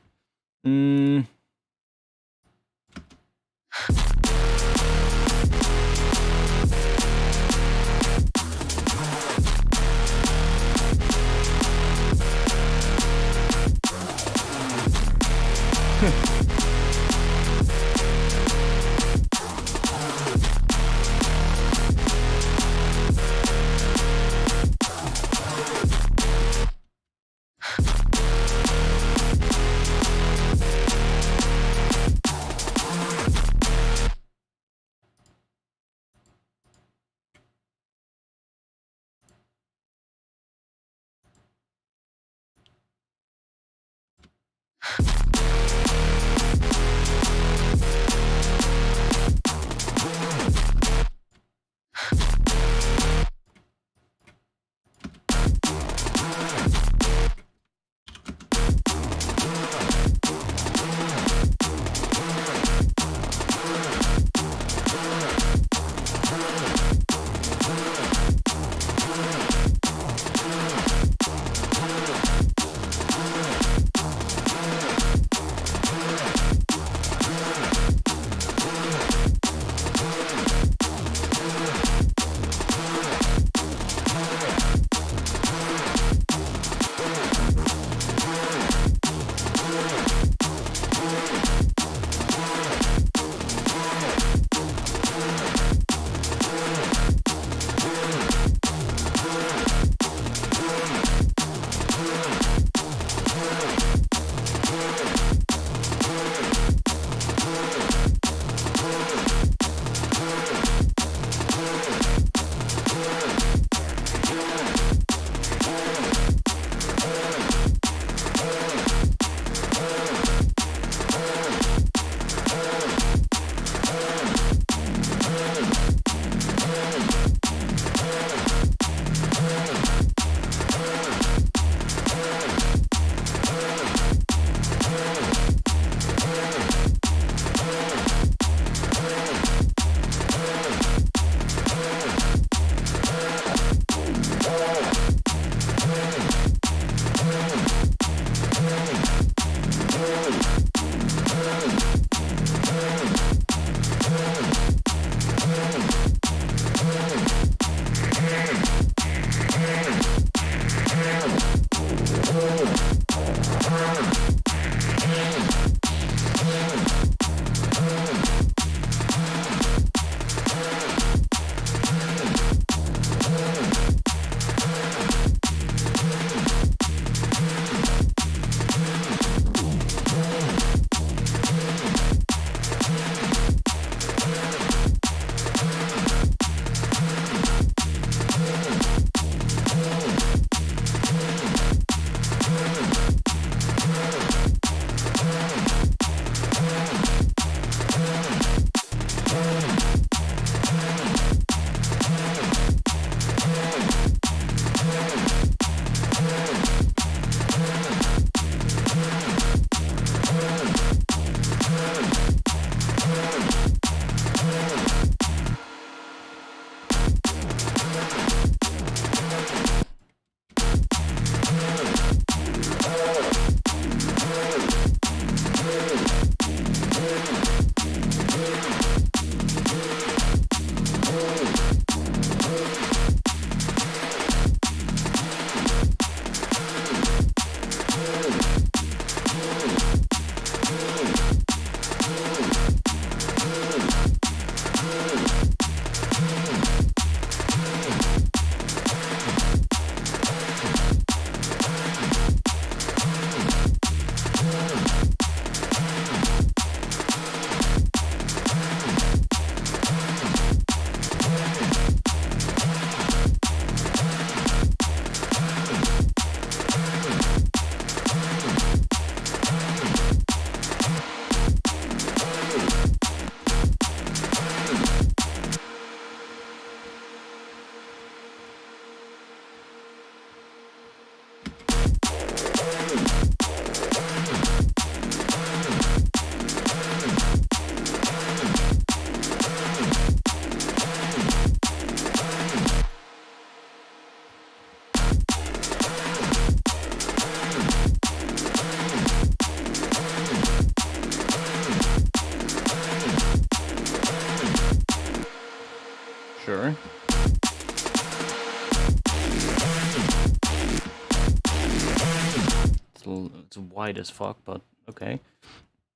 wide as fuck, but okay.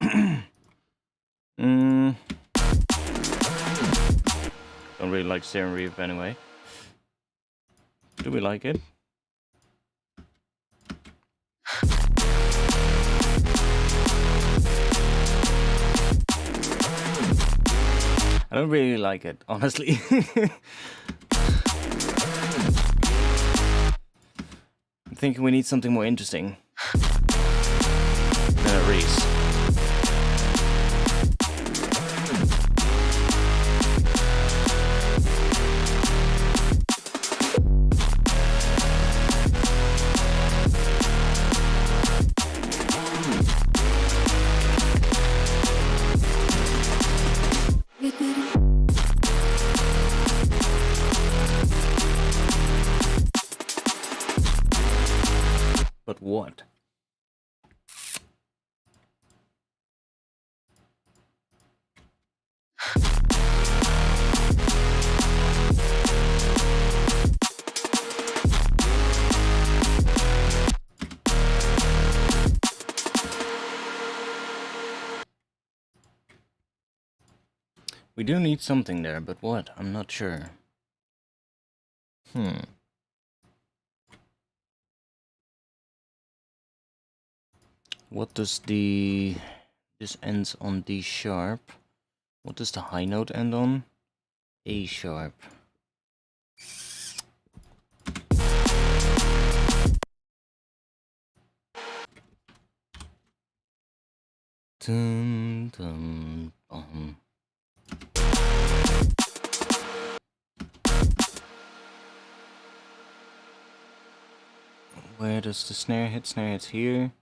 Don't really like stereo reverb anyway. Do we like it? I don't really like it, honestly. I'm thinking we need something more interesting than a Reese. But what? We do need something there, but what? I'm not sure. What does the... This ends on D sharp. What does the high note end on? A sharp. Dun, dun, dun. Where does the snare hit? Snare hits here.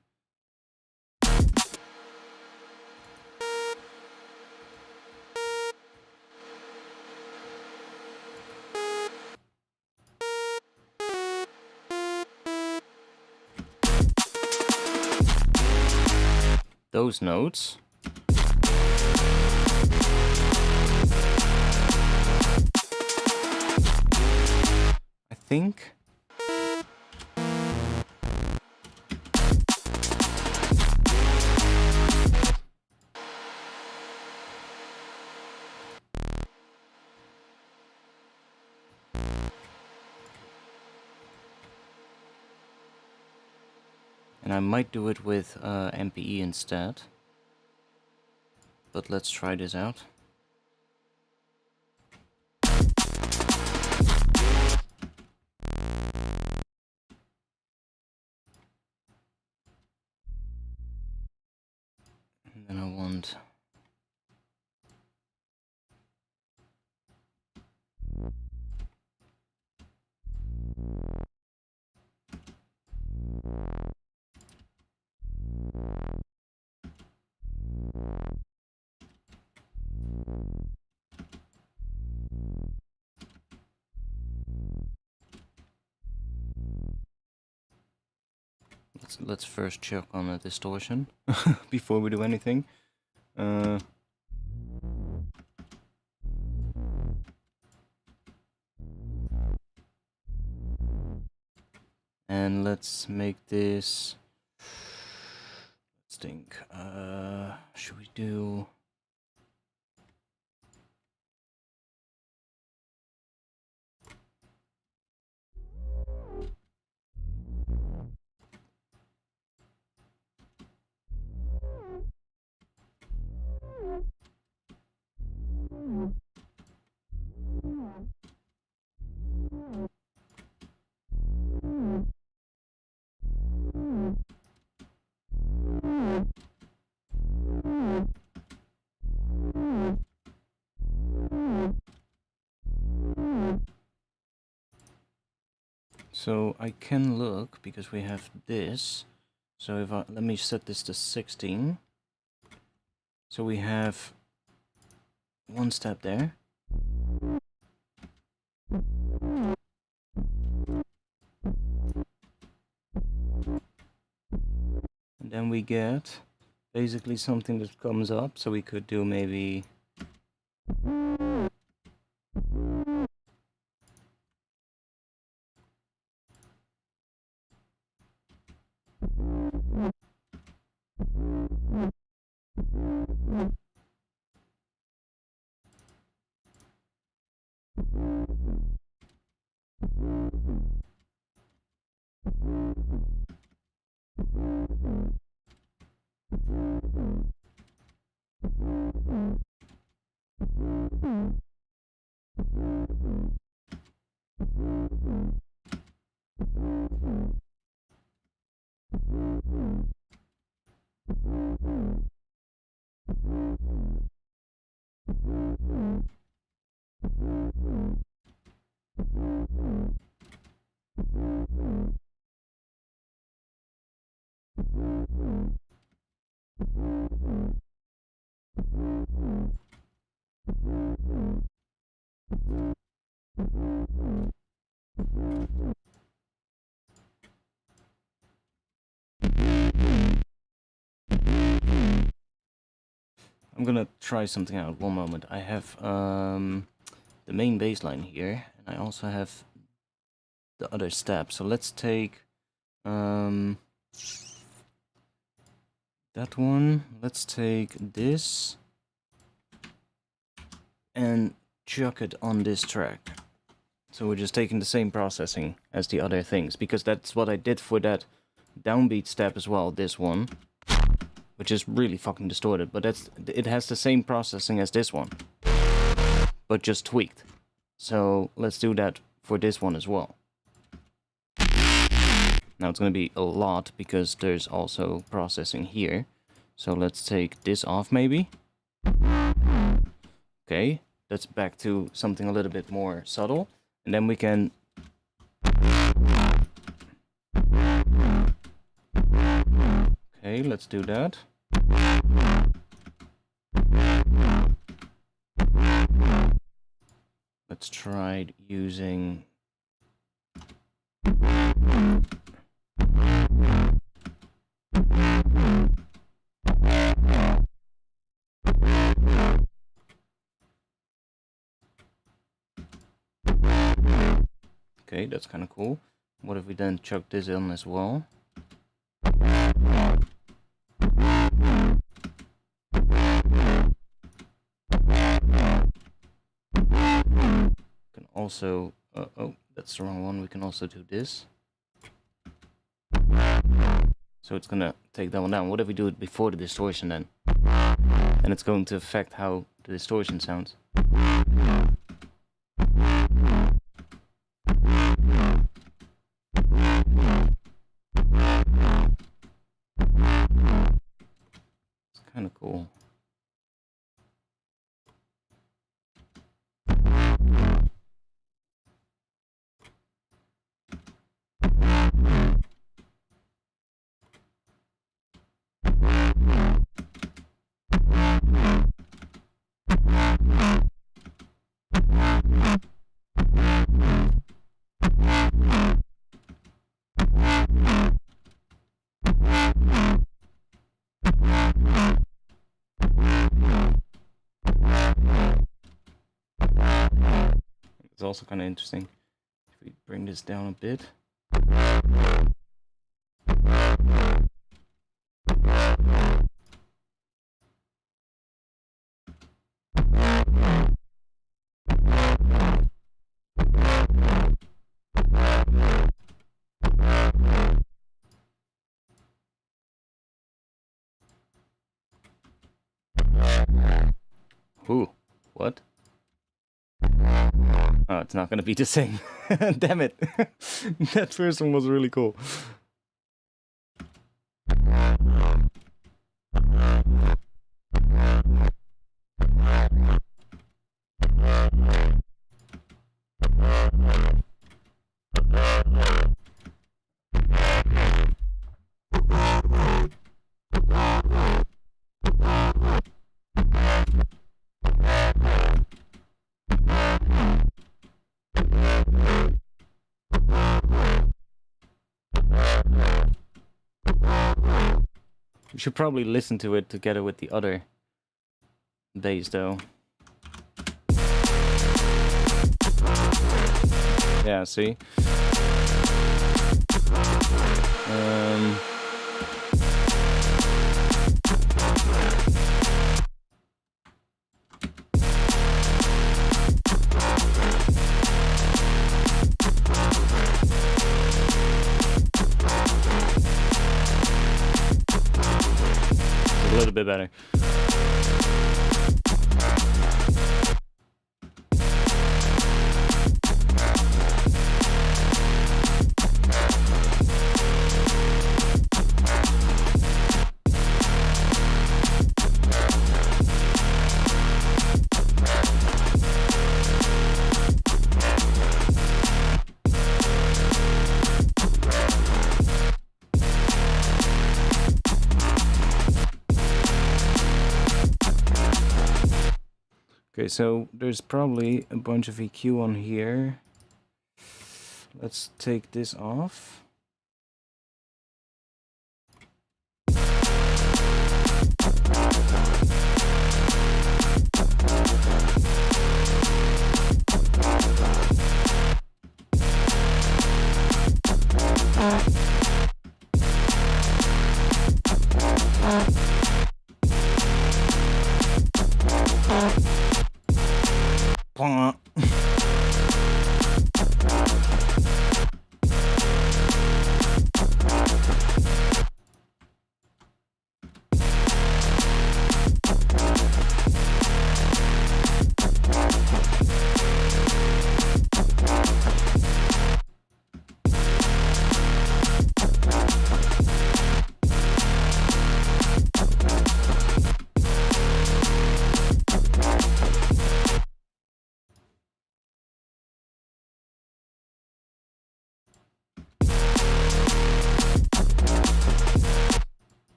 Those notes. I think. And I might do it with MPE instead. But let's try this out. And then I want... Let's first check on the distortion before we do anything. And let's make this... Let's think. Should we do... So I can look, because we have this. So if I, let me set this to 16. So we have one step there. And then we get basically something that comes up, so we could do maybe... I'm gonna try something out. One moment. I have the main bass line here, and I also have the other step. So let's take that one. Let's take this and chuck it on this track. So we're just taking the same processing as the other things, because that's what I did for that downbeat step as well, this one, which is really fucking distorted, but it has the same processing as this one, but just tweaked. So let's do that for this one as well. Now it's going to be a lot because there's also processing here. So let's take this off maybe. Okay, that's back to something a little bit more subtle. And then we can okay, let's do that. Let's try using okay, that's kind of cool. What if we then chuck this in as well? Can also oh, that's the wrong one. We can also do this. So it's gonna take that one down. What if we do it before the distortion then? And it's going to affect how the distortion sounds. It's kind of cool. It's also kind of interesting if we bring this down a bit. Ooh, what? Oh, it's not gonna be the same. Damn it. That first one was really cool. You should probably listen to it together with the other bass though. Yeah, see? A little bit better. Okay, so there's probably a bunch of EQ on here. Let's take this off.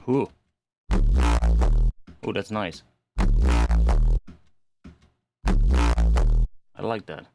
Ooh. Ooh, that's nice. I like that.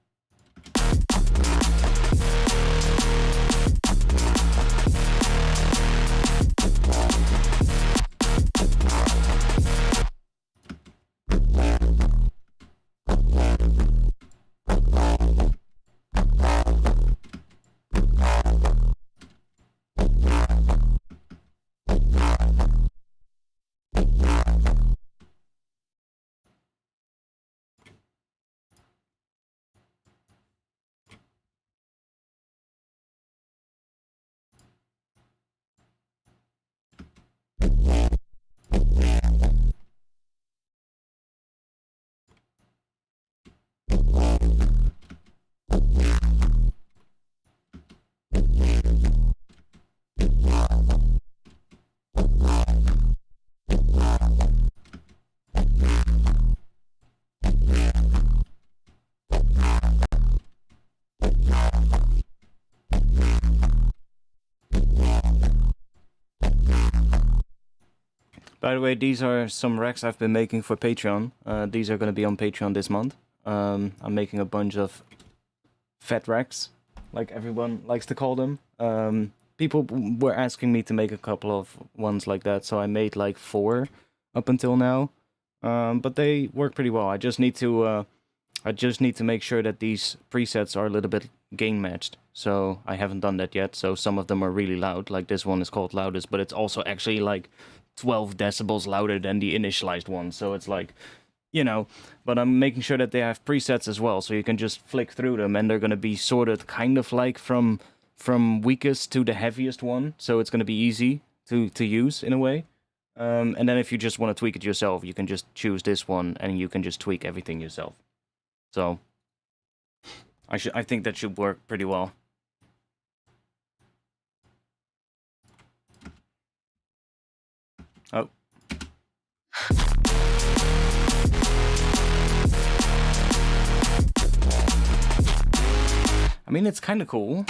By the way, these are some racks I've been making for Patreon. These are going to be on Patreon this month. I'm making a bunch of fat racks, like everyone likes to call them. People were asking me to make a couple of ones like that, so I made like 4 up until now. But they work pretty well. I just need to make sure that these presets are a little bit gain matched. So I haven't done that yet. So some of them are really loud, like this one is called loudest, but it's also actually like 12 decibels louder than the initialized one. So it's like, you know, but I'm making sure that they have presets as well, so you can just flick through them, and they're going to be sorted kind of like from weakest to the heaviest one. So it's going to be easy to use in a way. And then if you just want to tweak it yourself, you can just choose this one and you can just tweak everything yourself. So I think that should work pretty well. Oh. I mean, it's kind of cool.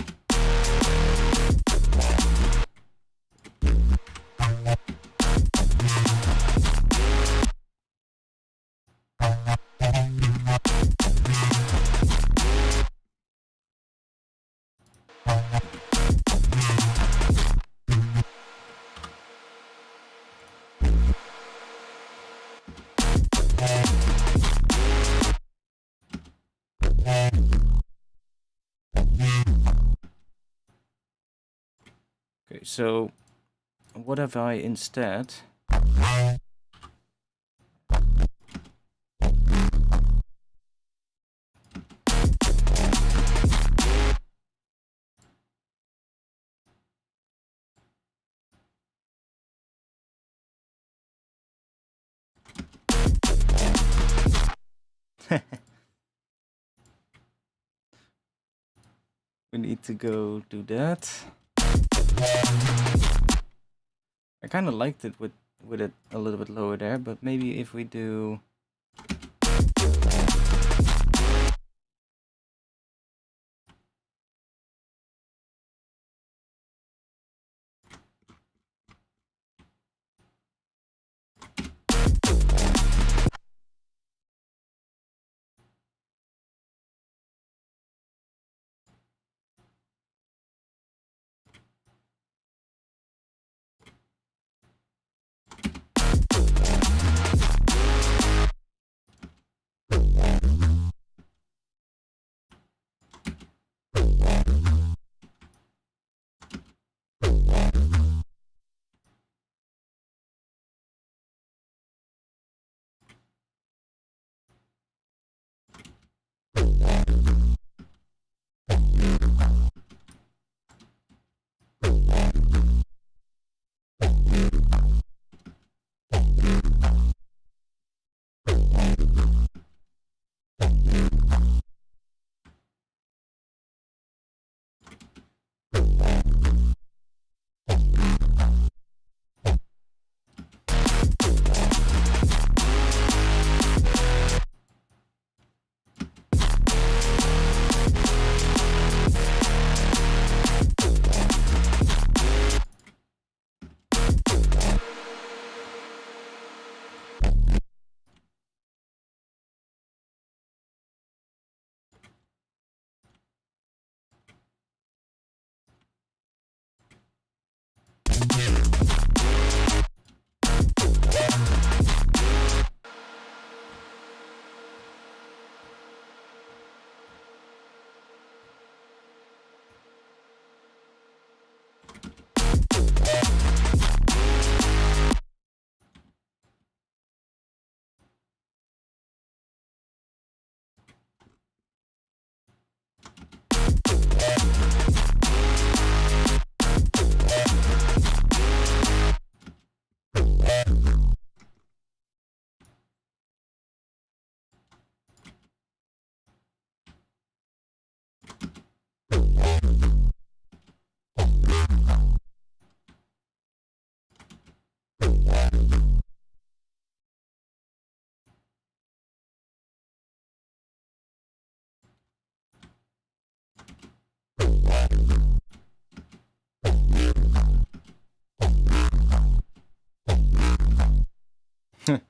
Okay, so what have I instead? We need to go do that. I kind of liked it with it a little bit lower there, but maybe if we do...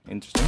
Interesting.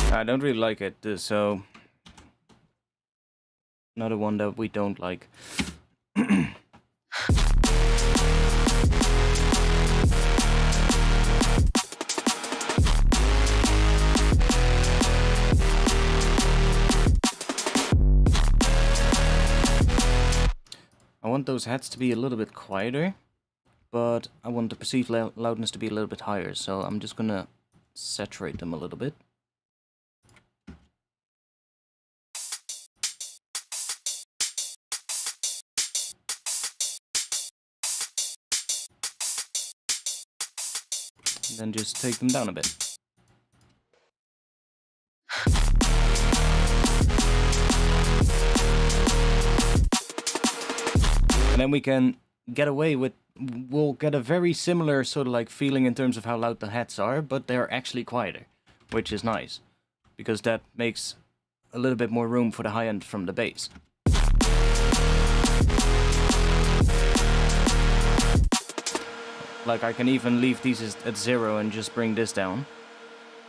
I don't really like it, so another one that we don't like. I want those heads to be a little bit quieter, but I want the perceived loudness to be a little bit higher, so I'm just gonna saturate them a little bit. Then just take them down a bit. And then we can get away with, we'll get a very similar sort of like feeling in terms of how loud the heads are, but they're actually quieter, which is nice, because that makes a little bit more room for the high end from the bass. Like I can even leave these at 0 and just bring this down.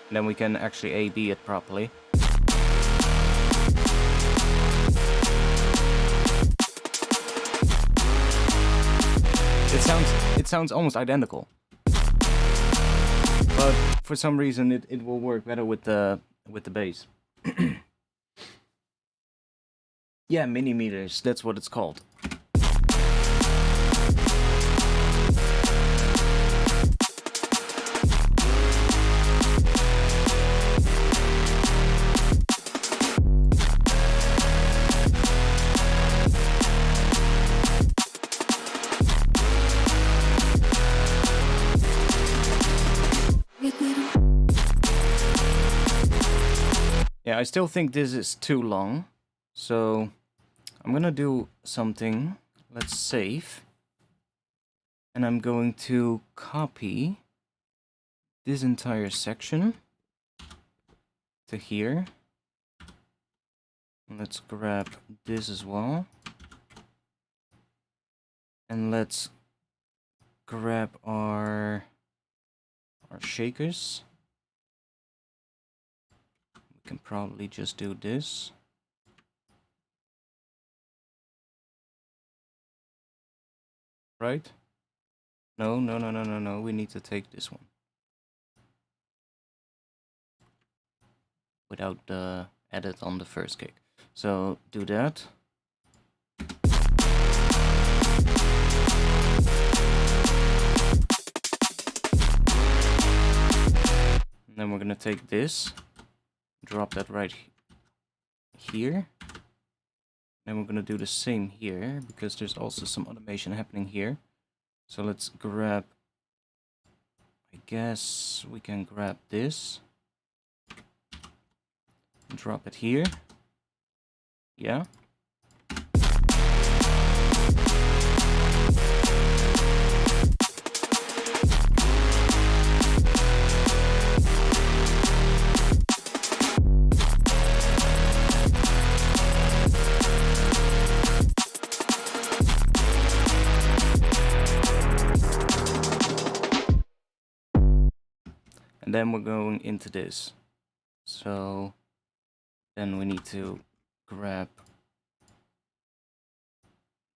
And then we can actually A-B it properly. It sounds almost identical. But for some reason it will work better with the bass. Yeah, mini meters, that's what it's called. Yeah, I still think this is too long, so I'm gonna do something. Let's save. And I'm going to copy this entire section to here. Let's grab this as well. And let's grab our shakers. We can probably just do this. Right? No, we need to take this one. Without the edit on the first kick. So, do that. And then we're gonna take this. Drop that right here. And we're gonna do the same here, because there's also some automation happening here. So let's grab, I guess we can grab this. Drop it here. Yeah. And then we're going into this. So then we need to grab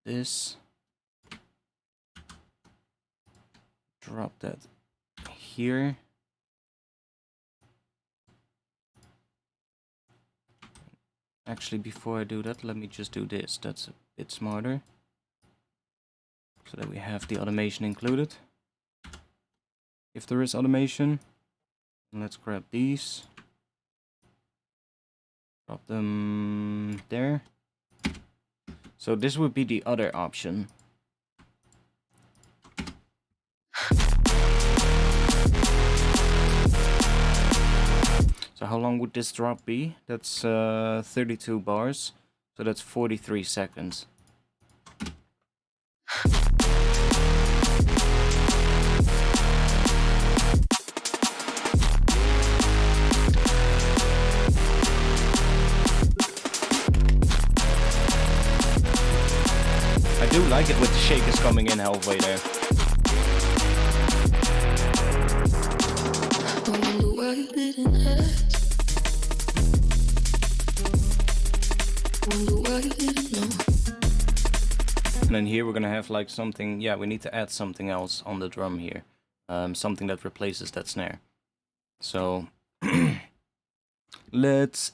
this, drop that here. Actually, before I do that, let me just do this. That's a bit smarter. So that we have the automation included. If there is automation. And let's grab these. Drop them there. So this would be the other option. So how long would this drop be? That's 32 bars. So that's 43 seconds. I do like it with the shakers coming in halfway there. And then here we're gonna have like something, yeah, we need to add something else on the drum here. Something that replaces that snare. So, let's,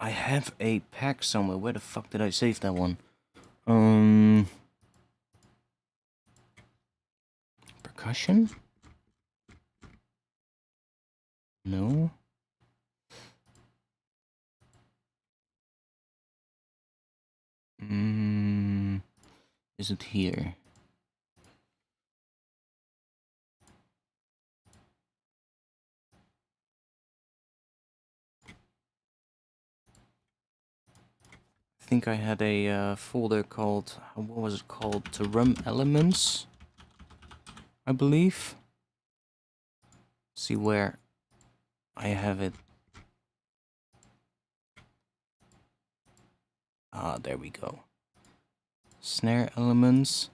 I have a pack somewhere. Where the fuck did I save that one? Percussion? No. Is it here? I think I had a folder called, what was it called? Drum Elements, I believe. See where I have it Ah, there we go. Snare elements.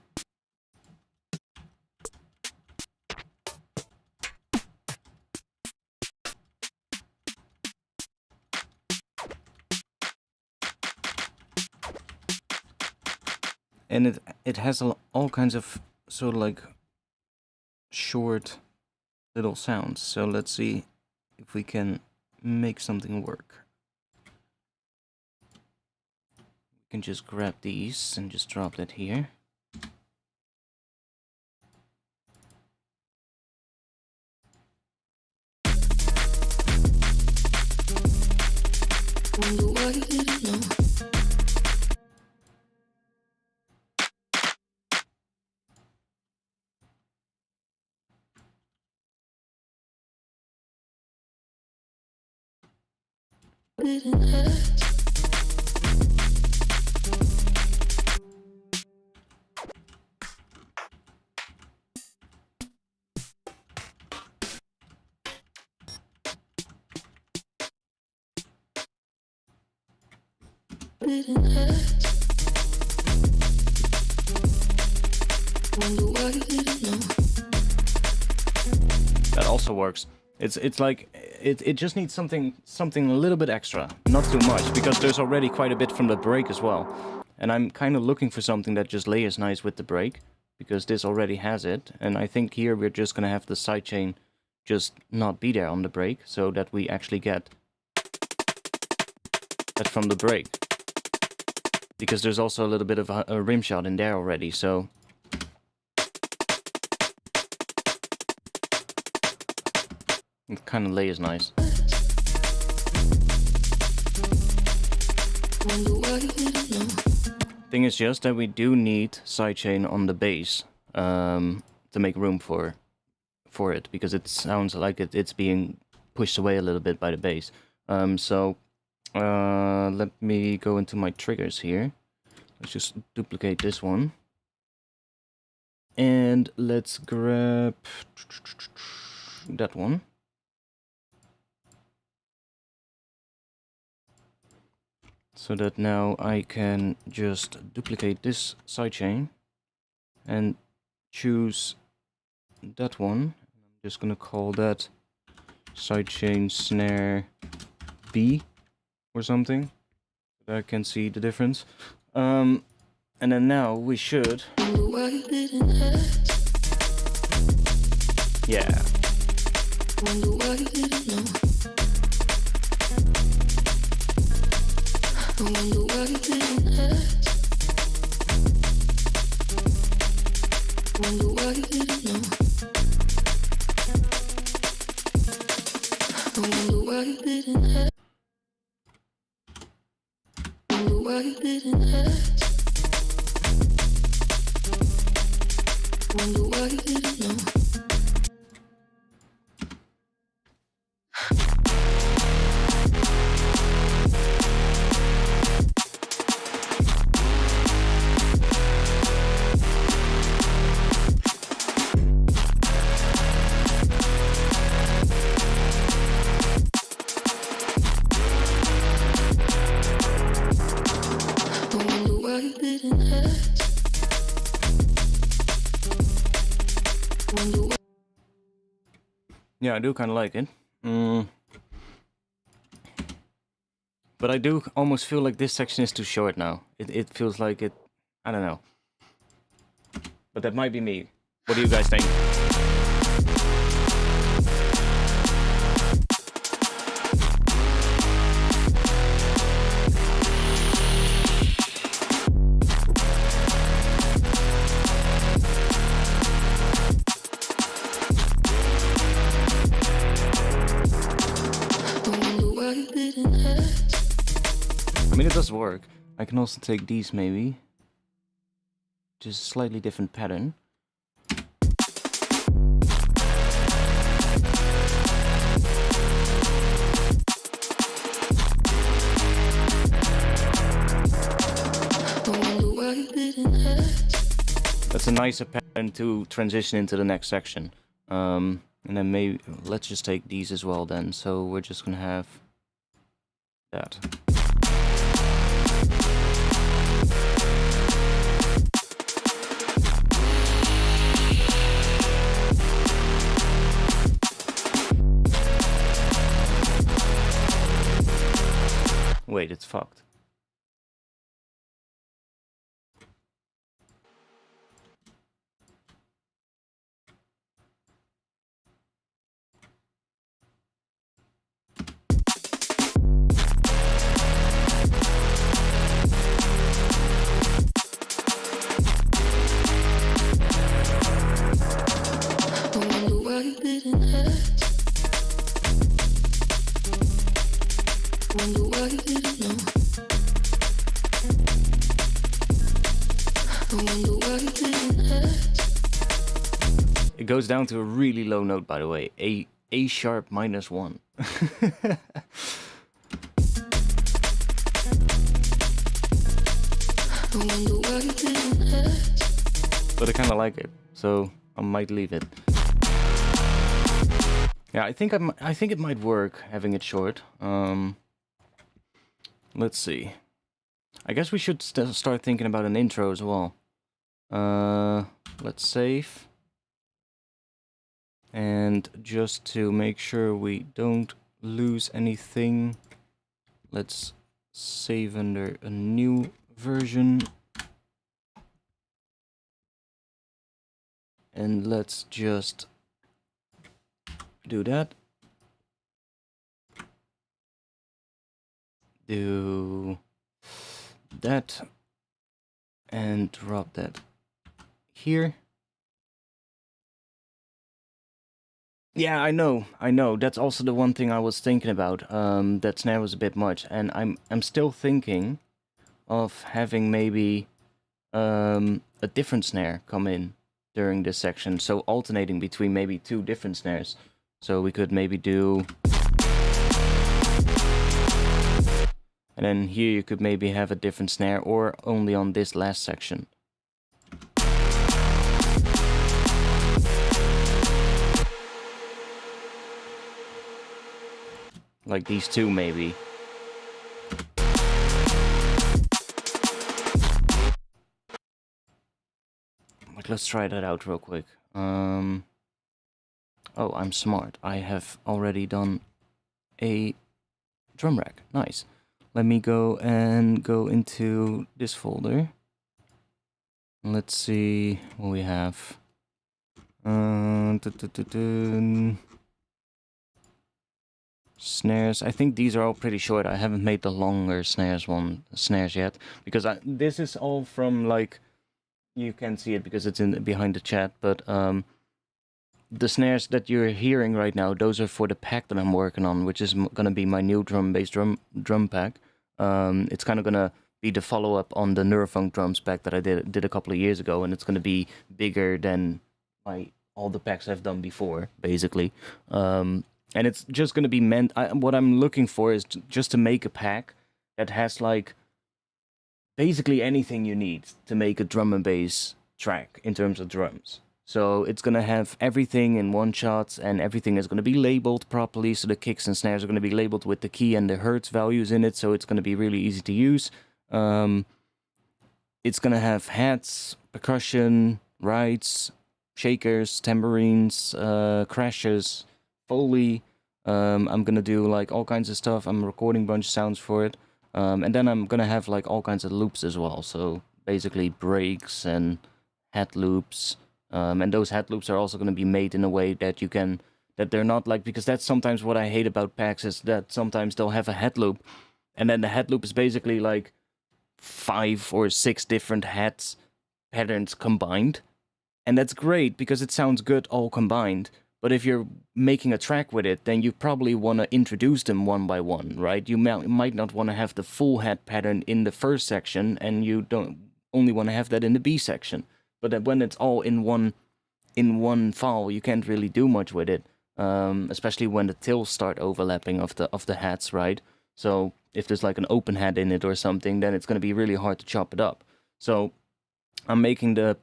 And it has all kinds of sort of like short little sounds. So let's see if we can make something work. We can just grab these and just drop that here. Wonder why you didn't know. Didn't hurt. Didn't hurt. Wonder why you didn't know. That also works. It's like it just needs something a little bit extra, not too much, because there's already quite a bit from the break as well. And I'm kind of looking for something that just layers nice with the break, because this already has it. And I think here we're just gonna have the sidechain just not be there on the break, so that we actually get that from the break. Because there's also a little bit of a rim shot in there already, so it kind of layers nice. Thing is just that we do need sidechain on the bass to make room for it, because it sounds like it's being pushed away a little bit by the bass. Let me go into my triggers here. Let's just duplicate this one. And let's grab that one. So that now I can just duplicate this sidechain and choose that one. I'm just gonna call that sidechain snare B or something, that I can see the difference. And then now we should, yeah. I wonder why you didn't hurt. Wonder why you didn't know. I wonder why you didn't hurt. Wonder why you didn't hurt. Wonder why you didn't know. Yeah, I do kind of like it. But I do almost feel like this section is too short now. It feels like it... I don't know. But that might be me. What do you guys think? I mean, it does work. I can also take these maybe. Just a slightly different pattern. That's a nicer pattern to transition into the next section. And then maybe, let's just take these as well then. So we're just gonna have that. Wait, it's fucked. I wonder why you didn't ask. Wonder why you didn't know. I wonder why you didn't ask. It goes down to a really low note, by the way. A sharp -1. I wonder why you didn't ask. But I kind of like it, so I might leave it. Yeah, I think it might work having it short. Let's see. I guess we should start thinking about an intro as well. Let's save. And just to make sure we don't lose anything, let's save under a new version. And let's just do that. Do that. And drop that here. Yeah, I know. That's also the one thing I was thinking about. That snare was a bit much, and I'm still thinking of having maybe a different snare come in during this section. So alternating between maybe 2 different snares. So we could maybe do, and then here you could maybe have a different snare, or only on this last section. Like these 2 maybe. Like, let's try that out real quick. Oh, I'm smart. I have already done a drum rack. Nice. Let me go into this folder. Let's see what we have. Snares. I think these are all pretty short. I haven't made the longer snares yet, because this is all from, like, you can see it because it's in behind the chat, but the snares that you're hearing right now, those are for the pack that I'm working on, which is gonna be my new bass drum pack. It's kind of gonna be the follow-up on the Neurofunk drums pack that I did a couple of years ago, and it's gonna be bigger than all the packs I've done before, basically. And it's just going to be meant... what I'm looking for is just to make a pack that has, like, basically anything you need to make a drum and bass track in terms of drums. So it's going to have everything in one shot, and everything is going to be labeled properly. So the kicks and snares are going to be labeled with the key and the hertz values in it, so it's going to be really easy to use. It's going to have hats, percussion, rides, shakers, tambourines, crashes, Foley. I'm gonna do, like, all kinds of stuff. I'm recording a bunch of sounds for it. And then I'm gonna have, like, all kinds of loops as well. So basically breaks and head loops. And those head loops are also gonna be made in a way that you can... that they're not, like... because that's sometimes what I hate about packs, is that sometimes they'll have a head loop. And then the head loop is basically, like, 5 or 6 different heads patterns combined. And that's great because it sounds good all combined. But if you're making a track with it, then you probably want to introduce them one by one, right? You might not want to have the full head pattern in the first section, and you don't only want to have that in the B section. But when it's all in one file, you can't really do much with it, especially when the tills start overlapping of the hats, right? So if there's like an open hat in it or something, then it's going to be really hard to chop it up. So I'm making the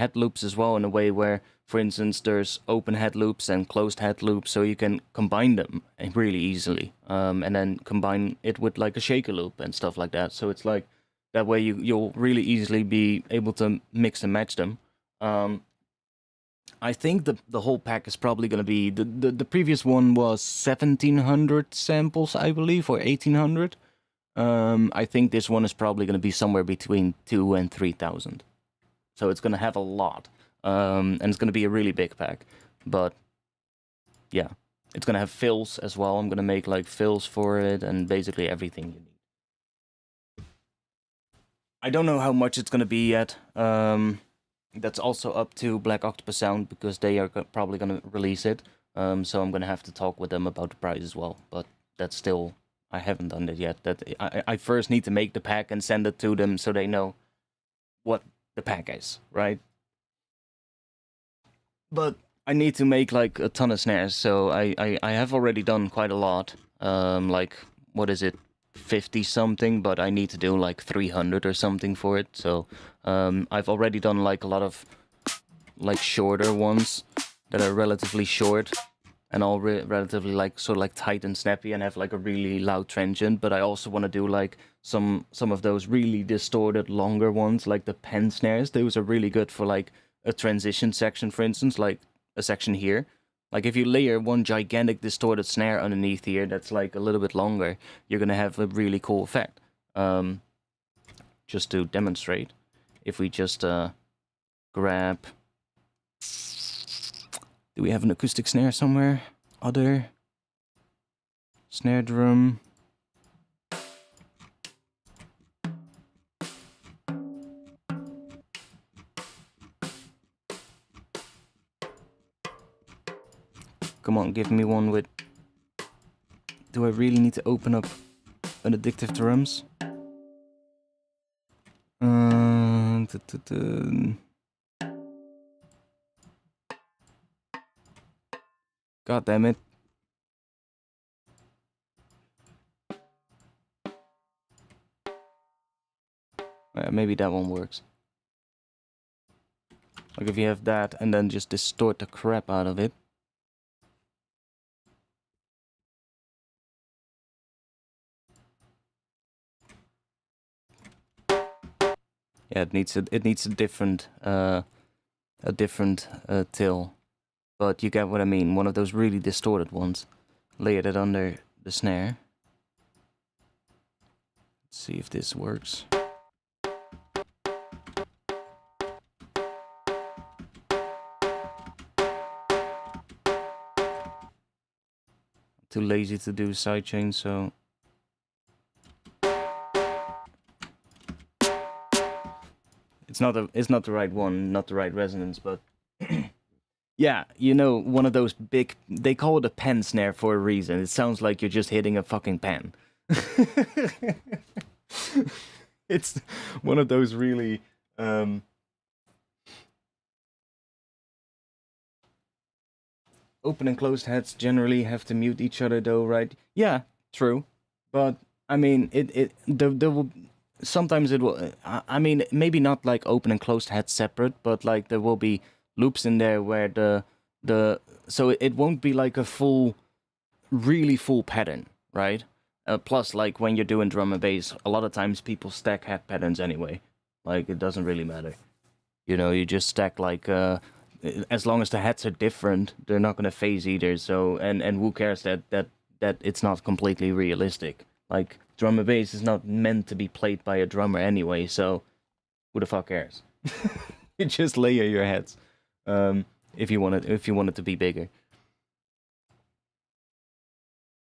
head loops as well in a way where, for instance, there's open head loops and closed head loops, so you can combine them really easily, and then combine it with, like, a shaker loop and stuff like that. So it's like, that way you'll really easily be able to mix and match them. I think the whole pack is probably going to be... The previous one was 1700 samples, I believe, or 1800. I think this one is probably going to be somewhere between 2,000 and 3,000. So it's going to have a lot. And it's going to be a really big pack. But yeah, it's going to have fills as well. I'm going to make like fills for it and basically everything you need. I don't know how much it's going to be yet. That's also up to Black Octopus Sound because they are probably going to release it. So I'm going to have to talk with them about the price as well. But that's still, I haven't done that yet. That I first need to make the pack and send it to them so they know what the pack is, right? But I need to make like a ton of snares, so I have already done quite a lot. Like, what is it, 50 something, but I need to do like 300 or something for it. So I've already done like a lot of like shorter ones that are relatively short and all relatively like sort of like tight and snappy and have like a really loud transient. But I also want to do like some of those really distorted longer ones, like the pen snares. Those are really good for like a transition section, for instance, like a section here. Like if you layer one gigantic distorted snare underneath here that's like a little bit longer, you're gonna have a really cool effect. Just to demonstrate, if we just grab, do we have an acoustic snare somewhere? Other snare drum. Come on, give me one with... Do I really need to open up an addictive drums? God damn it. Maybe that one works. Like if you have that and then just distort the crap out of it. Yeah, it needs a different till, but you get what I mean. One of those really distorted ones. Layer it under the snare. Let's see if this works. Too lazy to do sidechain, so it's not the right one, not the right resonance, but yeah, you know, one of those big, they call it a pen snare for a reason. It sounds like you're just hitting a fucking pen. It's one of those really open and closed heads generally have to mute each other though, right? Yeah, true. But I mean, there will sometimes it will. I mean, maybe not like open and closed heads separate, but like there will be loops in there where so it won't be like a really full pattern, right? Plus, like when you're doing drum and bass, a lot of times people stack head patterns anyway. Like it doesn't really matter, you know. You just stack like as long as the heads are different, they're not gonna phase either. So and who cares that it's not completely realistic? Like drum and bass is not meant to be played by a drummer anyway. So who the fuck cares? You just layer your heads if you want it to be bigger,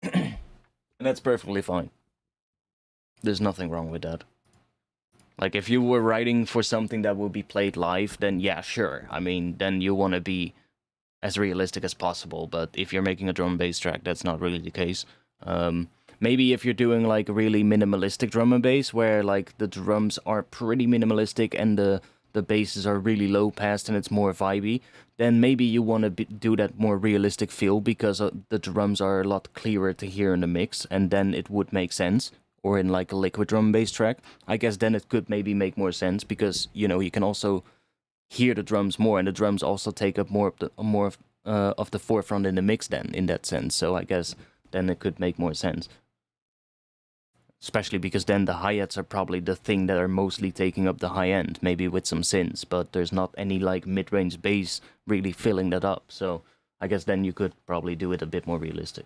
and that's perfectly fine. There's nothing wrong with that. Like, if you were writing for something that will be played live, then yeah, sure. I mean, then you want to be as realistic as possible. But if you're making a drum and bass track, that's not really the case. Maybe if you're doing, like, a really minimalistic drum and bass, where, like, the drums are pretty minimalistic and the basses are really low-passed and it's more vibey, then maybe you want to do that more realistic feel because the drums are a lot clearer to hear in the mix, and then it would make sense. Or in like a liquid drum and bass track, I guess then it could maybe make more sense because, you know, you can also hear the drums more, and the drums also take up more of the forefront in the mix then, in that sense. So I guess then it could make more sense. Especially because then the hi-hats are probably the thing that are mostly taking up the high end, maybe with some synths, but there's not any like mid-range bass really filling that up. So I guess then you could probably do it a bit more realistic.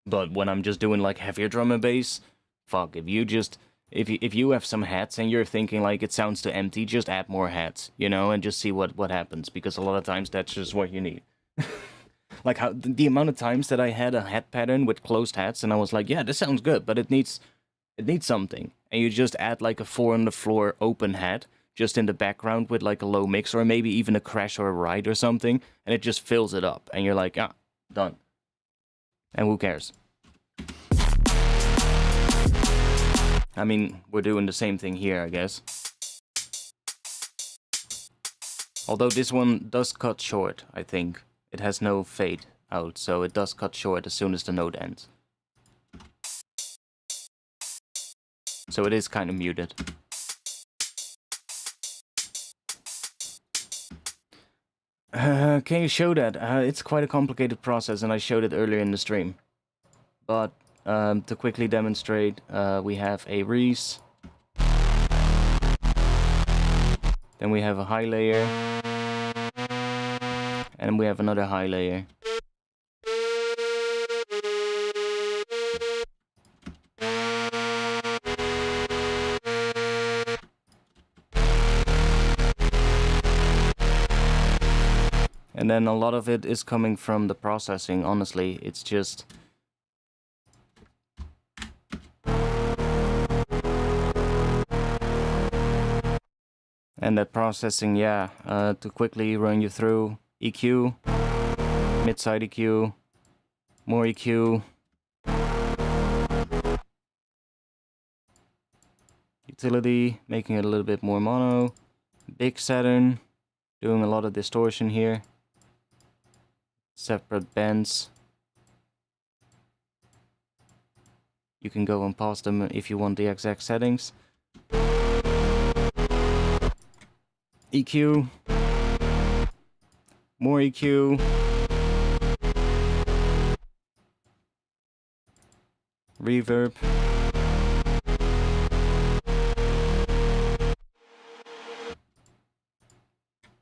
But when I'm just doing like heavier drum and bass, fuck. If you have some heads and you're thinking like it sounds too empty, just add more heads, you know, and just see what happens, because a lot of times that's just what you need. Like how the amount of times that I had a head pattern with closed heads and I was like, yeah, this sounds good, but it needs something. And you just add like a 4 on the floor open head just in the background with like a low mix or maybe even a crash or a ride or something, and it just fills it up and you're like, ah, done. And who cares? I mean, we're doing the same thing here, I guess. Although this one does cut short, I think. It has no fade out, so it does cut short as soon as the note ends. So it is kind of muted. Can you show that? It's quite a complicated process, and I showed it earlier in the stream. But to quickly demonstrate, we have a Reese. Then we have a high layer. And we have another high layer. And then a lot of it is coming from the processing, honestly. It's just... And that processing, yeah, to quickly run you through EQ, mid-side EQ, more EQ, utility, making it a little bit more mono, big Saturn, doing a lot of distortion here, separate bends. You can go and pause them if you want the exact settings. EQ, more EQ, reverb,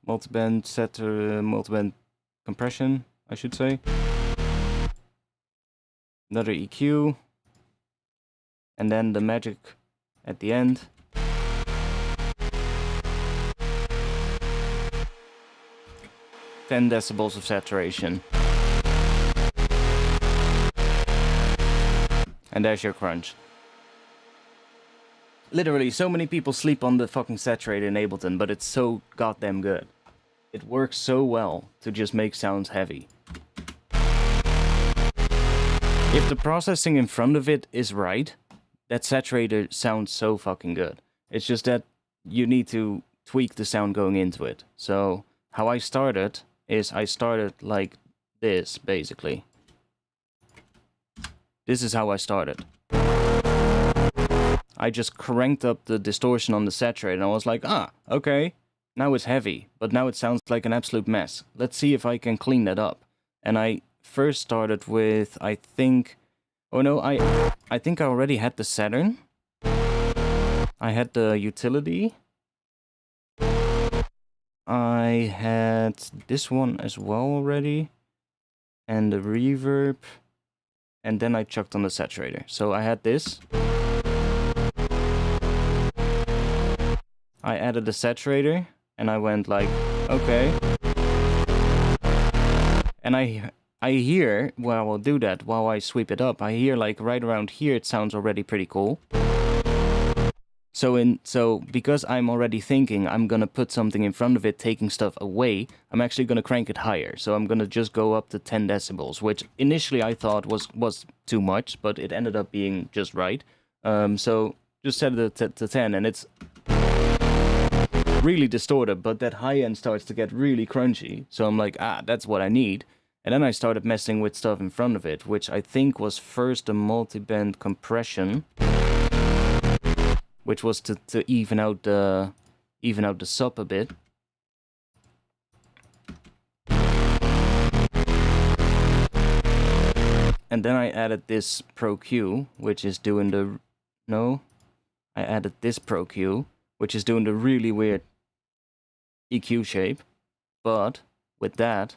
multiband multiband compression, I should say, another EQ, and then the magic at the end. Decibels of saturation. And there's your crunch. Literally, so many people sleep on the fucking saturator in Ableton, but it's so goddamn good. It works so well to just make sounds heavy. If the processing in front of it is right, that saturator sounds so fucking good. It's just that you need to tweak the sound going into it. So, how I started is I started like this, basically. This is how I started. I just cranked up the distortion on the saturator and I was like, ah, okay, now it's heavy, but now it sounds like an absolute mess. Let's see if I can clean that up. And I first started with, I think, oh no, I think I already had the Saturn. I had the utility. I had this one as well already, and the reverb, and then I chucked on the saturator. So I had this. I added the saturator, and I went like, okay. And I hear, well, I'll do that while I sweep it up. I hear like right around here, it sounds already pretty cool. So because I'm already thinking I'm gonna put something in front of it, taking stuff away, I'm actually gonna crank it higher. So I'm gonna just go up to 10 decibels, which initially I thought was too much, but it ended up being just right. So just set it to 10, and it's really distorted, but that high end starts to get really crunchy. So I'm like, ah, that's what I need. And then I started messing with stuff in front of it, which I think was first the multiband compression, which was to even out the sub a bit. And then I added this Pro Q, which is doing the... No. I added this Pro Q, which is doing the really weird EQ shape. But with that,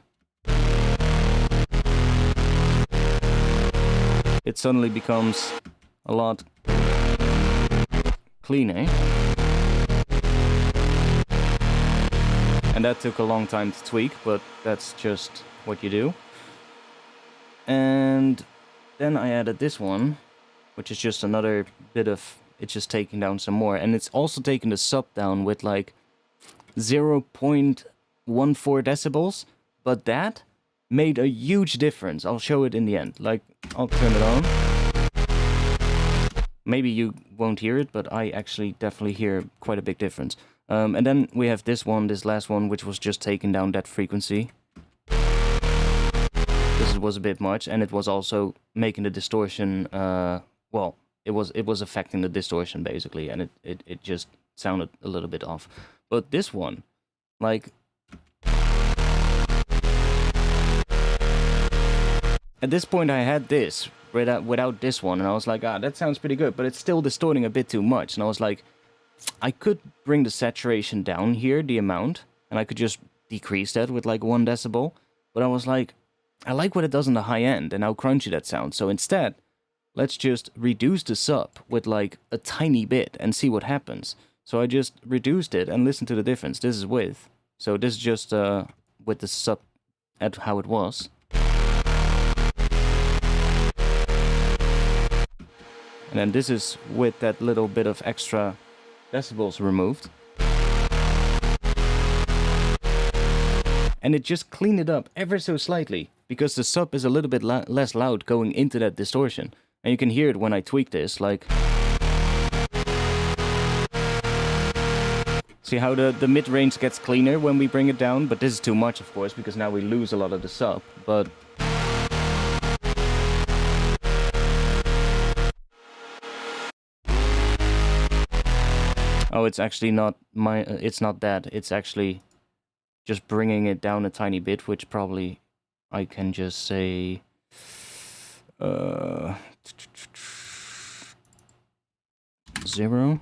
it suddenly becomes a lot cleaner. And that took a long time to tweak, but that's just what you do. And then I added this one, which is just another bit of, it's just taking down some more. And it's also taking the sub down with like 0.14 decibels, but that made a huge difference. I'll show it in the end. Like, I'll turn it on. Maybe you won't hear it, but I actually definitely hear quite a big difference. And then we have this one, this last one, which was just taking down that frequency. This was a bit much, and it was also making the distortion, well, it was affecting the distortion basically, and it just sounded a little bit off. But this one, like, at this point I had this without this one, and I was like, ah, that sounds pretty good, but it's still distorting a bit too much. And I was like, I could bring the saturation down here, the amount, and I could just decrease that with like 1 decibel. But I was like, I like what it does on the high end and how crunchy that sounds. So instead, let's just reduce the sub with like a tiny bit and see what happens. So I just reduced it and listened to the difference. This is with. So this is just with the sub at how it was. And then this is with that little bit of extra decibels removed. And it just cleaned it up ever so slightly, because the sub is a little bit less loud going into that distortion. And you can hear it when I tweak this, like... See how the mid-range gets cleaner when we bring it down? But this is too much, of course, because now we lose a lot of the sub. But... Oh, it's actually not it's not that. It's actually just bringing it down a tiny bit, which probably I can just say 0.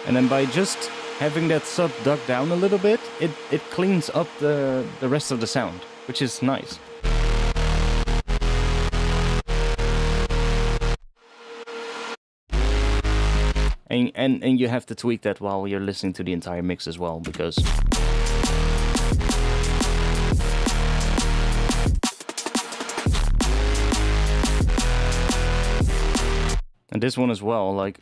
And then by just having that sub duck down a little bit, it cleans up the rest of the sound, which is nice. And you have to tweak that while you're listening to the entire mix as well, because... And this one as well, like...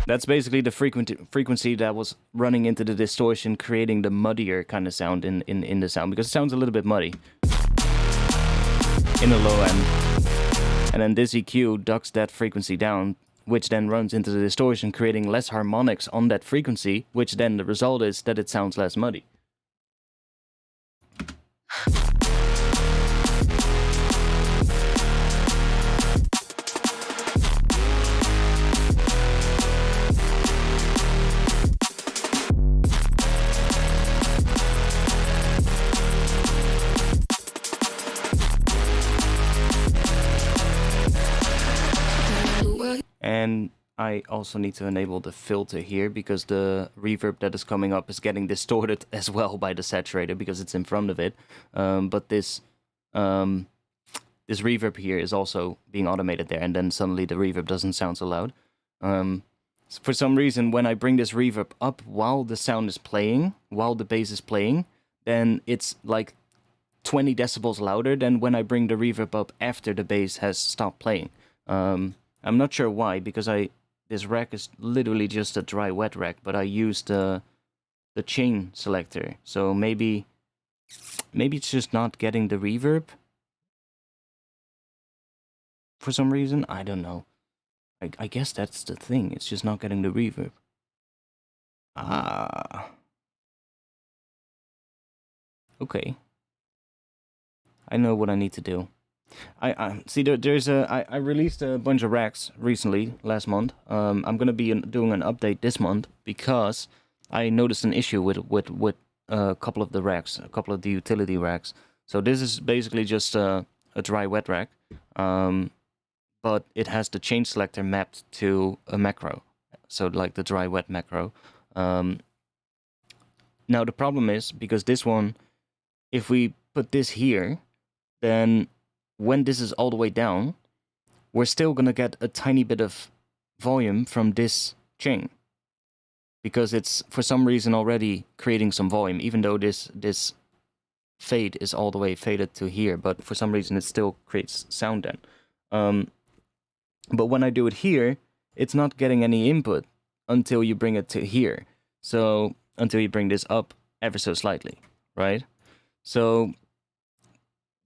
That's basically the frequency that was running into the distortion, creating the muddier kind of sound in the sound, because it sounds a little bit muddy in the low end. And then this EQ ducks that frequency down, which then runs into the distortion, creating less harmonics on that frequency, which then the result is that it sounds less muddy. And I also need to enable the filter here, because the reverb that is coming up is getting distorted as well by the saturator, because it's in front of it. But this reverb here is also being automated there, and then suddenly the reverb doesn't sound so loud. For some reason, when I bring this reverb up while the sound is playing, while the bass is playing, then it's like 20 decibels louder than when I bring the reverb up after the bass has stopped playing. I'm not sure why, because this rack is literally just a dry wet rack, but I used the chain selector, so maybe it's just not getting the reverb for some reason. I don't know. I guess that's the thing. It's just not getting the reverb. Ah. Okay. I know what I need to do. I see. I released a bunch of racks recently, last month. I'm gonna be doing an update this month because I noticed an issue with a couple of the racks, a couple of the utility racks. So this is basically just a dry wet rack, but it has the chain selector mapped to a macro, so like the dry wet macro. Now the problem is, because this one, if we put this here, then when this is all the way down, we're still gonna get a tiny bit of volume from this chain, because it's for some reason already creating some volume, even though this fade is all the way faded to here, but for some reason it still creates sound then. But when I do it here, it's not getting any input until you bring it to here. So until you bring this up ever so slightly, right? So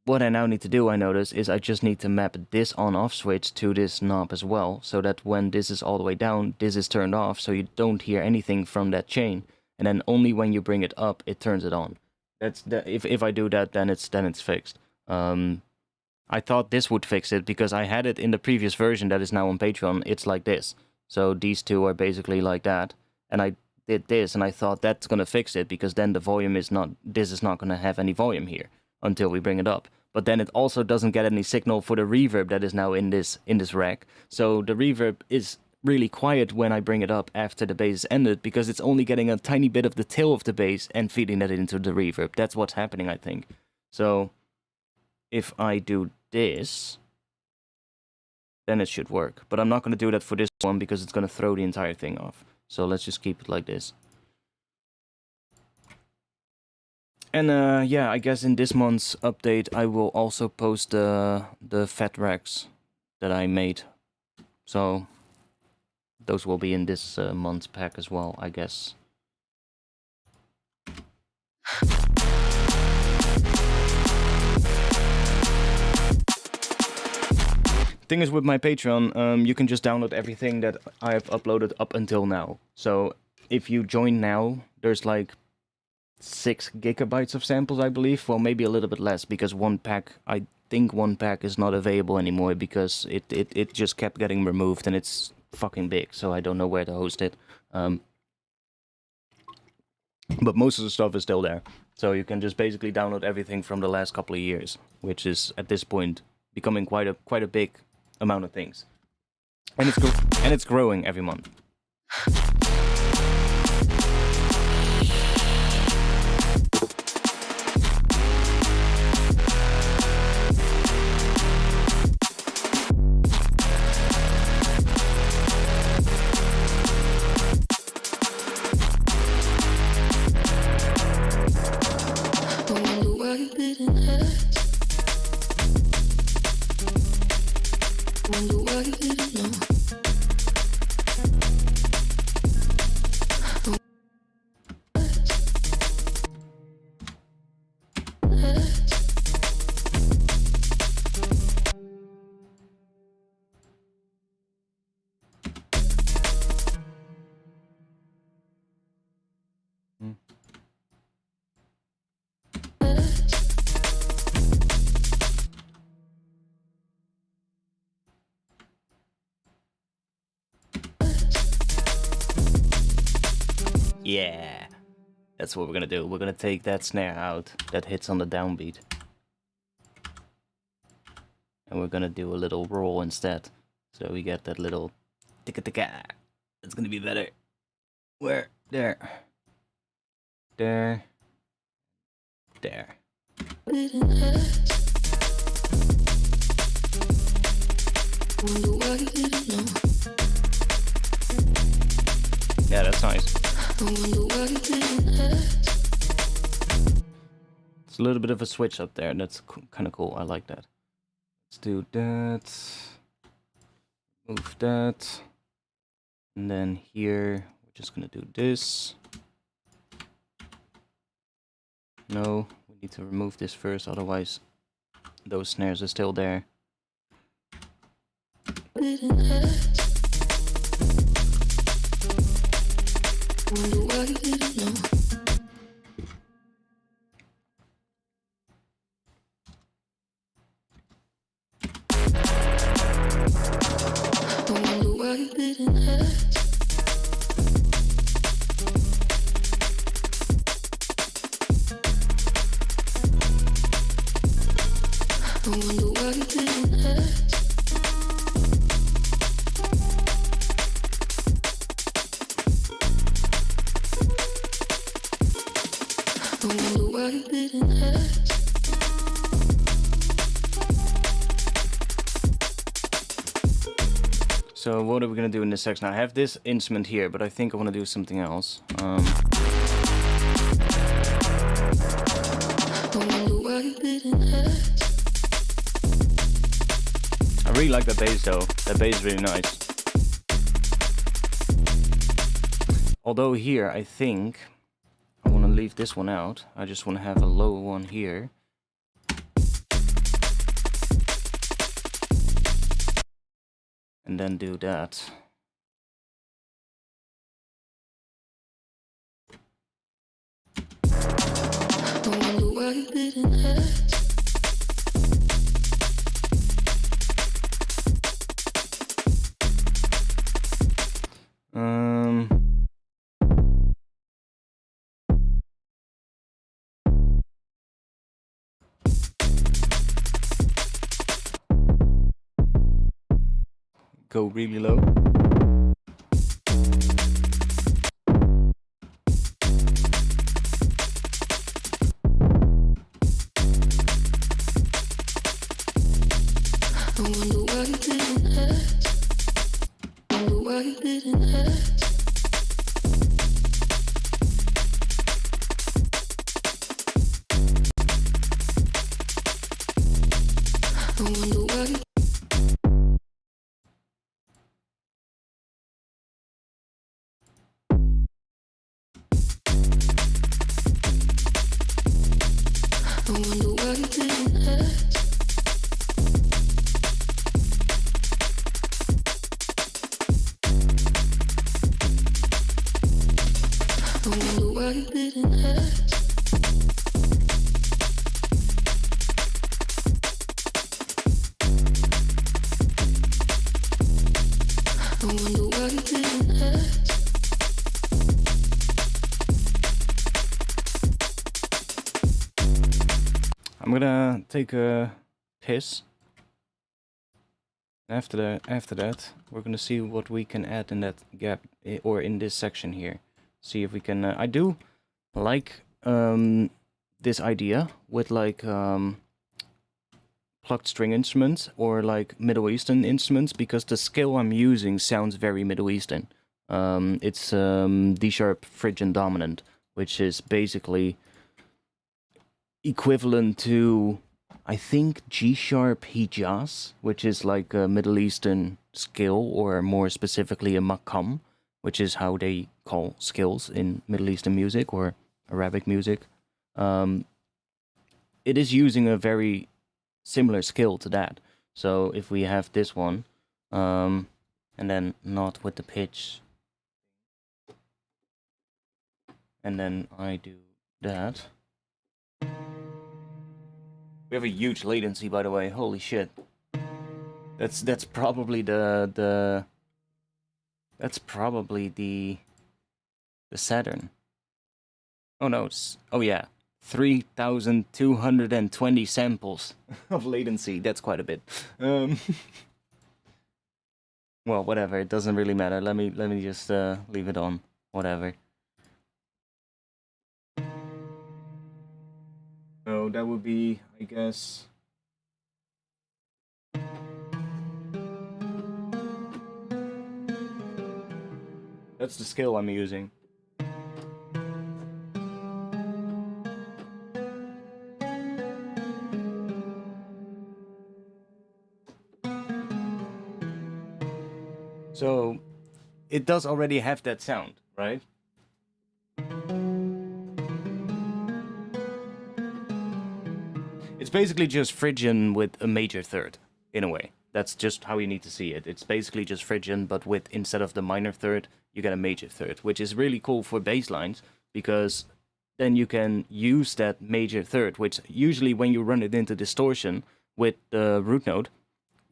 what I now need to do, I notice, is I just need to map this on-off switch to this knob as well, so that when this is all the way down, this is turned off, so you don't hear anything from that chain, and then only when you bring it up, it turns it on. That's if I do that, then it's fixed. I thought this would fix it because I had it in the previous version that is now on Patreon. It's like this. So these two are basically like that, and I did this, and I thought that's gonna fix it because then the volume is not. This is not gonna have any volume here until we bring it up. But then it also doesn't get any signal for the reverb that is now in this rack. So the reverb is really quiet when I bring it up after the bass is ended, because it's only getting a tiny bit of the tail of the bass and feeding that into the reverb. That's what's happening, I think. So if I do this, then it should work. But I'm not going to do that for this one because it's going to throw the entire thing off. So let's just keep it like this. And yeah, I guess in this month's update I will also post the fat racks that I made. So those will be in this month's pack as well, I guess. Thing is, with my Patreon, you can just download everything that I have uploaded up until now. So if you join now, there's like 6 gigabytes of samples, I believe. Well, maybe a little bit less, because one pack, I think one pack is not available anymore because it just kept getting removed, and it's fucking big, so I don't know where to host it. But most of the stuff is still there. So you can just basically download everything from the last couple of years, which is at this point becoming quite a big amount of things. And it's growing every month. Yeah, that's what we're gonna do. We're gonna take that snare out that hits on the downbeat, and we're gonna do a little roll instead, so we get that little ticka ticka. It's gonna be better. Where? There. There. There. Yeah, that's nice. It's a little bit of a switch up there. That's kind of cool. I like that. Let's do that. Move that. And then here, we're just gonna do this. No, we need to remove this first, otherwise those snares are still there. So what are we gonna do in this section? I have this instrument here, but I think I want to do something else. I wonder why you didn't ask. I really like that bass though. That bass is really nice. Although here, I think I want to leave this one out. I just want to have a low one here. And then do that. I wonder why you didn't ask. Go really low. I wonder why you didn't ask. Wonder why you didn't ask. I wonder why you. I wonder why you didn't ask. I wonder why you didn't ask. I wonder why you didn't ask. I'm gonna take a piss. After that, we're gonna see what we can add in that gap or in this section here. See if we can. I do like this idea with like plucked string instruments or like Middle Eastern instruments because the scale I'm using sounds very Middle Eastern. It's D sharp Phrygian dominant, which is basically equivalent to, I think, G sharp Hijaz, which is like a Middle Eastern scale, or more specifically a makam, which is how they call scales in Middle Eastern music or Arabic music. It is using a very similar scale to that. So if we have this one, and then not with the pitch, and then I do that. We have a huge latency, by the way. Holy shit! That's probably the Saturn. Oh no! Oh yeah, 3,220 samples of latency. That's quite a bit. Well, whatever. It doesn't really matter. Let me just leave it on. Whatever. So that would be, I guess. That's the scale I'm using. So it does already have that sound, right? It's basically just Phrygian with a major third, in a way. That's just how you need to see it. It's basically just Phrygian, but with, instead of the minor third, you get a major third, which is really cool for bass lines, because then you can use that major third, which usually when you run it into distortion with the root node,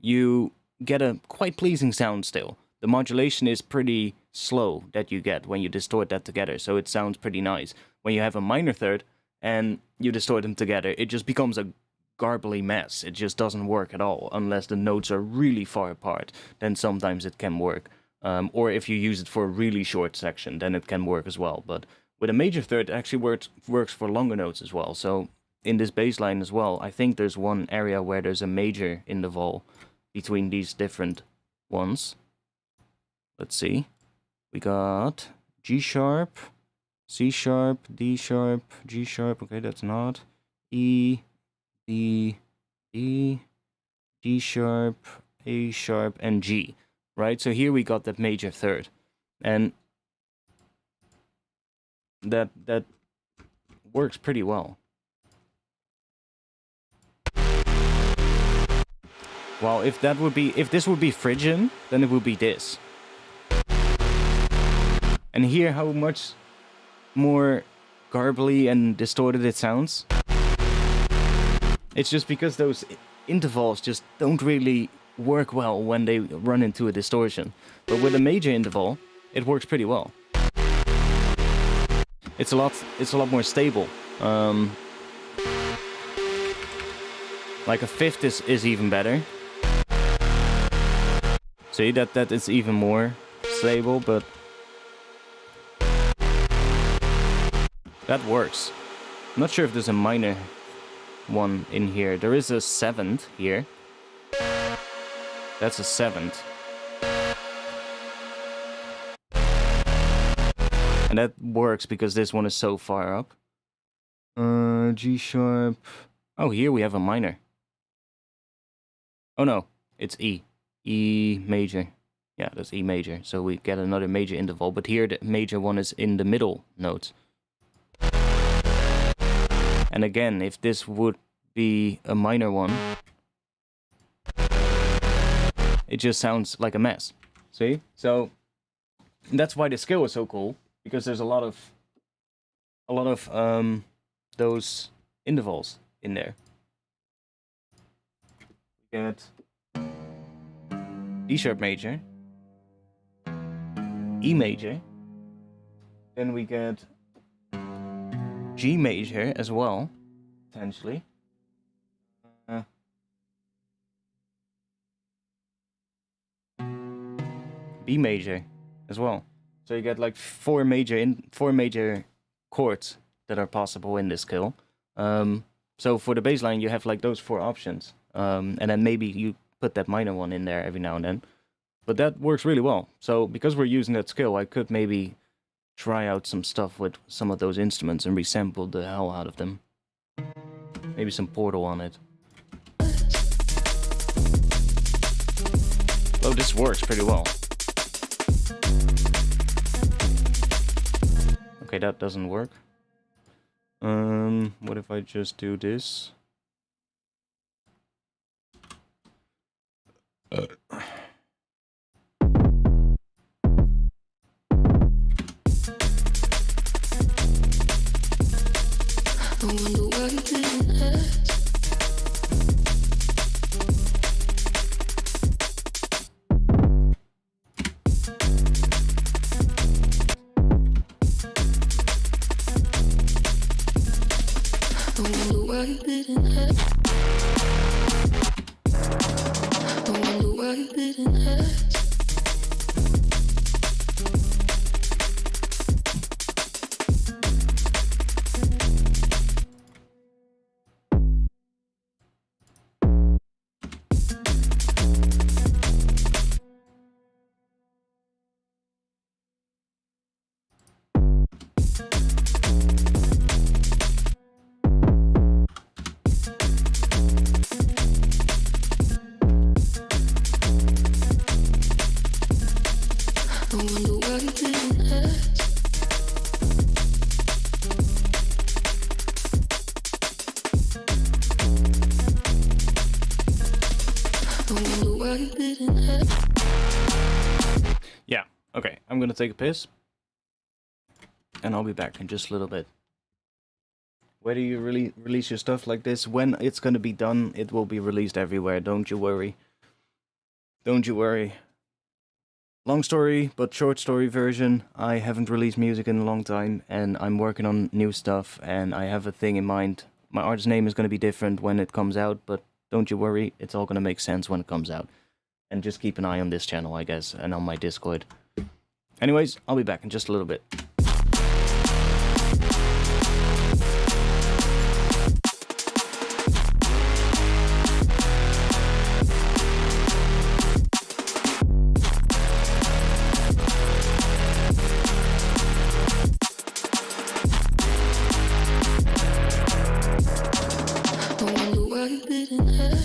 you get a quite pleasing sound still. The modulation is pretty slow that you get when you distort that together, so it sounds pretty nice. When you have a minor third and you distort them together, it just becomes a garbly mess. It just doesn't work at all, unless the notes are really far apart. Then sometimes it can work. Or if you use it for a really short section, then it can work as well. But with a major third, it actually works for longer notes as well. So in this bass line as well, I think there's one area where there's a major in the vol between these different ones. let's see. We got G sharp, C sharp, D sharp, G sharp. Okay, that's not. E, D, E, D sharp, A sharp, and G. Right? So here we got that major third. And that works pretty well. Well, if this would be Phrygian, then it would be this. And hear how much more garbly and distorted it sounds. It's just because those intervals just don't really work well when they run into a distortion. But with a major interval, it works pretty well. It's a lot more stable. Like a fifth is even better. See, that is even more stable, but that works. I'm not sure if there's a minor one in here. There is a seventh here. That's a seventh. And that works because this one is so far up. G sharp. Oh, here we have a minor. Oh no, it's E. E major. Yeah, that's E major. So we get another major interval, but here the major one is in the middle notes. And again, if this would be a minor one, it just sounds like a mess. See? So that's why the scale is so cool, because there's a lot of those intervals in there. We get D sharp major, E major, then we get G major as well, potentially. B major as well. So you get like four major chords that are possible in this scale. So for the bass line, you have like those four options, and then maybe you put that minor one in there every now and then. But that works really well. So because we're using that scale, I could maybe try out some stuff with some of those instruments and resample the hell out of them. Maybe some Portal on it. Oh, this works pretty well. Okay, that doesn't work. What if I just do this? I wonder why you didn't ask. I wonder why you didn't ask. I wonder why you didn't ask. I wonder why you didn't ask. I wonder why you didn't ask. Yeah, okay, I'm gonna take a piss. And I'll be back in just a little bit. Whether you release your stuff like this, when it's gonna be done, it will be released everywhere, don't you worry. Don't you worry. Long story, but short story version. I haven't released music in a long time, and I'm working on new stuff, and I have a thing in mind. My artist name is going to be different when it comes out, but don't you worry, it's all going to make sense when it comes out. And just keep an eye on this channel, I guess, and on my Discord. Anyways, I'll be back in just a little bit. it didn't hurt.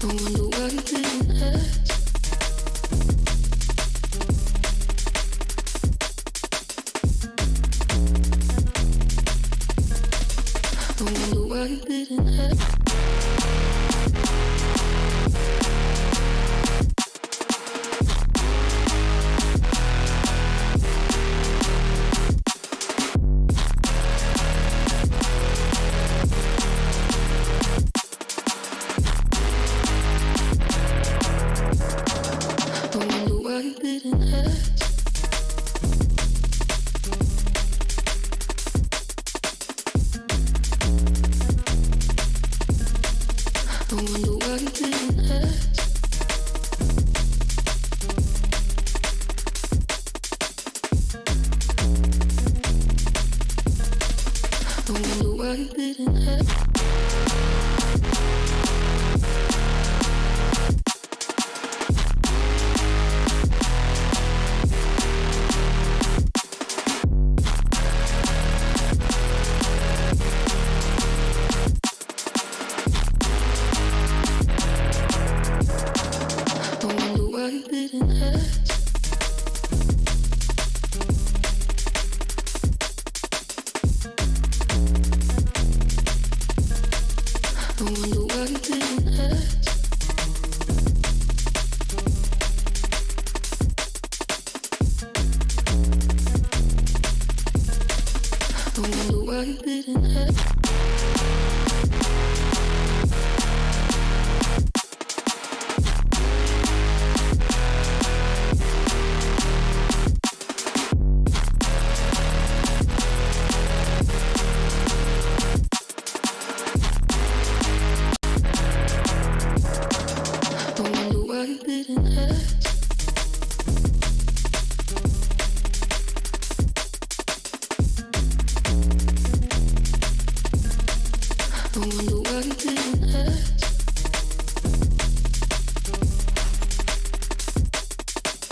I wonder why it didn't hurt. I wonder why it didn't hurt.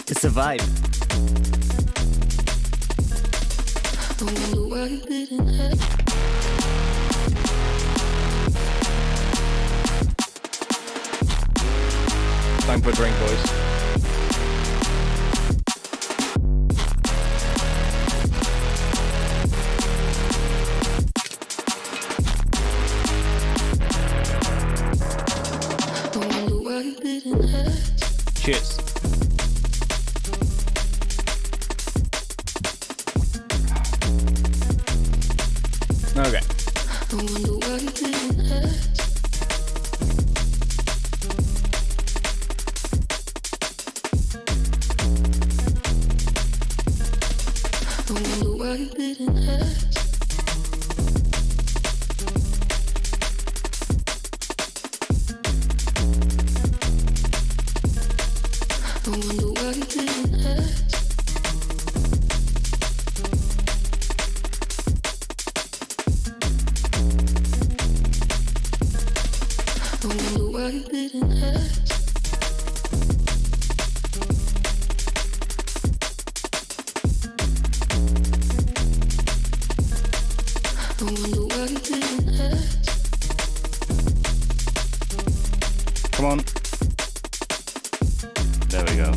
It's a vibe. Time for a drink, boys. Cheers. Okay. Come on. There we go.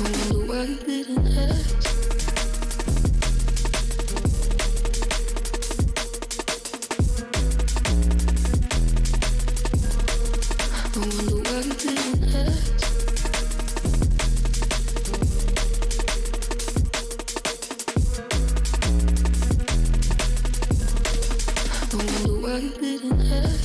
wonder why you didn't ask. I wonder why you didn't ask. I wonder why you didn't ask. I wonder why you didn't ask.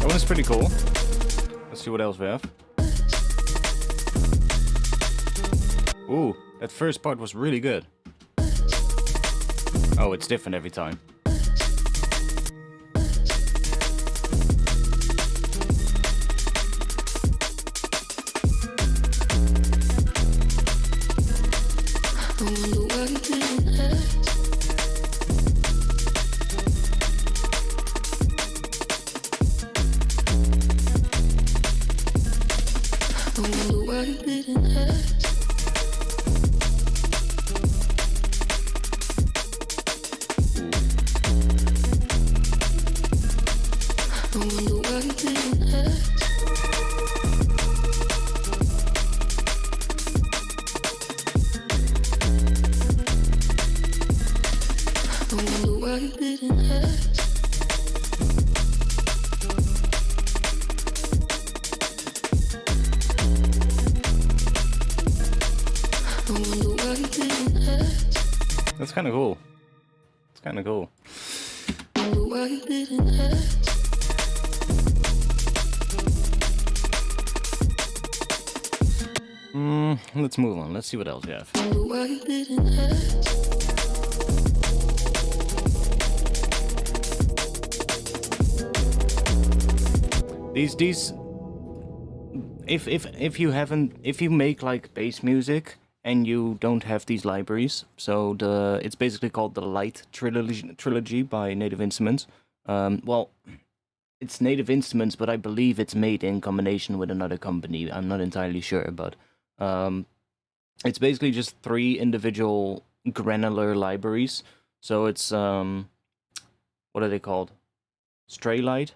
That one's pretty cool. Let's see what else we have. Ooh, that first part was really good. Oh, it's different every time. I wonder why you didn't ask. I wonder why you didn't ask. I wonder why you didn't ask. I wonder why you didn't ask. I wonder why you didn't ask. That's kind of cool. It's kind of cool. I wonder why you didn't ask. Let's move on. Let's see what else we have. I wonder why you didn't ask. These if you make like bass music and you don't have these libraries, so it's basically called the Light trilogy by Native Instruments. Well, it's Native Instruments, but I believe it's made in combination with another company. I'm not entirely sure, but it's basically just 3 individual granular libraries. So it's what are they called? Stray Light,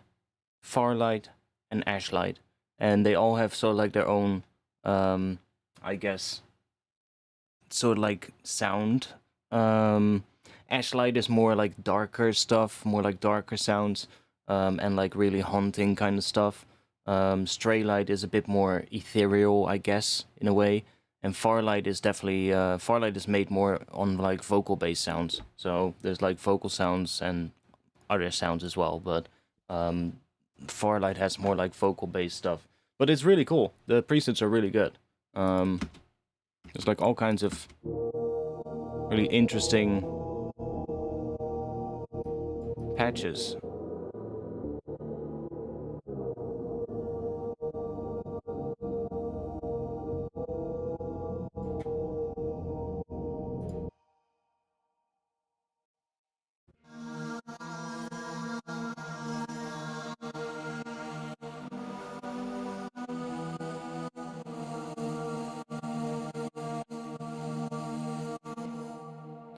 Far Light, and Ash Light, and they all have sort of like their own, I guess, sort of like sound. Ash Light is more like darker stuff, more like darker sounds, and like really haunting kind of stuff. Stray Light is a bit more ethereal, I guess, in a way. And Far Light is definitely, Far Light is made more on like vocal-based sounds. So there's like vocal sounds and other sounds as well, but Far Light has more like vocal-based stuff. But it's really cool. The presets are really good. There's like all kinds of really interesting patches.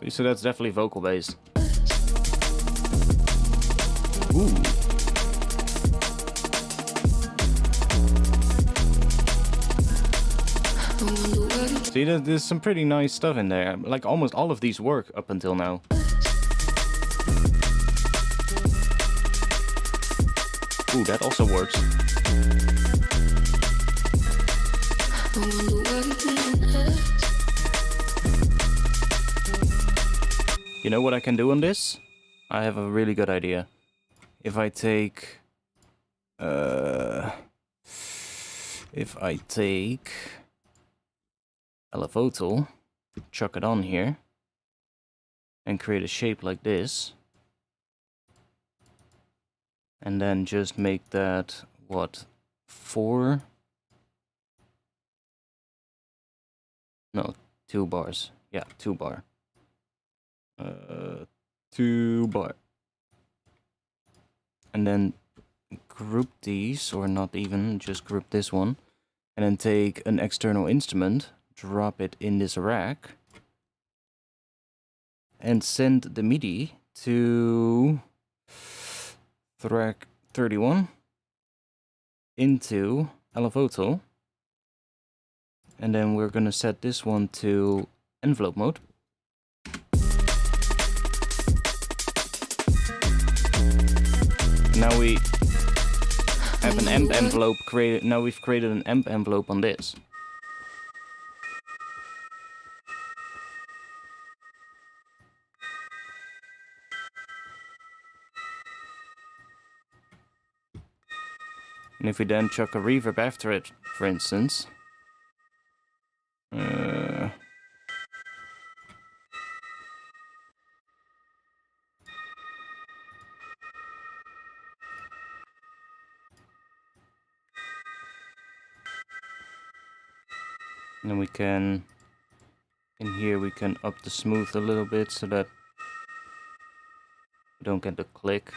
So that's definitely vocal based. Ooh. See, there's some pretty nice stuff in there. Like, almost all of these work up until now. Ooh, that also works. You know what I can do on this? I have a really good idea. If I take... LFO tool, chuck it on here, and create a shape like this. And then just make that, what, 4? No, 2 bars. Yeah, 2 bar. 2 bar. And then group these, or not even, just group this one. And then take an external instrument, drop it in this rack, and send the MIDI to track 31 into LFO tool. And then we're gonna set this one to envelope mode. Now we have an amp envelope created. Now we've created an amp envelope on this. And if we then chuck a reverb after it, for instance, and then we can, in here we can up the smooth a little bit so that we don't get the click.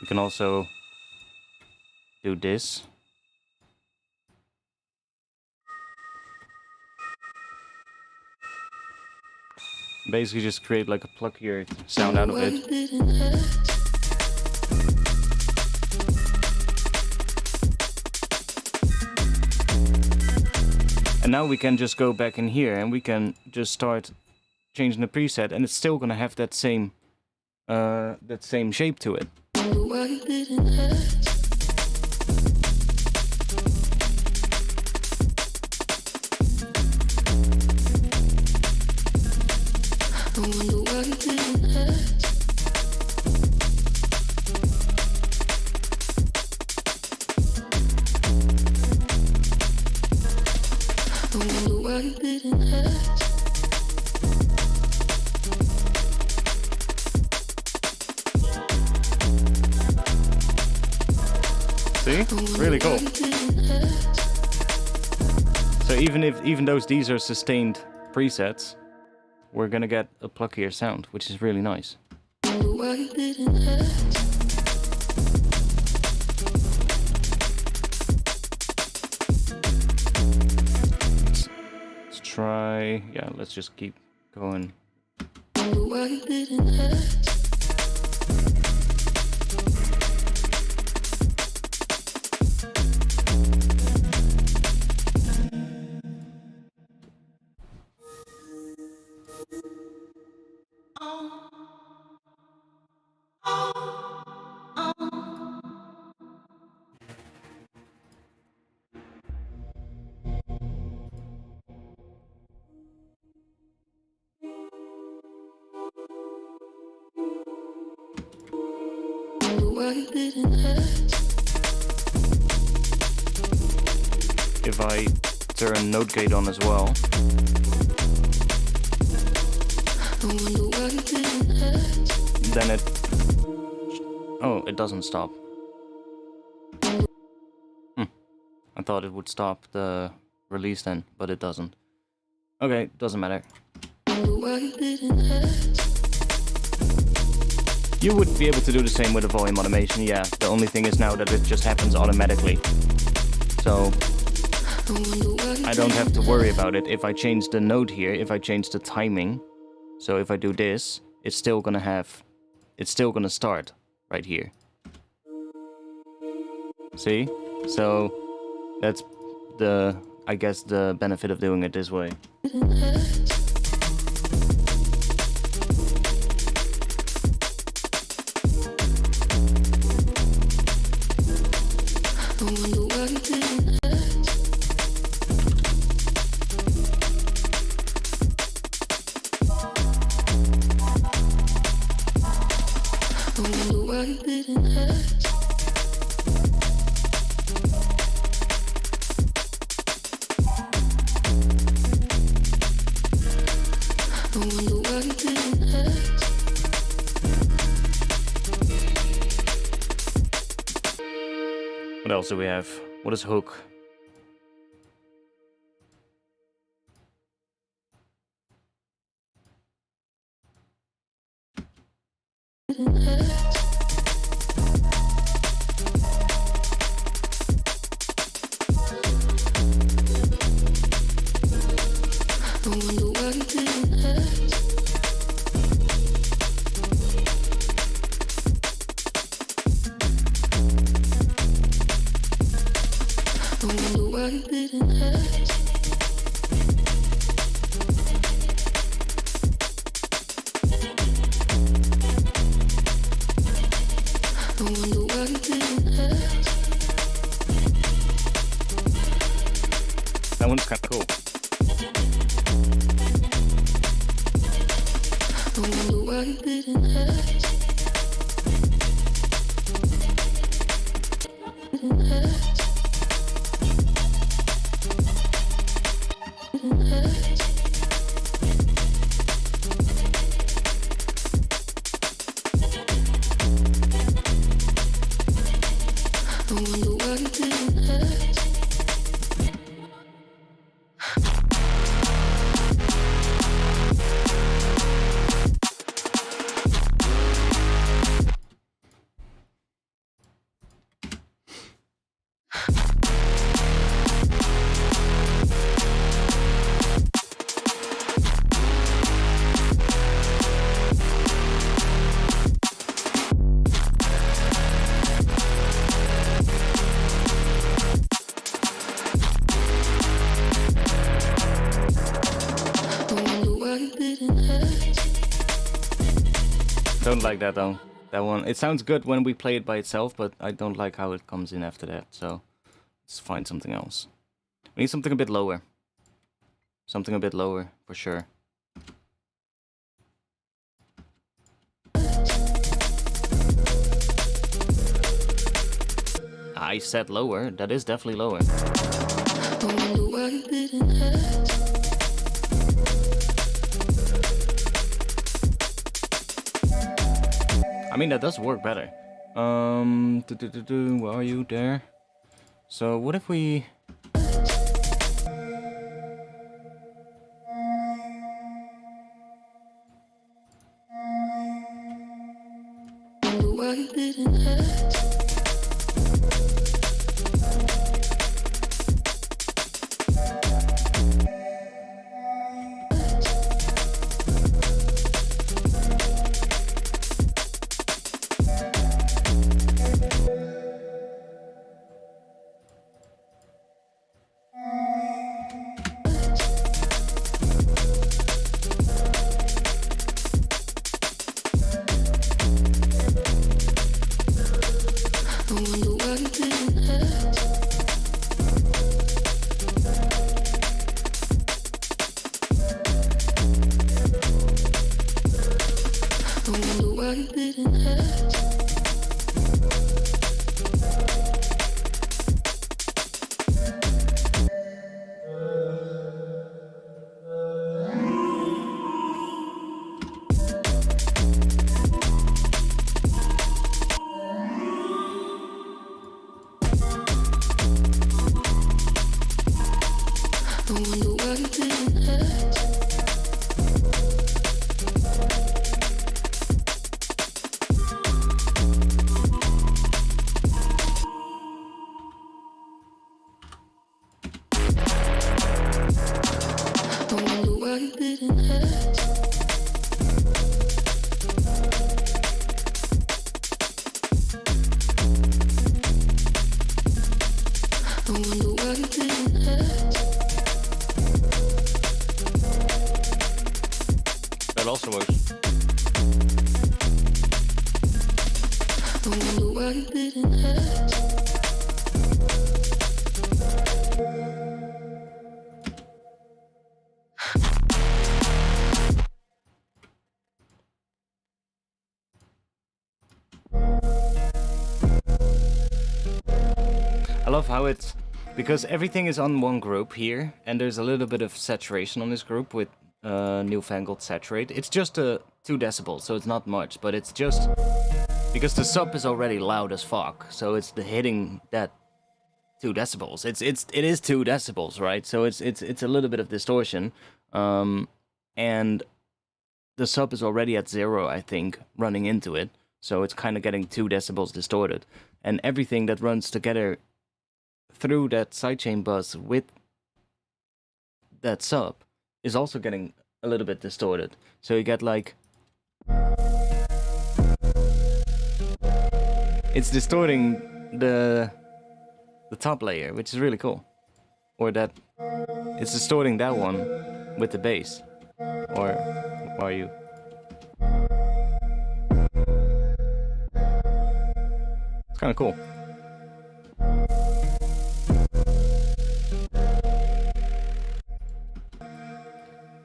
We can also do this. Basically just create like a pluckier sound out of it. And now we can just go back in here and we can just start changing the preset, and it's still gonna have that same shape to it. See? Really cool. So even though these are sustained presets, we're gonna get a pluckier sound, which is really nice. Let's try, yeah, let's just keep going. If I turn note gate on as well, then it doesn't stop. I thought it would stop the release then, but it doesn't. Okay, doesn't matter. You would be able to do the same with the volume automation, yeah. The only thing is now that it just happens automatically. So I don't have to worry about it. If I change the note here, if I change the timing, so if I do this, it's still gonna start right here. See? So that's I guess the benefit of doing it this way. What else do we have? What is hook? That one's kind of cool. Don't like that though. That one, it sounds good when we play it by itself, but I don't like how it comes in after that, so let's find something else. We need something a bit lower. Something a bit lower, for sure. I said lower, that is definitely lower. I mean, that does work better. Where are you there? So what if we... why it didn't hurt. I wonder why it didn't hurt. That also works. I wonder why it didn't hurt. I love how it's, because everything is on one group here, and there's a little bit of saturation on this group with newfangled saturate. It's just 2 decibels, so it's not much, but it's just because the sub is already loud as fuck, so it's the hitting that 2 decibels. It is 2 decibels, right? So it's a little bit of distortion, and the sub is already at 0, I think, running into it, so it's kind of getting 2 decibels distorted, and everything that runs together through that sidechain bus with that sub is also getting a little bit distorted. So you get like... It's distorting the top layer, which is really cool. Or that... It's distorting that one with the bass. Or... Why are you... It's kind of cool.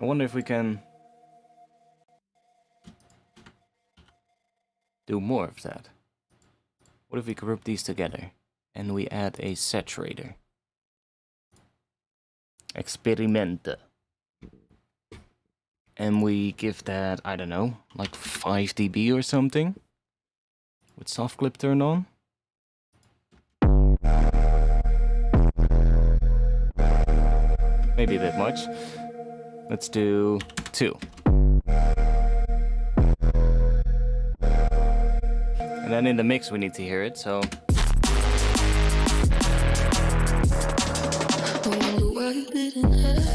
I wonder if we can do more of that. What if we group these together and we add a saturator? Experimenta. And we give that, I don't know, like 5 dB or something. With soft clip turned on. Maybe a bit much. Let's do 2. And then in the mix we need to hear it, so... I wonder why it didn't hurt.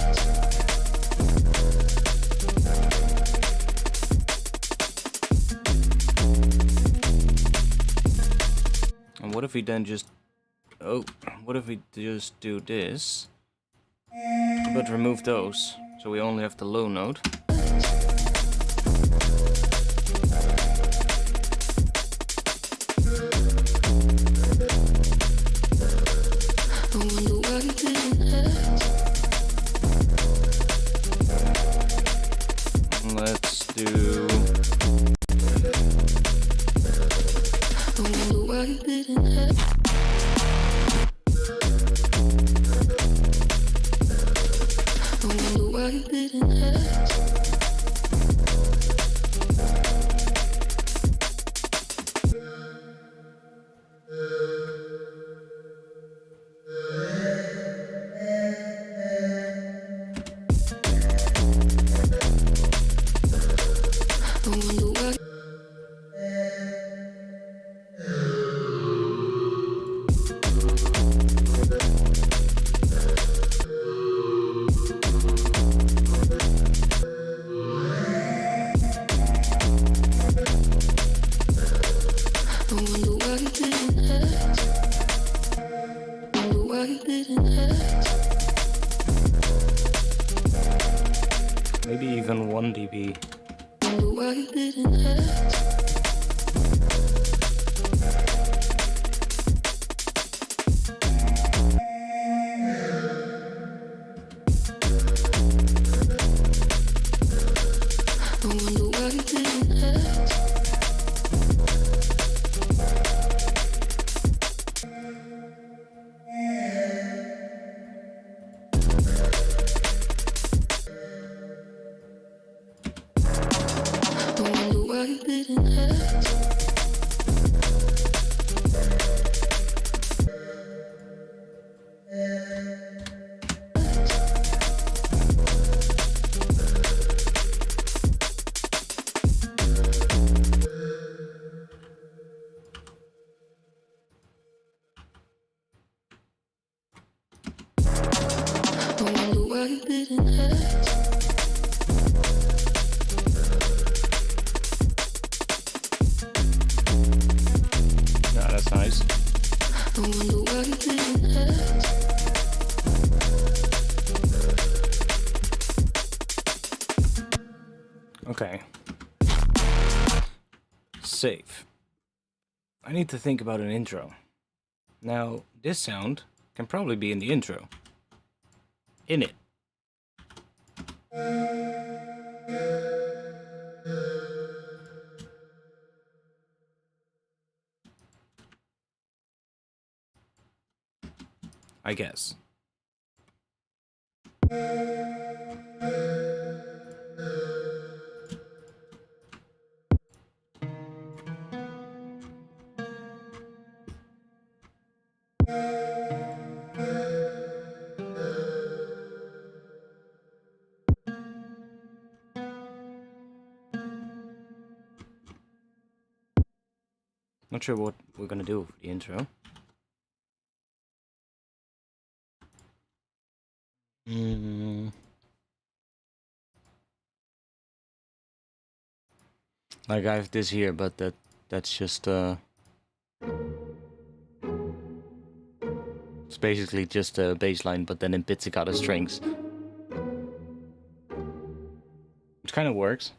And what if we then just... Oh, what if we just do this? But remove those. So we only have the low note. I wonder why it didn't hurt. Let's do... I wonder why it didn't hurt. I wonder why it didn't hurt. I wonder why. I wonder why it didn't hurt. I wonder why it didn't hurt. Maybe even 1 dB. I wonder why it didn't hurt. I wonder why it didn't hurt. I wonder why it didn't hurt. I wonder why it didn't hurt. Okay. Save. I need to think about an intro. Now, this sound can probably be in the intro. In it. I guess. Not sure what we're gonna do for the intro. Like I have this here, but that's just it's basically just a bass line, but then in pizzicato strings, which kind of works.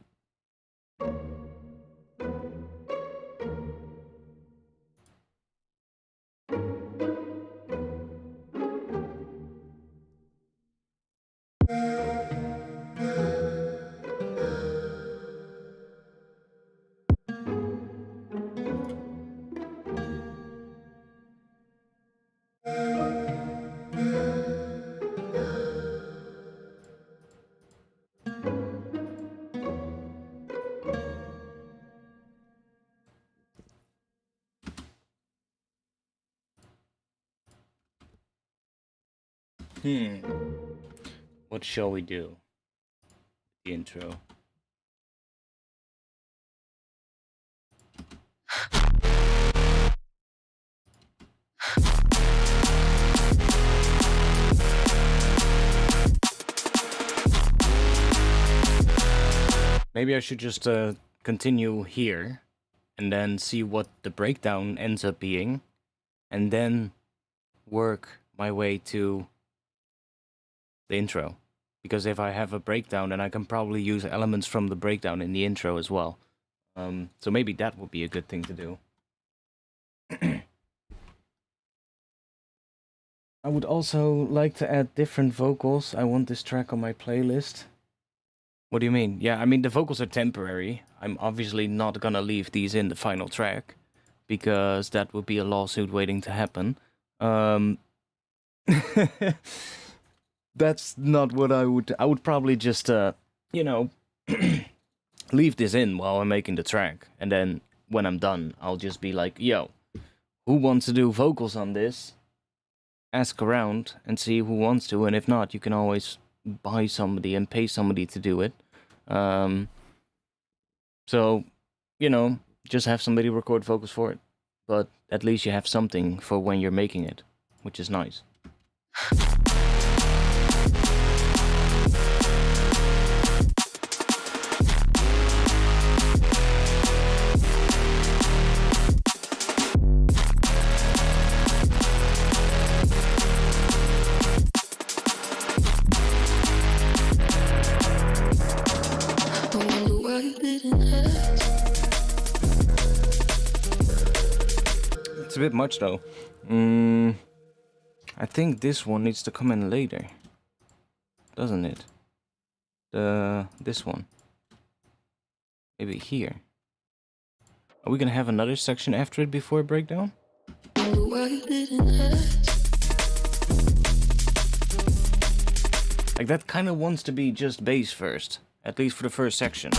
What shall we do? The intro. Maybe I should just continue here and then see what the breakdown ends up being, and then work my way to the intro. Because if I have a breakdown, then I can probably use elements from the breakdown in the intro as well. So maybe that would be a good thing to do. I would also like to add different vocals. I want this track on my playlist. What do you mean? Yeah, I mean, the vocals are temporary. I'm obviously not gonna leave these in the final track, because that would be a lawsuit waiting to happen. That's not what I would probably just, you know, leave this in while I'm making the track. And then when I'm done, I'll just be like, yo, who wants to do vocals on this? Ask around and see who wants to. And if not, you can always buy somebody and pay somebody to do it. So, you know, just have somebody record vocals for it. But at least you have something for when you're making it, which is nice. It's a bit much though. I think this one needs to come in later, doesn't it? This one. Maybe here. Are we gonna have another section after it before a breakdown? Like that kind of wants to be just bass first, at least for the first section.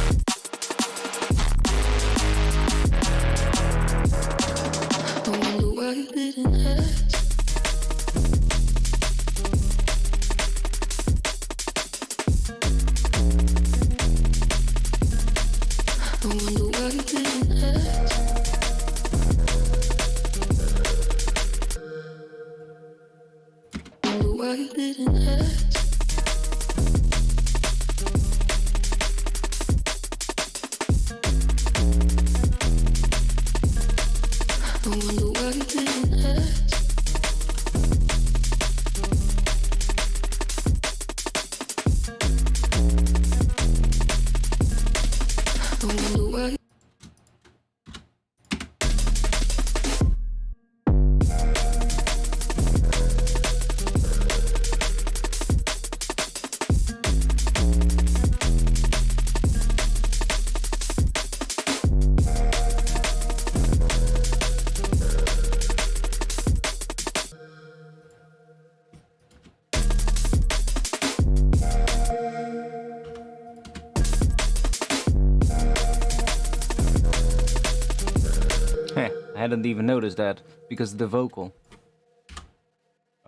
hadn't even noticed that because of the vocal.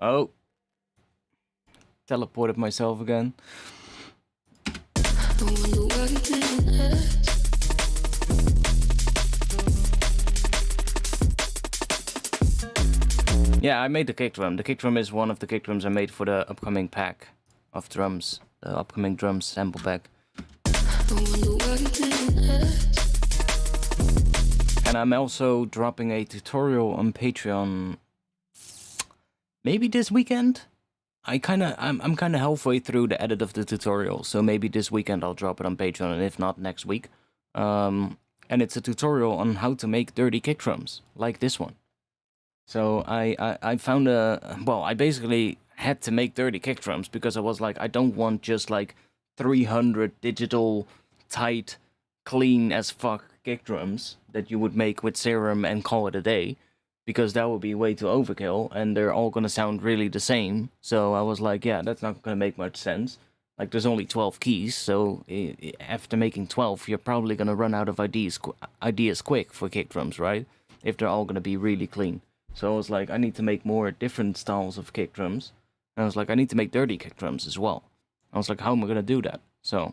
Oh. Teleported myself again. I wonder why you didn't ask. Yeah, I made the kick drum. The kick drum is one of the kick drums I made for the upcoming pack of drums. The upcoming drums sample pack. I wonder why you didn't ask. And I'm also dropping a tutorial on Patreon maybe this weekend. I'm kind of halfway through the edit of the tutorial, so maybe this weekend I'll drop it on Patreon, and if not, next week. And it's a tutorial on how to make dirty kick drums, like this one. So I found I basically had to make dirty kick drums because I was like, I don't want just like 300 digital, tight, clean as fuck kick drums that you would make with Serum and call it a day. Because that would be way too overkill, and they're all gonna sound really the same. So I was like, yeah, that's not gonna make much sense. Like, there's only 12 keys, so after making 12, you're probably gonna run out of ideas quick for kick drums, right? If they're all gonna be really clean. So I was like, I need to make more different styles of kick drums. And I was like, I need to make dirty kick drums as well. I was like, how am I gonna do that? So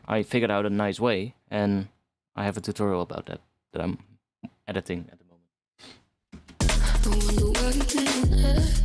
I figured out a nice way, and I have a tutorial about that I'm editing at the moment. I wonder why you didn't ask.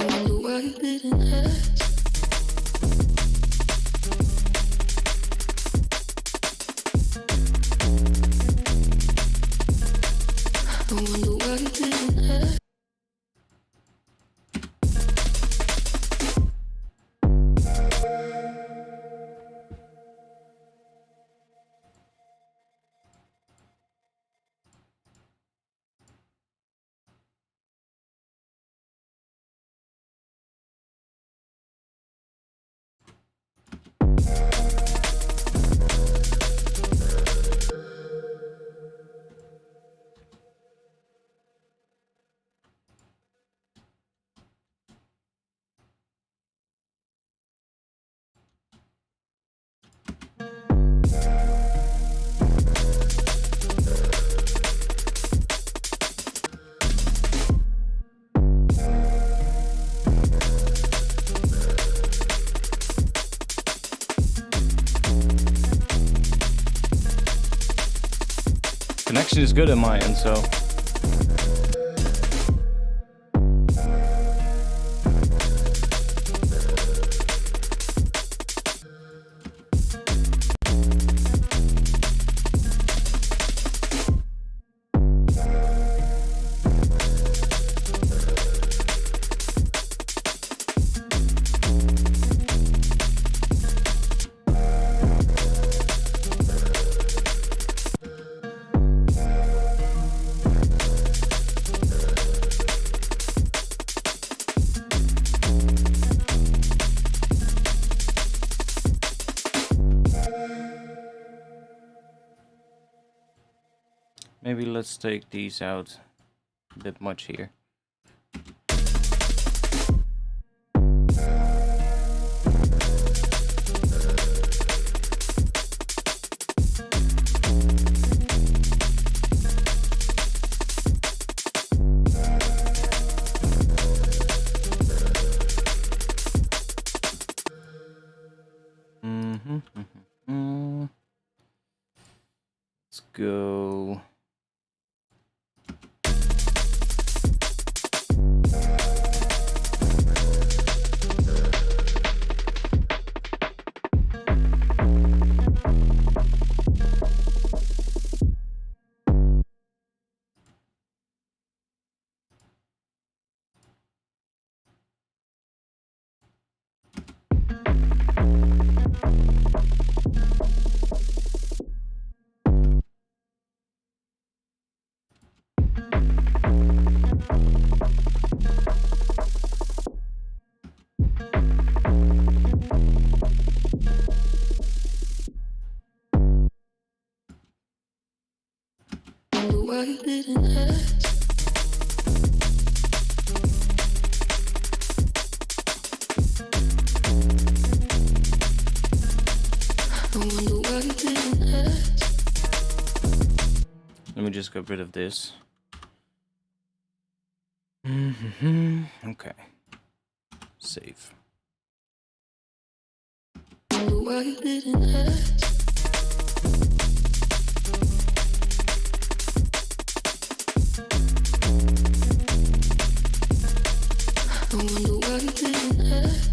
I wonder why you didn't ask. I wonder why you didn't ask. Connection is good on my end, so. Maybe let's take these out a bit much here. Let's go. why you didn't ask. I wonder why you didn't ask. Let me just get rid of this. Okay. Save. I wonder why you didn't ask. I wonder why you didn't ask.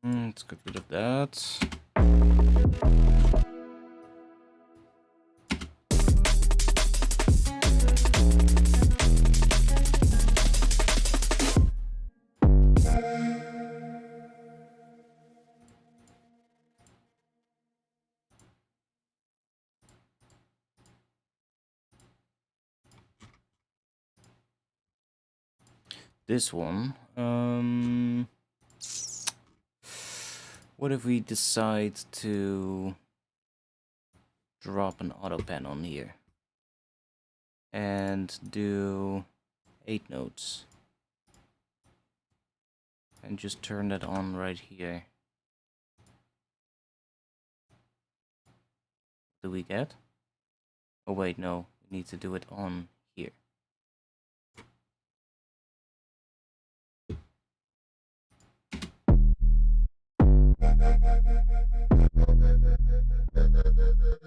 Let's get rid of that. This one. What if we decide to drop an auto pen on here and do 8 notes and just turn that on right here? What do we get? Oh wait, no, we need to do it on here.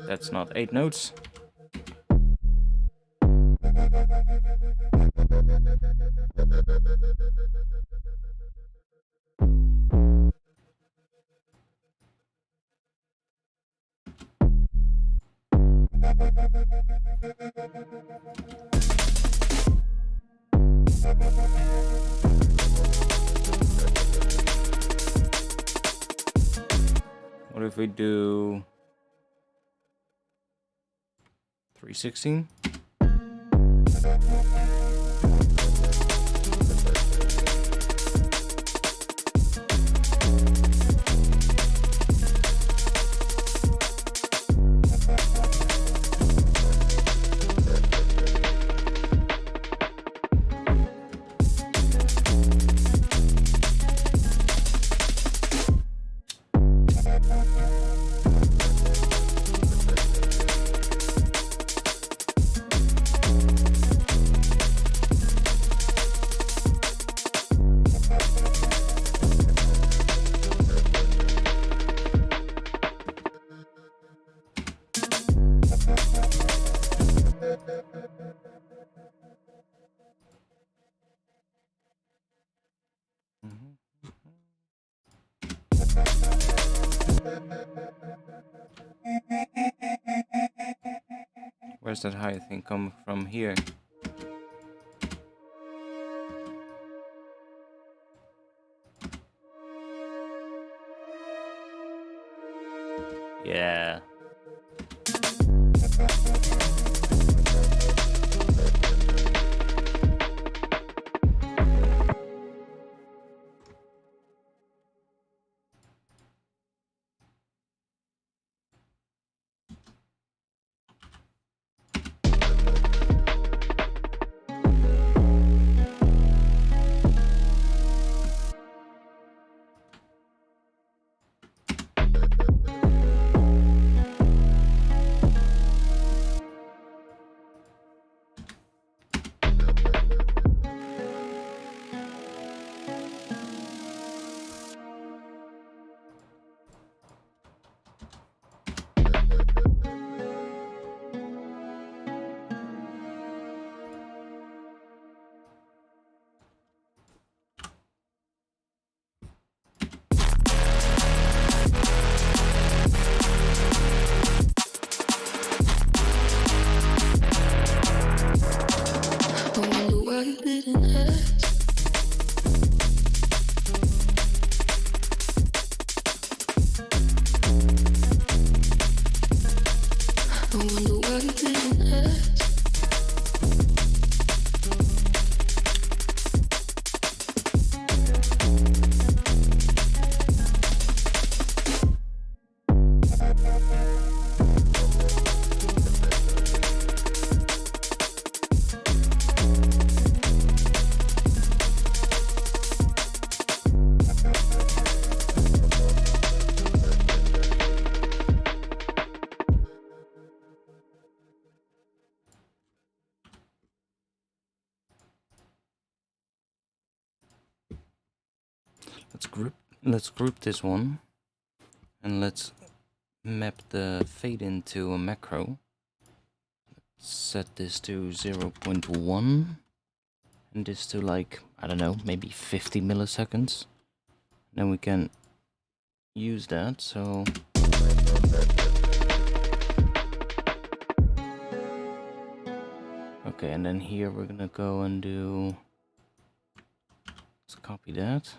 That's not 8 notes. What if we do 316? Where's that high thing come from here? Yeah. I wonder why it didn't last. Let's group this one, and let's map the fade into a macro. Set this to 0.1 and this to like, I don't know, maybe 50 milliseconds. Then we can use that. So okay, and then here we're gonna go and do, let's copy that.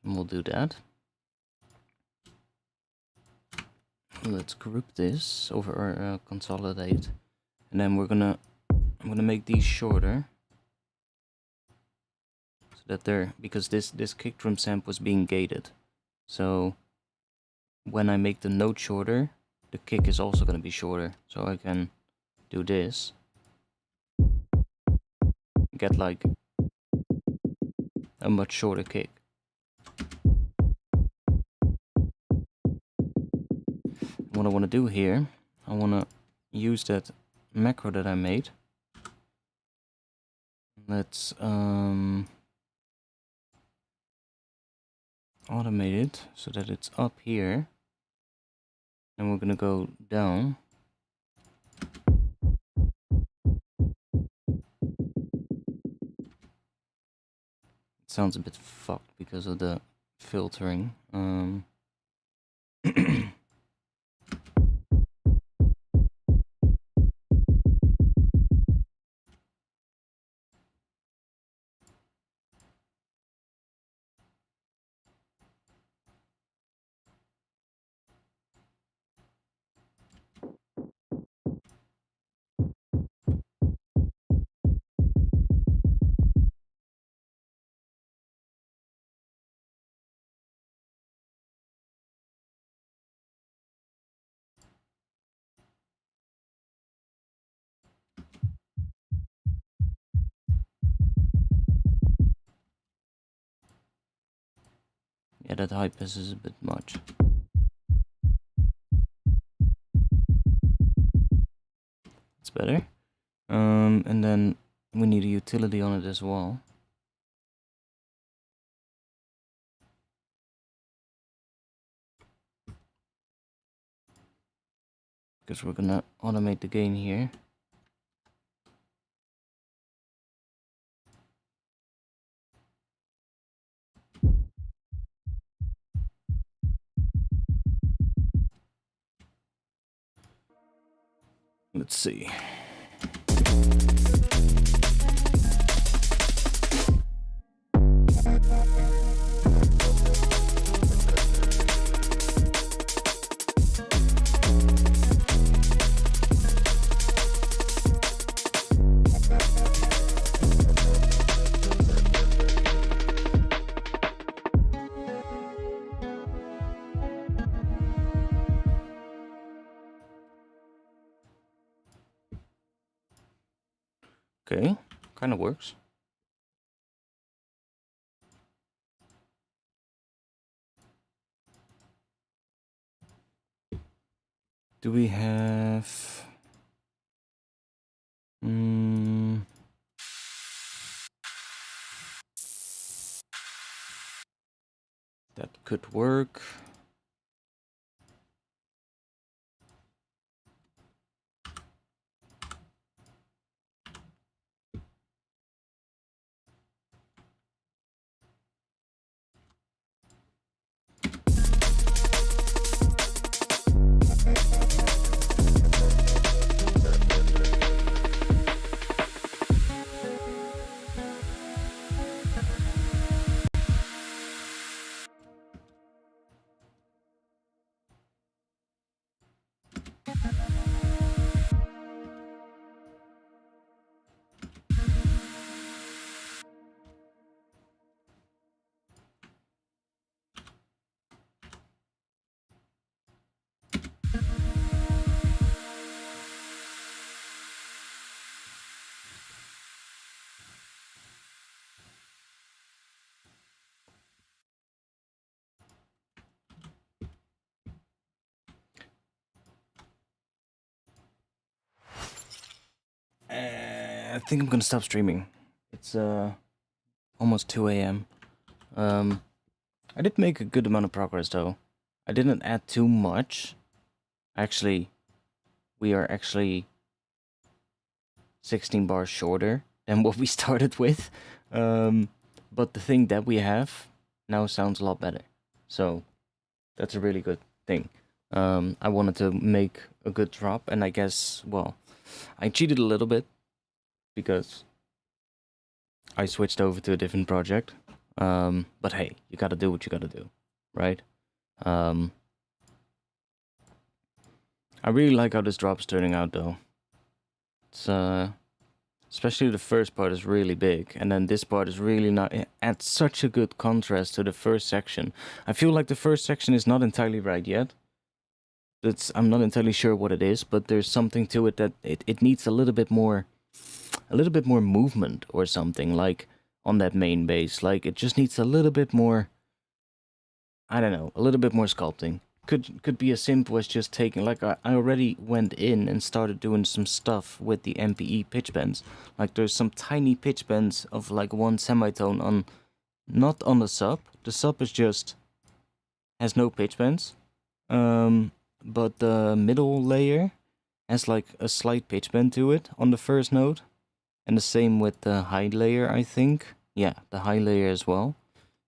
And we'll do that. Let's group this over our consolidate, and then I'm gonna make these shorter so that they're, because this kick drum sample was being gated, so when I make the note shorter, the kick is also gonna be shorter. So I can do this, get like a much shorter kick. What I want to do here, I want to use that macro that I made. Let's automate it so that it's up here, and we're gonna go down. It sounds a bit fucked because of the filtering. Yeah, that high pass is a bit much. It's better. And then we need a utility on it as well. Because we're gonna automate the gain here. Let's see. Okay, kind of works. Do we have... that could work. I think I'm gonna stop streaming. It's almost 2 a.m. I did make a good amount of progress though. I didn't add too much. Actually, we are actually 16 bars shorter than what we started with. But the thing that we have now sounds a lot better. So that's a really good thing. I wanted to make a good drop, and I guess, well, I cheated a little bit because I switched over to a different project. But hey, you gotta do what you gotta do, right? I really like how this drop's turning out though. It's especially the first part is really big, and then this part is really not. It adds such a good contrast to the first section. I feel like the first section is not entirely right yet. I'm not entirely sure what it is, but there's something to it that it needs a little bit more movement or something, like on that main bass. Like it just needs a little bit more, I don't know, a little bit more sculpting. Could be as simple as just taking, like I already went in and started doing some stuff with the MPE pitch bends. Like there's some tiny pitch bends of like one semitone on, not on the sub. The sub is just, has no pitch bends. But the middle layer has like a slight pitch bend to it on the first note. And the same with the high layer, I think. Yeah, the high layer as well.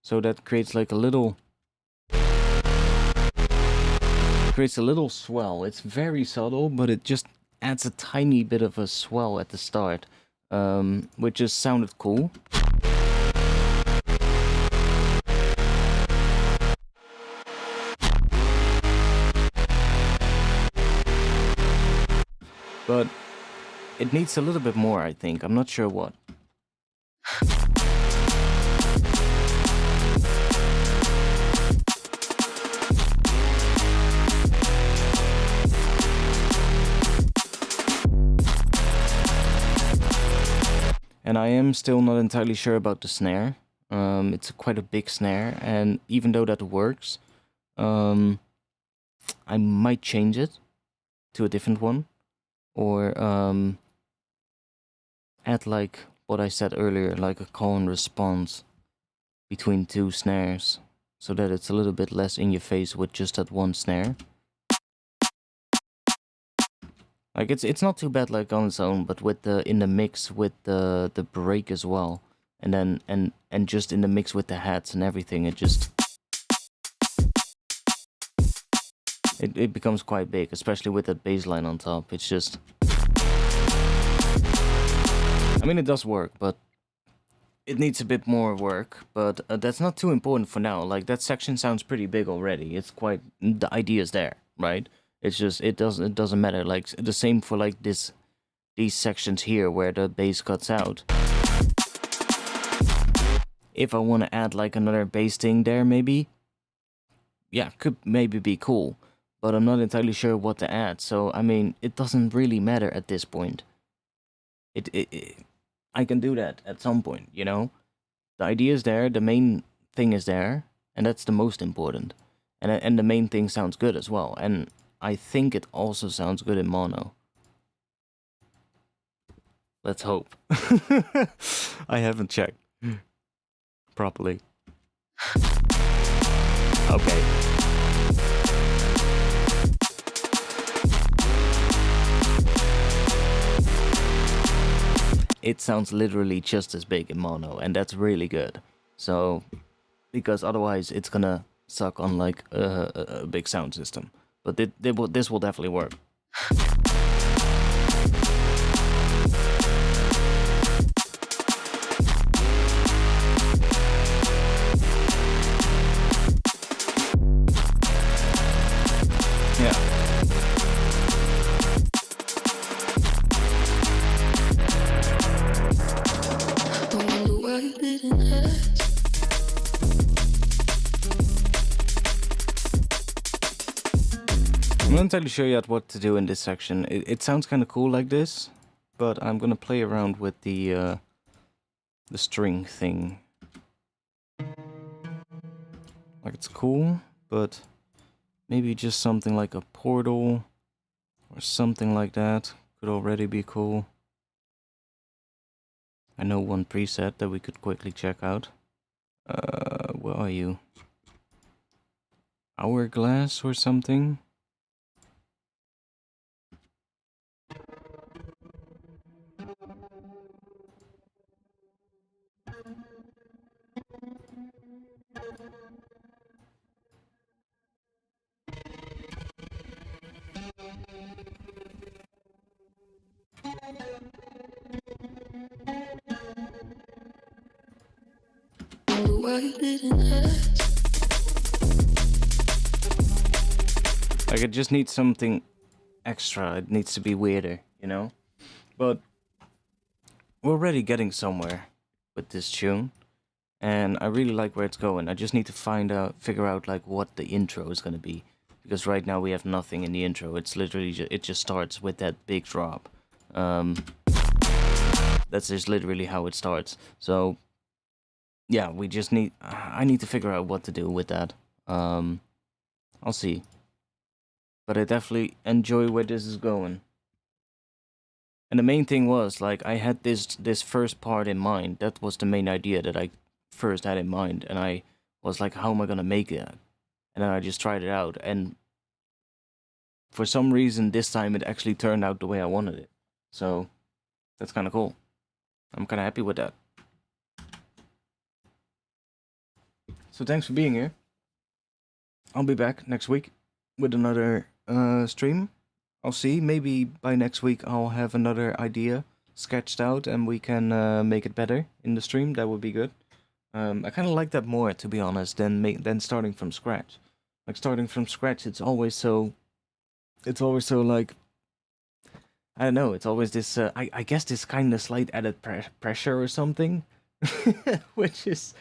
So that creates like a little swell. It's very subtle, but it just adds a tiny bit of a swell at the start, which just sounded cool. But it needs a little bit more, I think. I'm not sure what. And I am still not entirely sure about the snare. It's quite a big snare, and even though that works, I might change it to a different one, or add like what I said earlier, like a call and response between two snares, so that it's a little bit less in your face with just that one snare. Like it's not too bad like on its own, but with in the mix with the break as well, and then and just in the mix with the hats and everything, it becomes quite big, especially with that bass line on top. It's just, I mean, it does work, but it needs a bit more work. But that's not too important for now. Like that section sounds pretty big already. It's quite, the idea's there, right? It's just, it doesn't matter. Like the same for like these sections here where the bass cuts out. If I want to add like another bass thing there, maybe, yeah, could maybe be cool. But I'm not entirely sure what to add. So I mean, it doesn't really matter at this point. I can do that at some point, you know. The idea is there. The main thing is there, and that's the most important. And the main thing sounds good as well. And I think it also sounds good in mono. Let's hope. I haven't checked properly. Okay. It sounds literally just as big in mono, and that's really good. So, because otherwise it's gonna suck on like a big sound system. But this will definitely work. Yeah. I wonder why you didn't ask. I'm not entirely sure yet what to do in this section. It sounds kind of cool like this, but I'm gonna play around with the string thing. Like it's cool, but maybe just something like a portal or something like that could already be cool. I know one preset that we could quickly check out. Where are you? Hourglass or something? All the work didn't hurt. Like, it just needs something extra. It needs to be weirder, you know? But we're already getting somewhere with this tune. And I really like where it's going. I just need to figure out like what the intro is gonna be. Because right now we have nothing in the intro. It's literally, it just starts with that big drop. That's just literally how it starts. So, yeah, I need to figure out what to do with that. I'll see. But I definitely enjoy where this is going. And the main thing was, like, I had this first part in mind. That was the main idea that I first had in mind. And I was like, how am I gonna make it? And then I just tried it out. And for some reason, this time it actually turned out the way I wanted it. So, that's kind of cool. I'm kind of happy with that. So thanks for being here. I'll be back next week with another stream. I'll see. Maybe by next week I'll have another idea sketched out and we can make it better in the stream. That would be good. I kind of like that more, to be honest, than starting from scratch. Like, starting from scratch, it's always so like, I don't know. It's always this. I guess this kind of slight added pressure or something. Which is,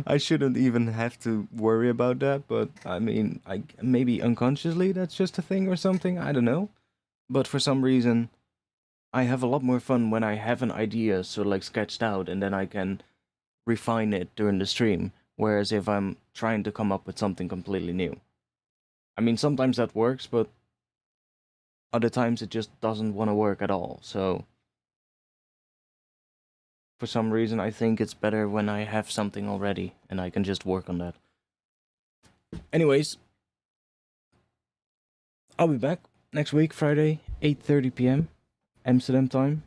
I shouldn't even have to worry about that, but I mean, maybe unconsciously that's just a thing or something, I don't know. But for some reason, I have a lot more fun when I have an idea sort of like sketched out and then I can refine it during the stream, whereas if I'm trying to come up with something completely new. I mean, sometimes that works, but other times it just doesn't want to work at all, so for some reason, I think it's better when I have something already and I can just work on that. Anyways, I'll be back next week, Friday, 8:30 p.m. Amsterdam time.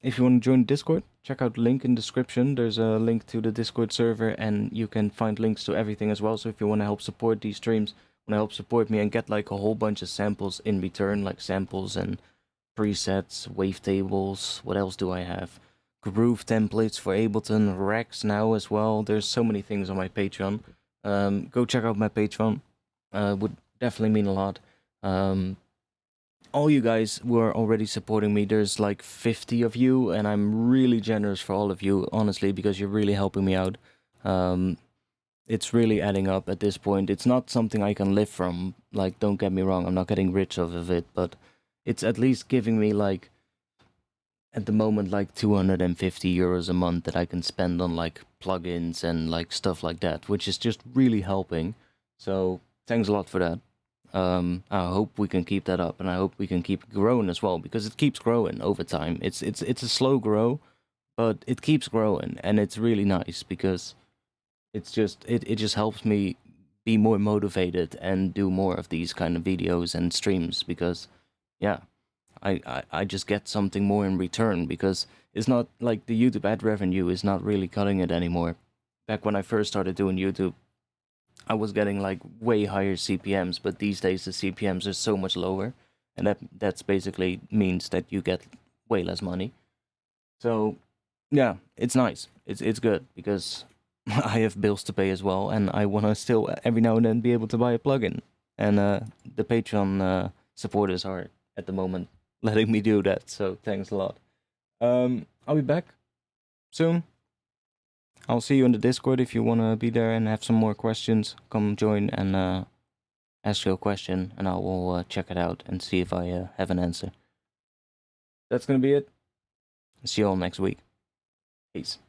If you want to join Discord, check out the link in the description. There's a link to the Discord server and you can find links to everything as well. So if you want to help support these streams, want to help support me and get like a whole bunch of samples in return, like samples and presets, wavetables, what else do I have? Groove templates for Ableton, Rex now as well. There's so many things on my Patreon. Go check out my Patreon. Would definitely mean a lot. All you guys who are already supporting me, there's like 50 of you, and I'm really generous for all of you, honestly, because you're really helping me out. It's really adding up at this point. It's not something I can live from. Like, don't get me wrong, I'm not getting rich off of it, but it's at least giving me, like, at the moment, like 250 euros a month that I can spend on, like, plugins and, like, stuff like that, which is just really helping. So, thanks a lot for that. I hope we can keep that up, and I hope we can keep growing as well, because it keeps growing over time. It's a slow grow, but it keeps growing, and it's really nice, because it's just, it just helps me be more motivated and do more of these kind of videos and streams, because yeah, I just get something more in return, because it's not like the YouTube ad revenue is not really cutting it anymore. Back when I first started doing YouTube, I was getting like way higher CPMs, but these days the CPMs are so much lower, and that's basically means that you get way less money. So yeah, it's nice. It's good, because I have bills to pay as well, and I want to still every now and then be able to buy a plugin. And the Patreon supporters are at the moment letting me do that, so thanks a lot. I'll be back soon. I'll see you in the Discord if you want to be there and have some more questions. Come join and ask your question, and I will check it out and see if I have an answer. That's gonna be it. See you all next week. Peace.